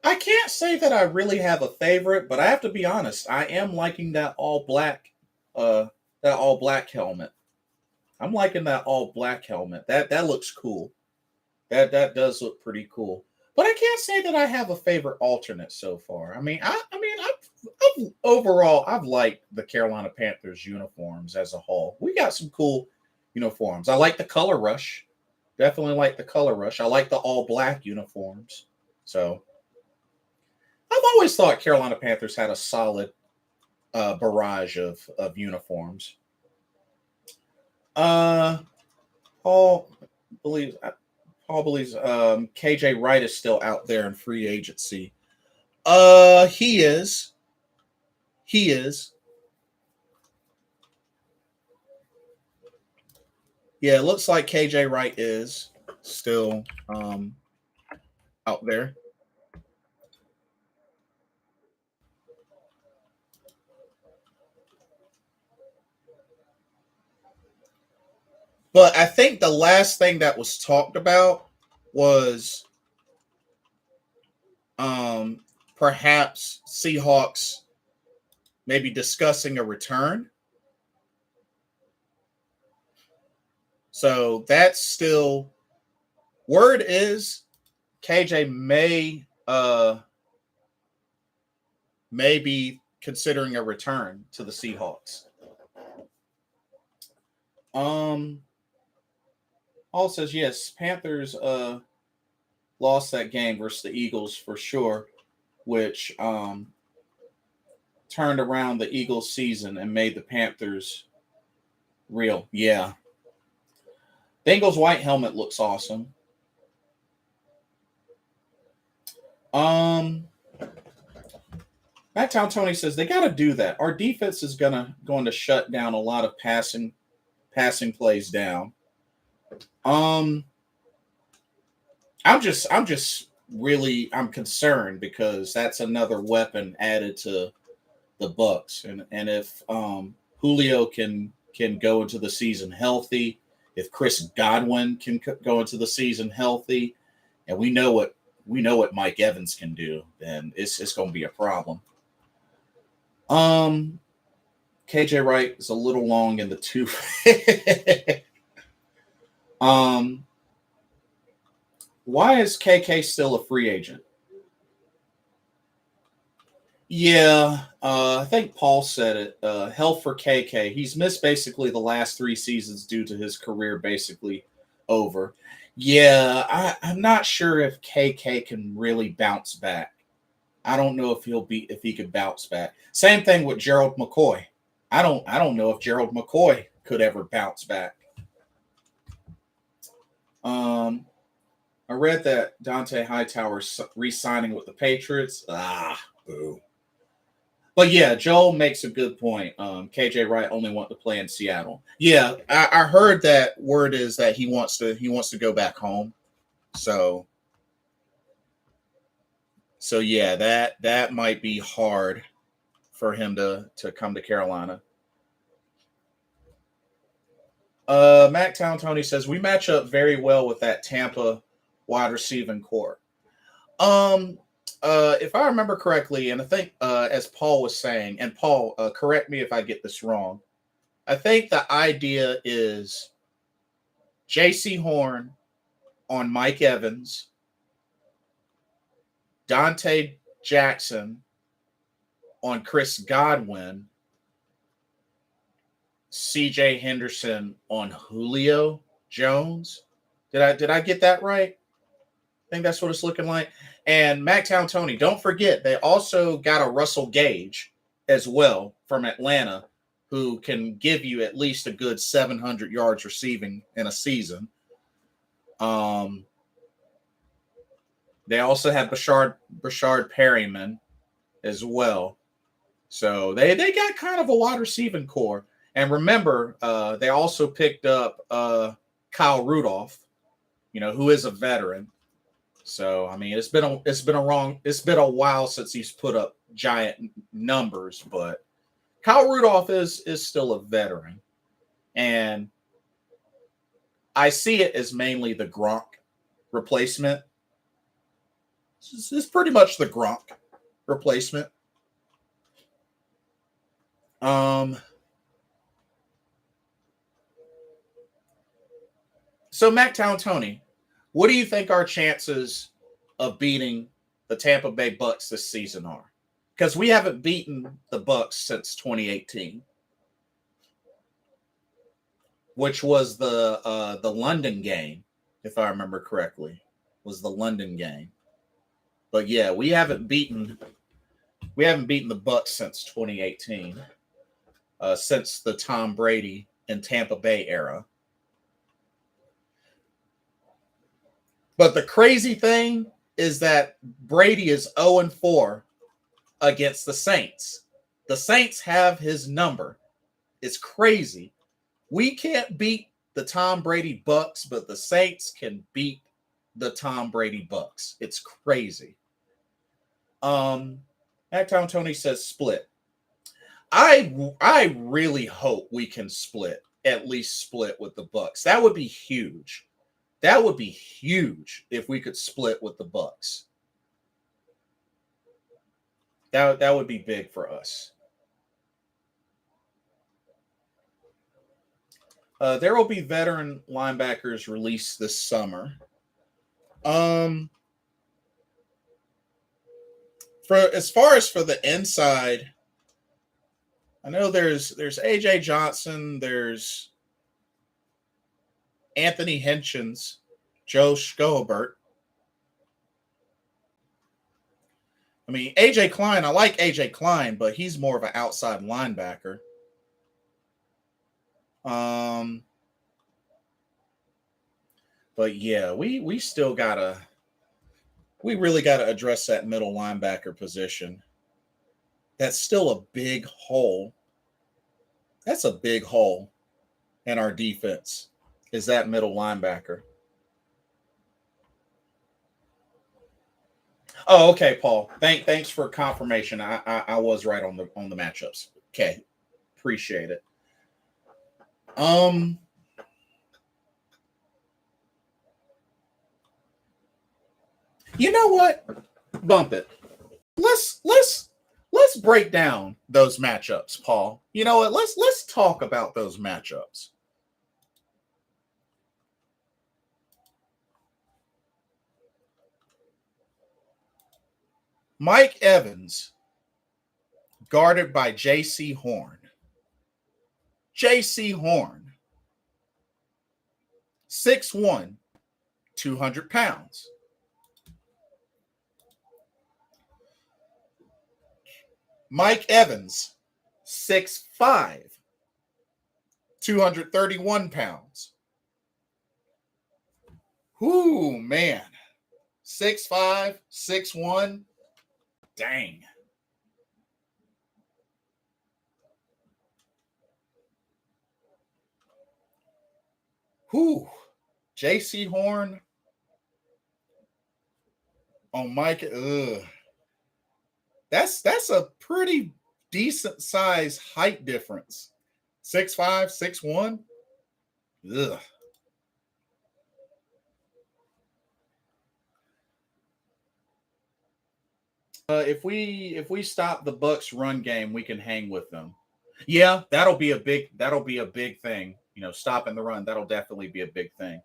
I can't say that I really have a favorite, but I have to be honest. I am liking that all black helmet. I'm liking that all black helmet. That looks cool. That does look pretty cool. But I can't say that I have a favorite alternate so far. I've liked the Carolina Panthers uniforms as a whole. We got some cool uniforms. I like the color rush. Definitely like the color rush. I like the all black uniforms. So I've always thought Carolina Panthers had a solid barrage of uniforms. Paul believes KJ Wright is still out there in free agency. He is. Yeah, it looks like KJ Wright is still out there. But I think the last thing that was talked about was perhaps Seahawks maybe discussing a return. So that's still word is KJ may be considering a return to the Seahawks. Paul says yes, Panthers lost that game versus the Eagles for sure, which turned around the Eagles season and made the Panthers real. Yeah. Bengals white helmet looks awesome. Matttown Tony says they got to do that. Our defense is going to shut down a lot of passing plays down. I'm concerned because that's another weapon added to the Bucs, and if Julio can go into the season healthy, if Chris Godwin can go into the season healthy, and we know what Mike Evans can do, then it's going to be a problem. KJ Wright is a little long in the tooth. Why is KK still a free agent? Yeah, I think Paul said it. Health for KK. He's missed basically the last 3 seasons due to his career basically over. Yeah, I'm not sure if KK can really bounce back. I don't know if he could bounce back. Same thing with Gerald McCoy. I don't know if Gerald McCoy could ever bounce back. I read that Dante Hightower's re-signing with the Patriots. Boo. But yeah, Joel makes a good point. KJ Wright only wants to play in Seattle. Yeah, I heard that word is that he wants to go back home. So yeah, that might be hard for him to come to Carolina. Mactown Tony says we match up very well with that Tampa wide receiving core. If I remember correctly, and I think as Paul was saying, and Paul, correct me if I get this wrong, I think the idea is J.C. Horn on Mike Evans, Dante Jackson on Chris Godwin, C.J. Henderson on Julio Jones. Did I get that right? I think that's what it's looking like. And Mactown Tony, don't forget, they also got a Russell Gage as well from Atlanta, who can give you at least a good 700 yards receiving in a season. They also have Brashard Perryman as well. So they got kind of a wide receiving core. And remember, they also picked up Kyle Rudolph, who is a veteran. So I mean, it's been a while since he's put up giant numbers, but Kyle Rudolph is still a veteran, and I see it as mainly the Gronk replacement. This is pretty much the Gronk replacement. So Mactown Tony, what do you think our chances of beating the Tampa Bay Bucs this season are? Because we haven't beaten the Bucs since 2018, which was the London game, if I remember correctly, was the London game. But yeah, we haven't beaten the Bucs since 2018, since the Tom Brady and Tampa Bay era. But the crazy thing is that Brady is 0-4 against the Saints. The Saints have his number. It's crazy. We can't beat the Tom Brady Bucs, but the Saints can beat the Tom Brady Bucs. It's crazy. Mactown Tony says split. I really hope we can at least split with the Bucs. That would be huge. That would be huge if we could split with the Bucs. That would be big for us. There will be veteran linebackers released this summer. For as far as for the inside, I know there's AJ Johnson, there's Anthony Hitchens, Joe Schobert. I mean, AJ Klein, I like AJ Klein, but he's more of an outside linebacker. But yeah, we really gotta address that middle linebacker position. That's still a big hole. That's a big hole in our defense, is that middle linebacker. Oh, okay, Paul. Thanks for confirmation. I was right on the matchups. Okay, appreciate it. You know what? Bump it. Let's break down those matchups, Paul. You know what? Let's talk about those matchups. Mike Evans, guarded by J.C. Horn. J.C. Horn, 6'1", 200 pounds. Mike Evans, 6'5", 231 pounds. Whoo, man. 6'5", 6'1". Dang. Whoo. J.C. Horn on Mike. Ugh. That's a pretty decent size height difference. 6'5", 6'1". Ugh. If we stop the Bucs run game, we can hang with them. Yeah, that'll be a big thing. Stopping the run, that'll definitely be a big thing.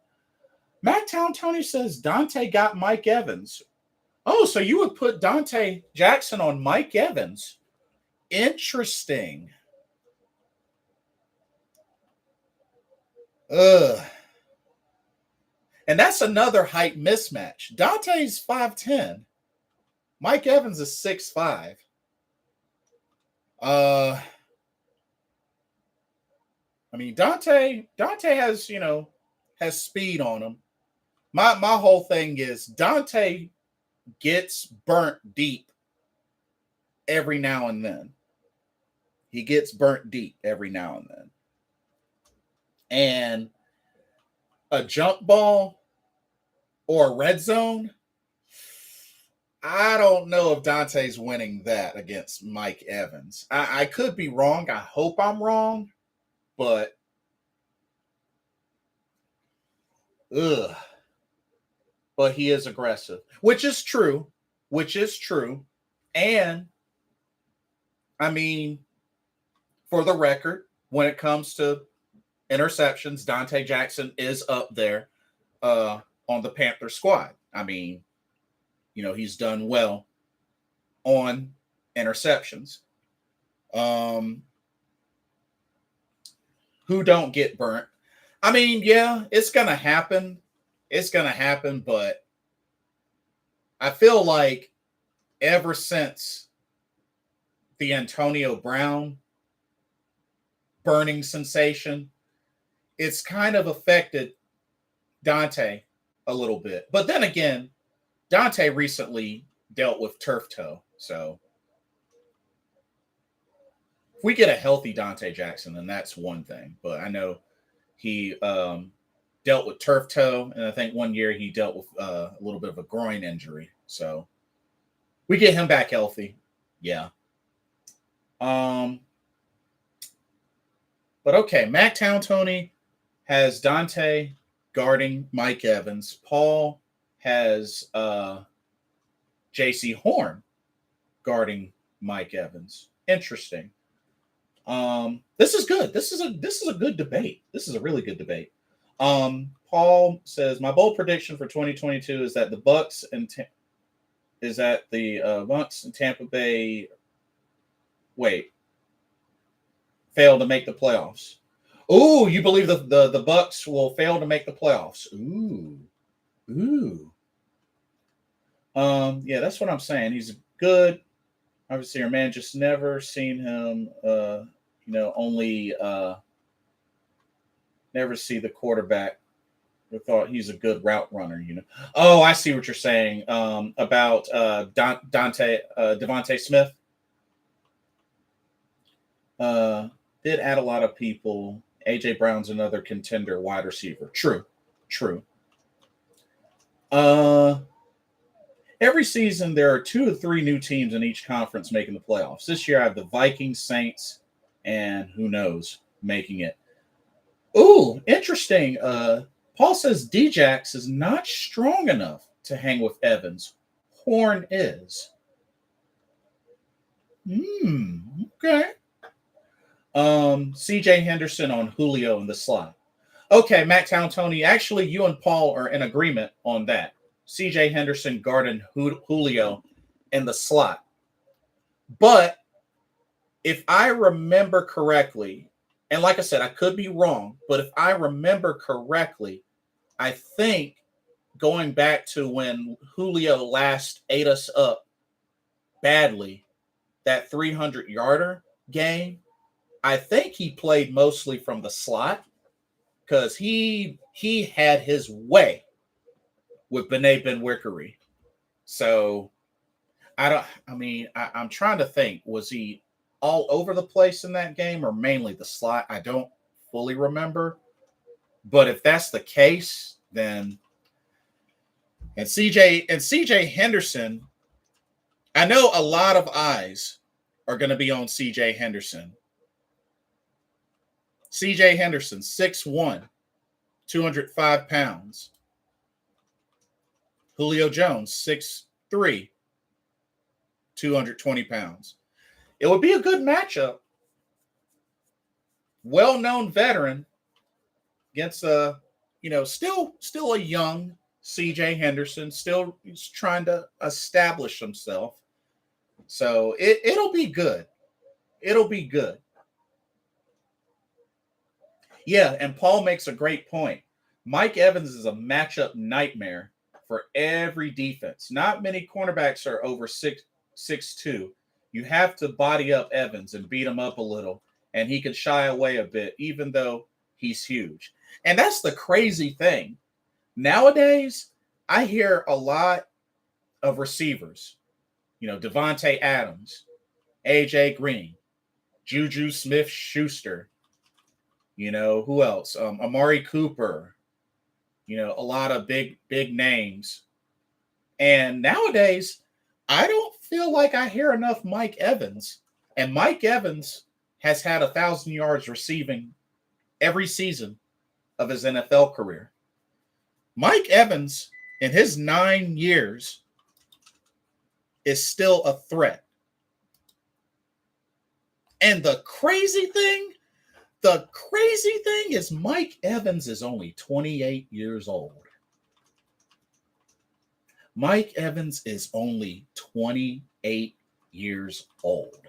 Mactown Tony says Dante got Mike Evans. Oh, so you would put Dante Jackson on Mike Evans. Interesting. Ugh. And that's another height mismatch. Dante's 5'10". Mike Evans is 6'5". I mean, Dante has, has speed on him. My whole thing is Dante gets burnt deep every now and then. He gets burnt deep every now and then. And a jump ball or a red zone, I don't know if Dante's winning that against Mike Evans. I could be wrong. I hope I'm wrong, but ugh. But he is aggressive, which is true. And I mean, for the record, when it comes to interceptions, Dante Jackson is up there on the Panther squad. I mean, he's done well on interceptions. Who don't get burnt? I mean, yeah, it's going to happen. But I feel like ever since the Antonio Brown burning sensation, it's kind of affected Dante a little bit. But then again, Dante recently dealt with turf toe. So if we get a healthy Dante Jackson, then that's one thing. But I know he dealt with turf toe, and I think one year he dealt with a little bit of a groin injury. So we get him back healthy. Yeah. But okay, Mactown Tony has Dante guarding Mike Evans. Paul has J.C. Horn guarding Mike Evans. Interesting. This is good. This is a good debate. This is a really good debate. Paul says my bold prediction for 2022 is that the Bucs and Bucs and Tampa Bay fail to make the playoffs. Ooh, you believe the Bucs will fail to make the playoffs? Ooh. Yeah, that's what I'm saying. He's good. Obviously, our man just never seen him. Only never see the quarterback. I thought he's a good route runner. Oh, I see what you're saying about Devontae Smith. Did add a lot of people. AJ Brown's another contender wide receiver. True. Every season there are 2 or 3 new teams in each conference making the playoffs. This year I have the Vikings, Saints, and who knows making it. Ooh, interesting. Paul says Djax is not strong enough to hang with Evans. Horn is. Okay. CJ Henderson on Julio in the slot. Okay, Mactown Tony. Actually, you and Paul are in agreement on that. CJ Henderson guarding Julio in the slot. But if I remember correctly, and like I said, I could be wrong, but if I remember correctly, I think going back to when Julio last ate us up badly, that 300-yarder game, I think he played mostly from the slot because he had his way with Bené Benwickery. So I'm trying to think, was he all over the place in that game or mainly the slot? I don't fully remember. But if that's the case, then CJ Henderson, I know a lot of eyes are going to be on CJ Henderson. CJ Henderson, 6'1", 205 pounds. Julio Jones, 6'3", 220 pounds. It would be a good matchup. Well-known veteran against still a young CJ Henderson, still trying to establish himself. So it'll be good. It'll be good. Yeah, and Paul makes a great point. Mike Evans is a matchup nightmare for every defense. Not many cornerbacks are over 6'2". You have to body up Evans and beat him up a little, and he can shy away a bit, even though he's huge. And that's the crazy thing. Nowadays, I hear a lot of receivers, Devontae Adams, AJ Green, Juju Smith-Schuster, who else? Amari Cooper, a lot of big names. And nowadays, I don't feel like I hear enough Mike Evans. And Mike Evans has had 1,000 yards receiving every season of his NFL career. Mike Evans, in his 9 years, is still a threat. And the crazy thing is Mike Evans is only 28 years old. Mike Evans is only 28 years old.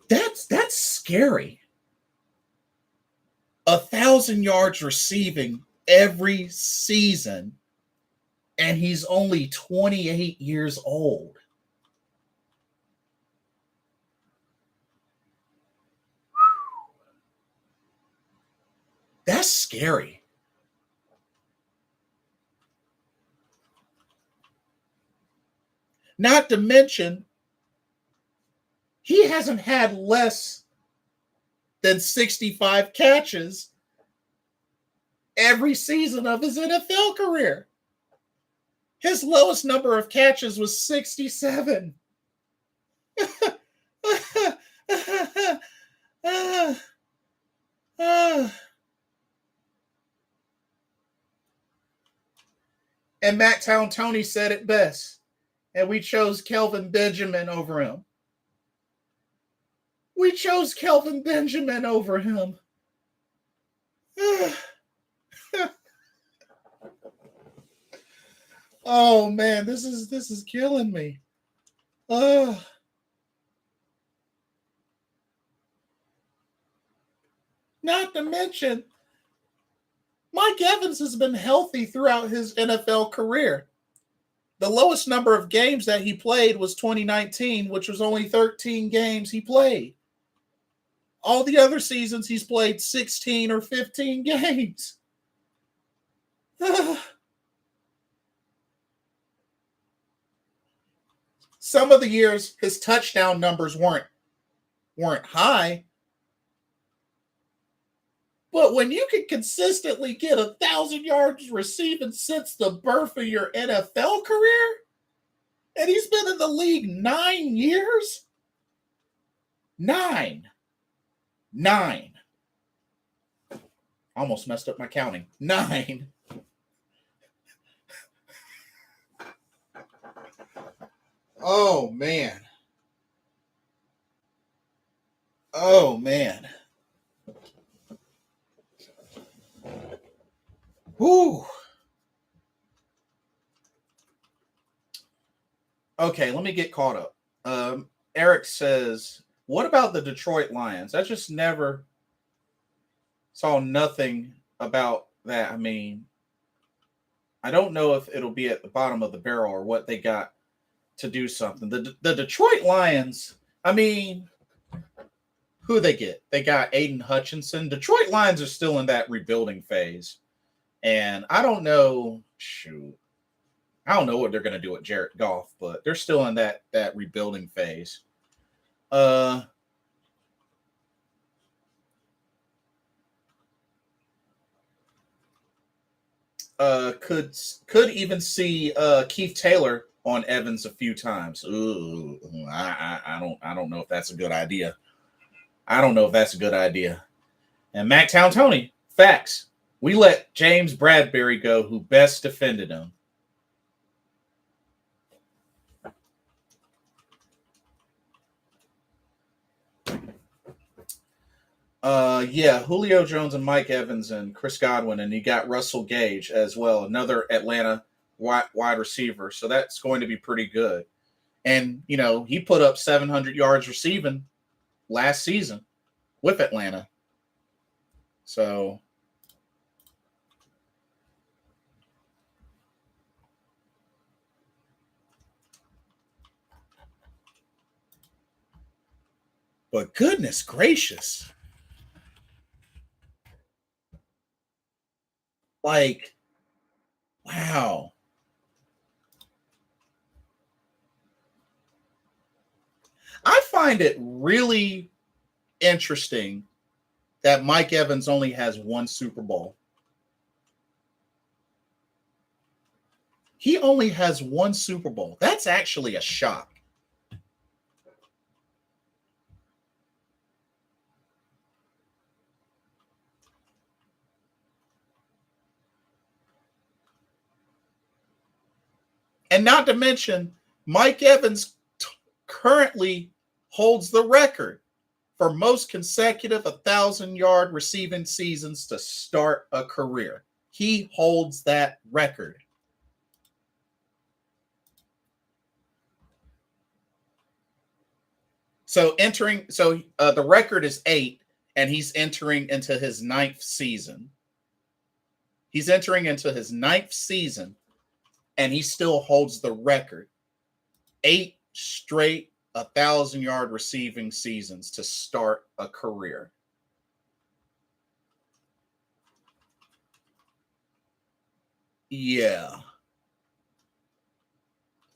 That's scary. 1,000 yards receiving every season, and he's only 28 years old. That's scary. Not to mention, he hasn't had less than 65 catches every season of his NFL career. His lowest number of catches was 67. And Matt Town Tony said it best. And we chose Kelvin Benjamin over him. We chose Kelvin Benjamin over him. Oh man, this is killing me. Not to mention, Mike Evans has been healthy throughout his NFL career. The lowest number of games that he played was 2019, which was only 13 games he played. All the other seasons, he's played 16 or 15 games. Some of the years, his touchdown numbers weren't high. But when you can consistently get 1,000 yards receiving since the birth of your NFL career, and he's been in the league 9 years? 9. Almost messed up my counting. 9. Oh, man. Whew. Okay, let me get caught up. Eric says, what about the Detroit Lions? I just never saw nothing about that. I mean, I don't know if it'll be at the bottom of the barrel or what they got to do something. The Detroit Lions, I mean, who they get? They got Aiden Hutchinson. Detroit Lions are still in that rebuilding phase. And I don't know, I don't know what they're going to do with Jared Goff, but they're still in that rebuilding phase. Could even see Keith Taylor on Evans a few times. Ooh, I don't know if that's a good idea. I don't know if that's a good idea. And Mactown Tony, facts. We let James Bradbury go, who best defended him. Yeah, Julio Jones and Mike Evans and Chris Godwin, and you got Russell Gage as well, another Atlanta wide receiver. So that's going to be pretty good. And, you know, he put up 700 yards receiving last season with Atlanta. So, but goodness gracious. Like, wow. I find it really interesting that Mike Evans only has one Super Bowl. He only has one Super Bowl. That's actually a shock. And not to mention, Mike Evans currently holds the record for most consecutive 1,000-yard receiving seasons to start a career. He holds that record. So the record is 8, and he's entering into his 9th season. He's entering into his 9th season, and he still holds the record. 8 straight 1,000-yard receiving seasons to start a career. Yeah.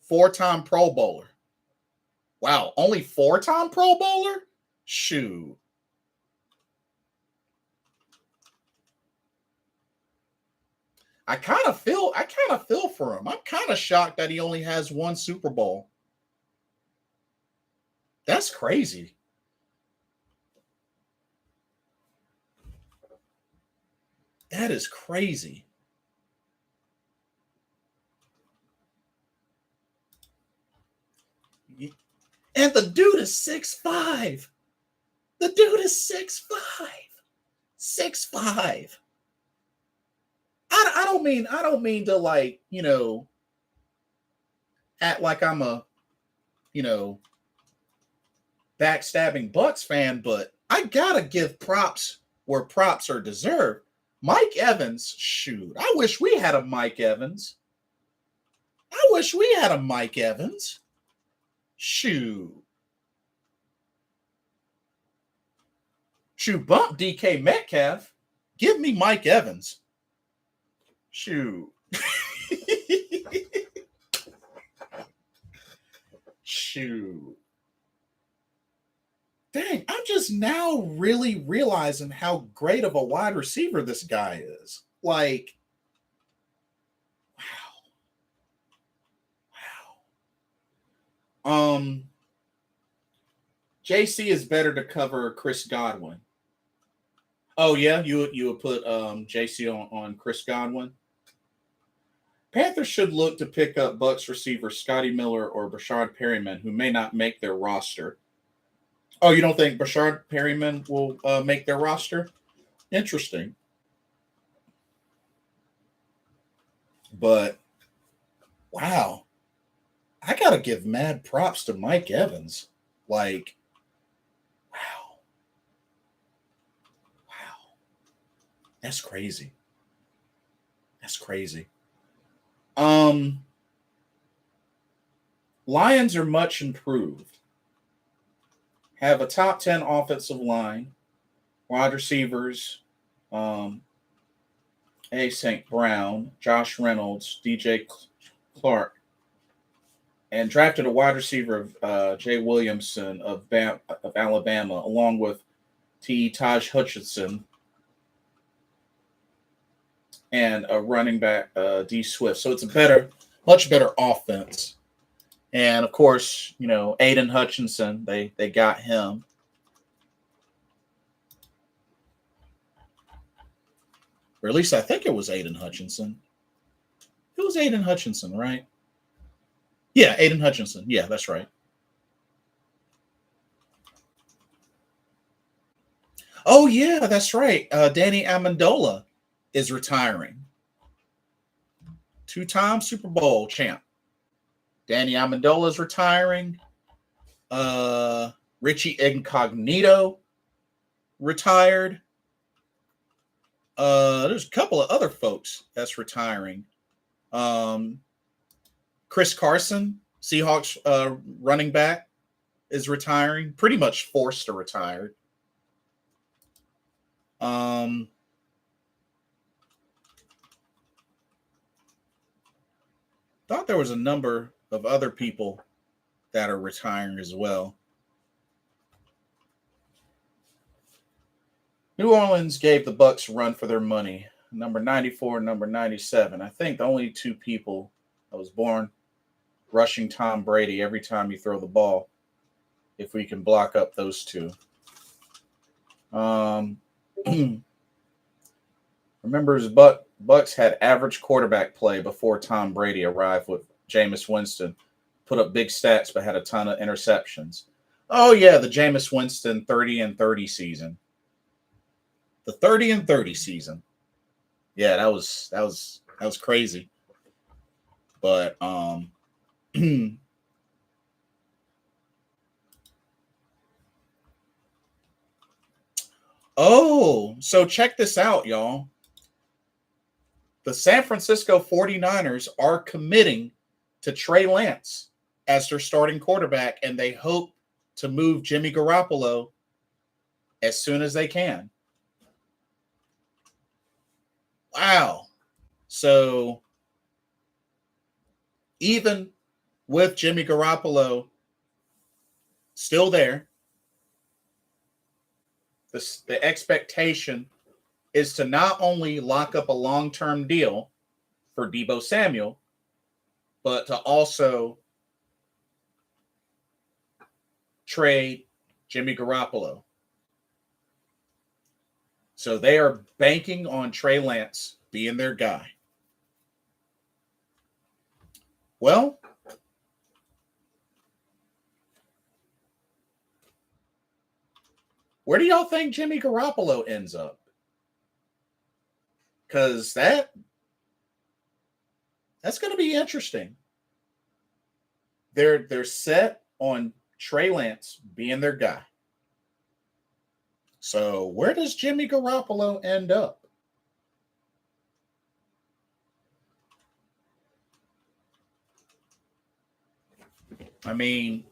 4-time Pro Bowler. Wow, only 4-time Pro Bowler? Shoot. I kind of feel for him. I'm kind of shocked that he only has one Super Bowl. That's crazy. That is crazy. And the dude is 6'5". The dude is 6'5". 6'5". I don't mean to, like, you know, act like I'm a, you know, backstabbing Bucs fan, but I gotta give props where props are deserved. Mike Evans, shoot, I wish we had a Mike Evans. I wish we had a Mike Evans. Shoot. Shoot, bump DK Metcalf. Give me Mike Evans. Shoot. Shoot. Dang, I'm just now really realizing how great of a wide receiver this guy is. Like, wow. JC is better to cover Chris Godwin. Oh yeah, you would put JC on Chris Godwin. Panthers should look to pick up Bucs receiver Scotty Miller or Brashard Perryman, who may not make their roster. Oh, you don't think Brashard Perryman will make their roster? Interesting. But, wow. I got to give mad props to Mike Evans. Like, wow. Wow. That's crazy. That's crazy. Lions are much improved. Have a top 10 offensive line, wide receivers, A. St. Brown, Josh Reynolds, DJ Clark, and drafted a wide receiver of Jay Williamson of Alabama, along with Taj Hutchinson and a running back, D Swift. So it's a much better offense. And of course, Aiden Hutchinson, they got him. Or at least I think it was Aiden Hutchinson. It was Aiden Hutchinson, right? Yeah, Aiden Hutchinson. Yeah, that's right. Oh, yeah, that's right. Danny Amendola is retiring. 2-time Super Bowl champ. Danny Amendola is retiring. Richie Incognito retired. There's a couple of other folks that's retiring. Chris Carson, Seahawks running back, is retiring. Pretty much forced to retire. Thought there was a number of other people that are retiring as well. New Orleans gave the Bucs a run for their money. Number 94 and number 97. I think the only two people that was born rushing Tom Brady every time you throw the ball, if we can block up those two. Remember, Bucs had average quarterback play before Tom Brady arrived with Jameis Winston. Put up big stats, but had a ton of interceptions. Oh, yeah, the Jameis Winston 30-30 season. The 30-30 season. Yeah, that was crazy. But oh, so check this out, y'all. The San Francisco 49ers are committing to Trey Lance as their starting quarterback, and they hope to move Jimmy Garoppolo as soon as they can. Wow. So even with Jimmy Garoppolo still there, the expectation is to not only lock up a long-term deal for Deebo Samuel, but to also trade Jimmy Garoppolo. So they are banking on Trey Lance being their guy. Well, where do y'all think Jimmy Garoppolo ends up? Because that's going to be interesting. They're set on Trey Lance being their guy. So where does Jimmy Garoppolo end up? I mean,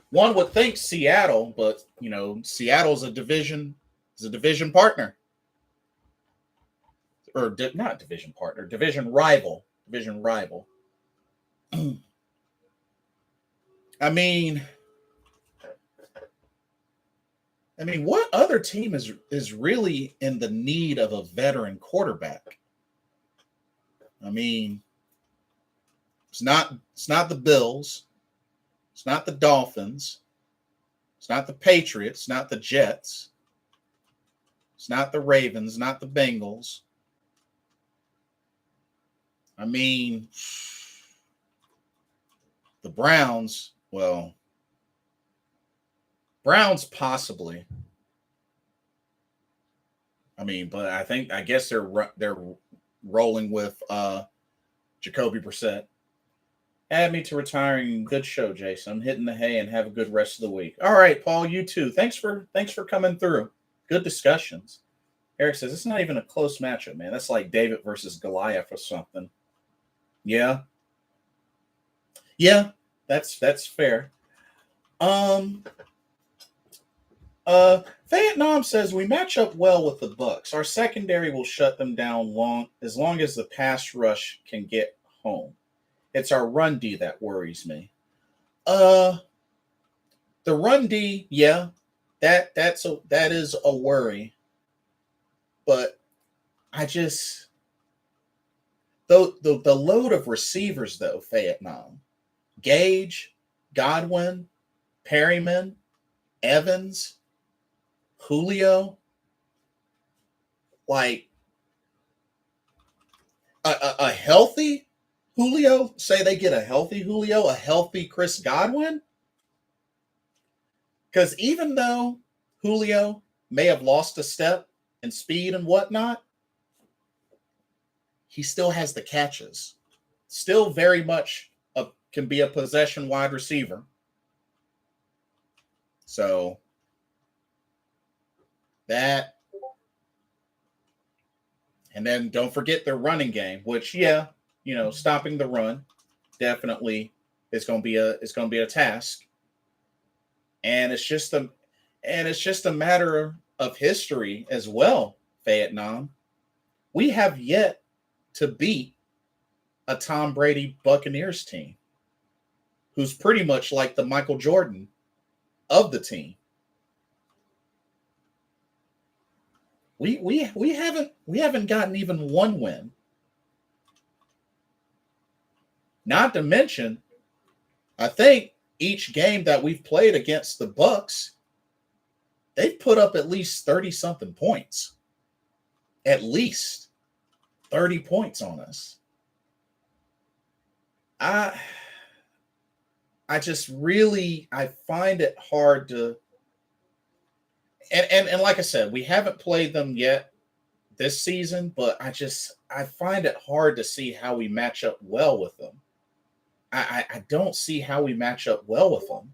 one would think Seattle, but Seattle's a division partner. Or not division partner, division rival. I mean, what other team is really in the need of a veteran quarterback? I mean, it's not the Bills, it's not the Dolphins, it's not the Patriots, it's not the Jets, it's not the Ravens, not the Bengals. I mean, the Browns, well, Browns possibly. I mean, but I guess they're rolling with Jacoby Brissett. Add me to retiring. Good show, Jason. I'm hitting the hay and have a good rest of the week. All right, Paul, you too. Thanks for coming through. Good discussions. Eric says it's not even a close matchup, man. That's like David versus Goliath or something. Yeah. That's fair. Um, Vietnam says we match up well with the Bucs. Our secondary will shut them down as long as the pass rush can get home. It's our run D that worries me. Uh, the run D, yeah, that is a worry. But I just the load of receivers though, Vietnam, Gage, Godwin, Perryman, Evans, Julio, like a healthy Julio, say they get a healthy Julio, a healthy Chris Godwin. Because even though Julio may have lost a step in speed and whatnot, he still has the catches. Still very much can be a possession wide receiver. So that, and then don't forget the running game, which stopping the run definitely is going to be a task. And it's just a matter of history as well, Vietnam. We have yet to beat a Tom Brady Buccaneers team, who's pretty much like the Michael Jordan of the team. We haven't gotten even one win. Not to mention, I think each game that we've played against the Bucs, they've put up at least 30-something points. At least 30 points on us. I just really, I find it hard to, and like I said, we haven't played them yet this season, but I find it hard to see how we match up well with them. I don't see how we match up well with them.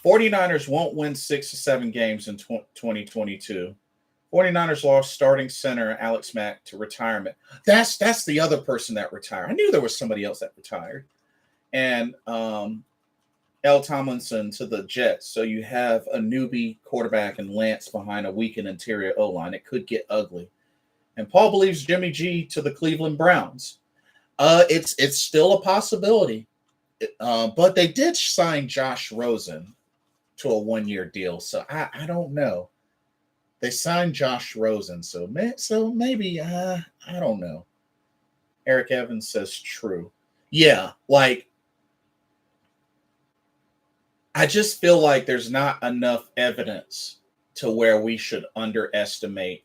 49ers won't win 6 to 7 games in 2022. 49ers lost starting center Alex Mack to retirement. That's the other person that retired. I knew there was somebody else that retired. And L. Tomlinson to the Jets. So you have a newbie quarterback and Lance behind a weakened interior O-line. It could get ugly. And Paul believes Jimmy G to the Cleveland Browns. It's still a possibility. But they did sign Josh Rosen to a 1-year deal. So I don't know. They signed Josh Rosen. So maybe, I don't know. Eric Evans says true. Yeah, like, I just feel like there's not enough evidence to where we should underestimate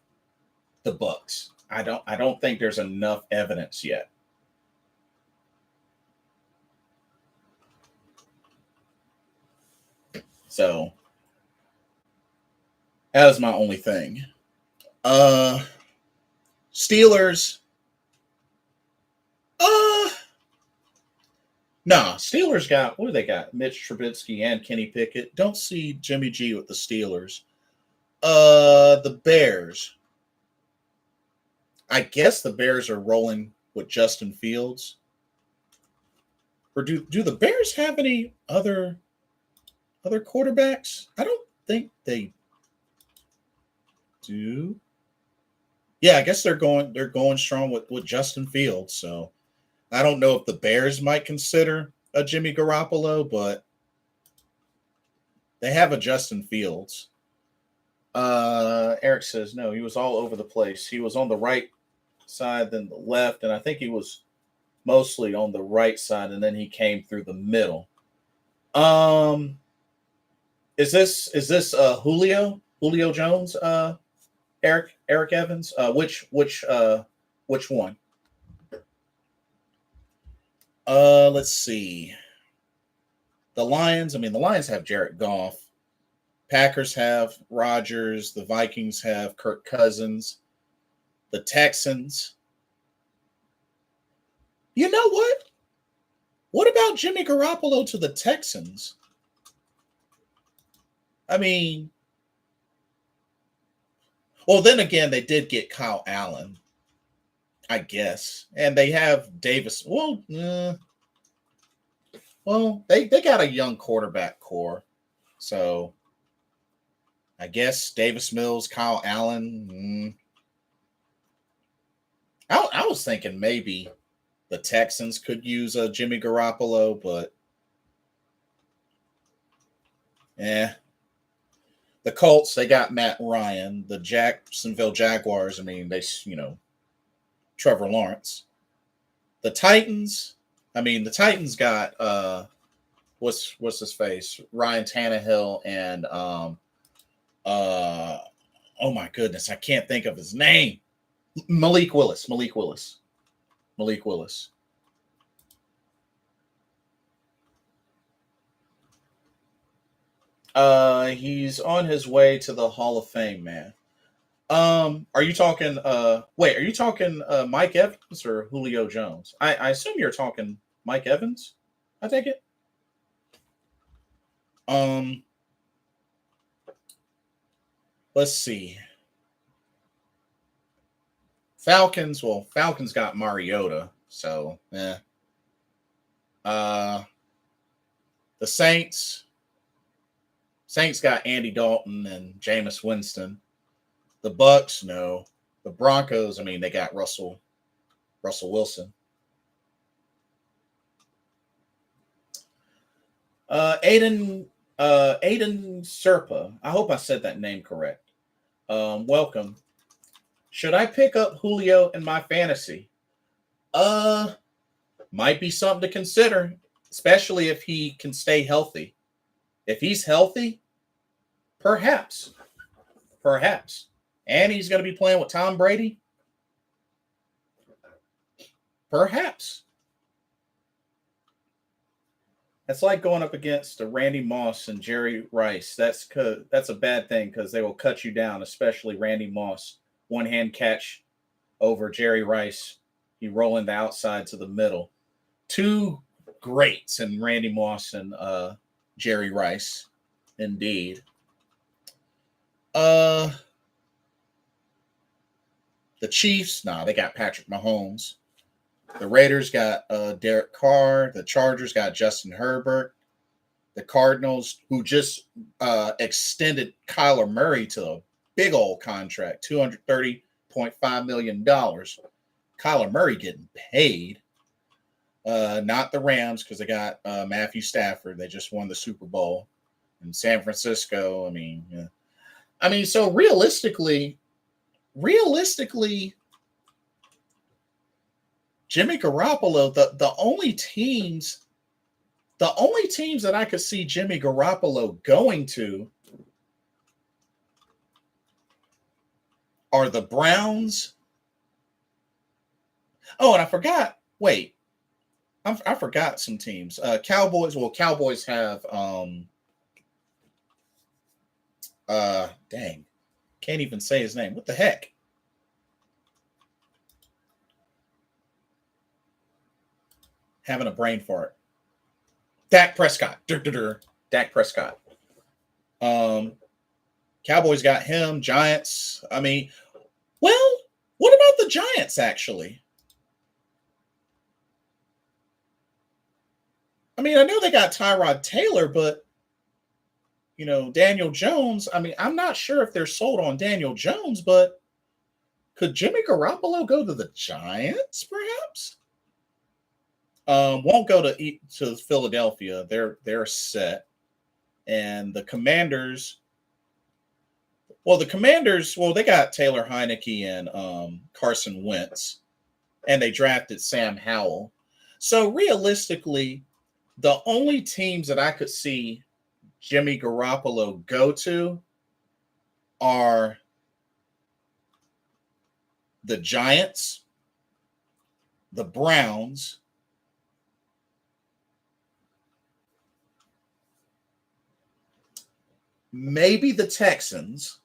the Bucs. I don't think there's enough evidence yet. So that was my only thing. Steelers. Nah, Steelers got, what do they got? Mitch Trubisky and Kenny Pickett. Don't see Jimmy G with the Steelers. The Bears. I guess the Bears are rolling with Justin Fields. Or do the Bears have any other quarterbacks? I don't think they do. Yeah, I guess they're going strong with Justin Fields. So I don't know if the Bears might consider a Jimmy Garoppolo, but they have a Justin Fields. Eric says no, he was all over the place. He was on the right side, then the left, and I think he was mostly on the right side, and then he came through the middle. Is this Julio Jones? Eric Evans? Which one? Let's see. The Lions have Jared Goff. Packers have Rodgers. The Vikings have Kirk Cousins. The Texans. You know what? What about Jimmy Garoppolo to the Texans? I mean, well, then again, they did get Kyle Allen. I guess. And they have Davis. Well, they got a young quarterback core. So I guess Davis Mills, Kyle Allen. I was thinking maybe the Texans could use a Jimmy Garoppolo, but the Colts, they got Matt Ryan. The Jacksonville Jaguars, I mean, Trevor Lawrence. The Titans, the Titans got what's his face? Ryan Tannehill and oh my goodness, I can't think of his name. Malik Willis. He's on his way to the Hall of Fame, man. Are you talking Mike Evans or Julio Jones? I assume you're talking Mike Evans. I take it. Let's see. Falcons got Mariota, so the Saints got Andy Dalton and Jameis Winston. The Bucs, no. The Broncos, they got Russell Wilson. Aiden Serpa. I hope I said that name correct. Welcome. Should I pick up Julio in my fantasy? Might be something to consider, especially if he can stay healthy. If he's healthy, perhaps. And he's going to be playing with Tom Brady? Perhaps. That's like going up against Randy Moss and Jerry Rice. That's a bad thing because they will cut you down, especially Randy Moss. One-hand catch over Jerry Rice. He rolling the outside to the middle. Two greats in Randy Moss and Jerry Rice. Indeed. The Chiefs, they got Patrick Mahomes. The Raiders got Derek Carr. The Chargers got Justin Herbert. The Cardinals, who just extended Kyler Murray to a big old contract, $230.5 million. Kyler Murray getting paid. Not the Rams, because they got Matthew Stafford. They just won the Super Bowl. In San Francisco, so realistically, Jimmy Garoppolo, the only teams that I could see Jimmy Garoppolo going to are the Browns. Oh, and I forgot. Wait, I forgot some teams. Cowboys. Well, Cowboys have dang, can't even say his name. What the heck? Having a brain fart. Dak Prescott. Dak Prescott. Cowboys got him. Giants. What about the Giants, actually? I know they got Tyrod Taylor, but, Daniel Jones. I'm not sure if they're sold on Daniel Jones, but could Jimmy Garoppolo go to the Giants, perhaps? Won't go to Philadelphia. They're set. And the Commanders. Well, they got Taylor Heineke and Carson Wentz, and they drafted Sam Howell. So realistically, the only teams that I could see Jimmy Garoppolo go to are the Giants, the Browns, maybe the Texans,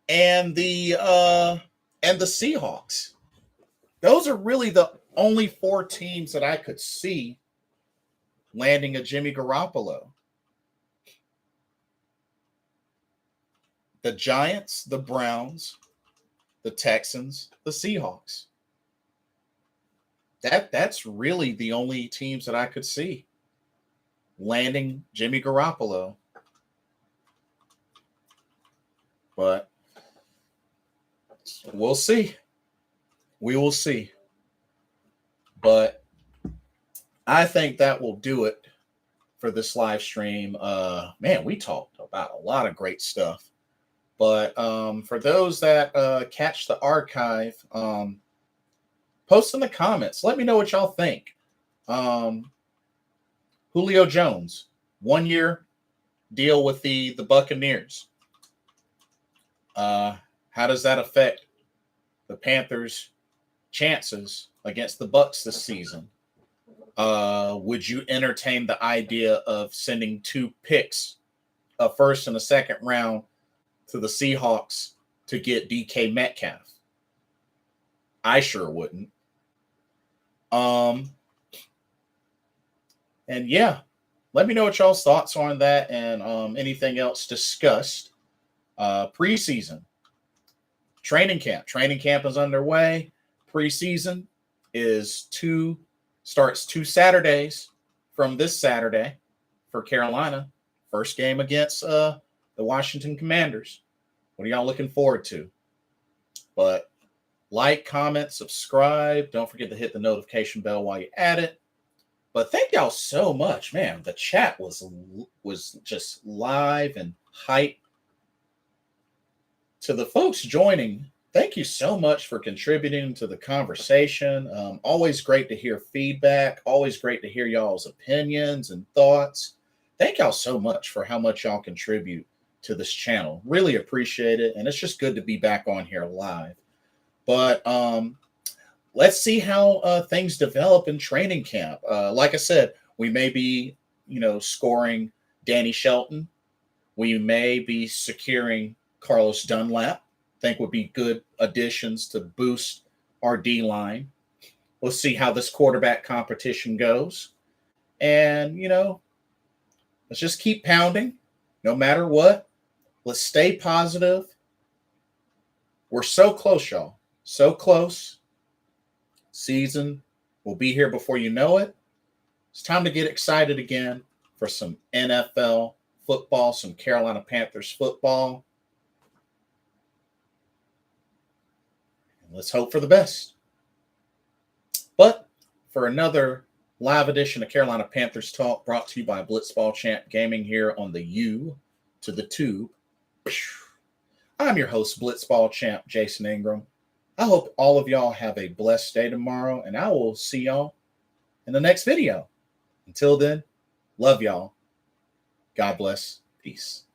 and the Seahawks. Those are really the only four teams that I could see landing a Jimmy Garoppolo. the Giants, the Browns, the Texans, the Seahawks. That's really the only teams that I could see landing Jimmy Garoppolo. But we'll see. We will see. But I think that will do it for this live stream. Man, we talked about a lot of great stuff. But for those that catch the archive, post in the comments. Let me know what y'all think. Julio Jones, 1 year deal with the Buccaneers. How does that affect the Panthers' chances against the Bucs this season? Would you entertain the idea of sending 2 picks, a first and a second round, to the Seahawks to get DK Metcalf? I sure wouldn't. And yeah, let me know what y'all's thoughts on that and anything else discussed. Preseason, training camp. Training camp is underway. Preseason starts 2 Saturdays from this Saturday for Carolina. First game against the Washington Commanders. What are y'all looking forward to? But like, comment, subscribe. Don't forget to hit the notification bell while you're at it. But thank y'all so much, man. The chat was just live and hype. To the folks joining, thank you so much for contributing to the conversation. Always great to hear feedback. Always great to hear y'all's opinions and thoughts. Thank y'all so much for how much y'all contribute to this channel. Really appreciate it. And it's just good to be back on here live. But let's see how things develop in training camp. Like I said, we may be, scoring Danny Shelton. We may be securing Carlos Dunlap. Think would be good additions to boost our D-line. We'll see how this quarterback competition goes. And, let's just keep pounding no matter what. Let's stay positive. We're so close, y'all. So close. Season will be here before you know it. It's time to get excited again for some NFL football, some Carolina Panthers football. And let's hope for the best. But for another live edition of Carolina Panthers Talk, brought to you by Blitzball Champ Gaming here on the U to the Tube. I'm your host, Blitzball Champ Jason Ingram. I hope all of y'all have a blessed day tomorrow, and I will see y'all in the next video. Until then, love y'all. God bless. Peace.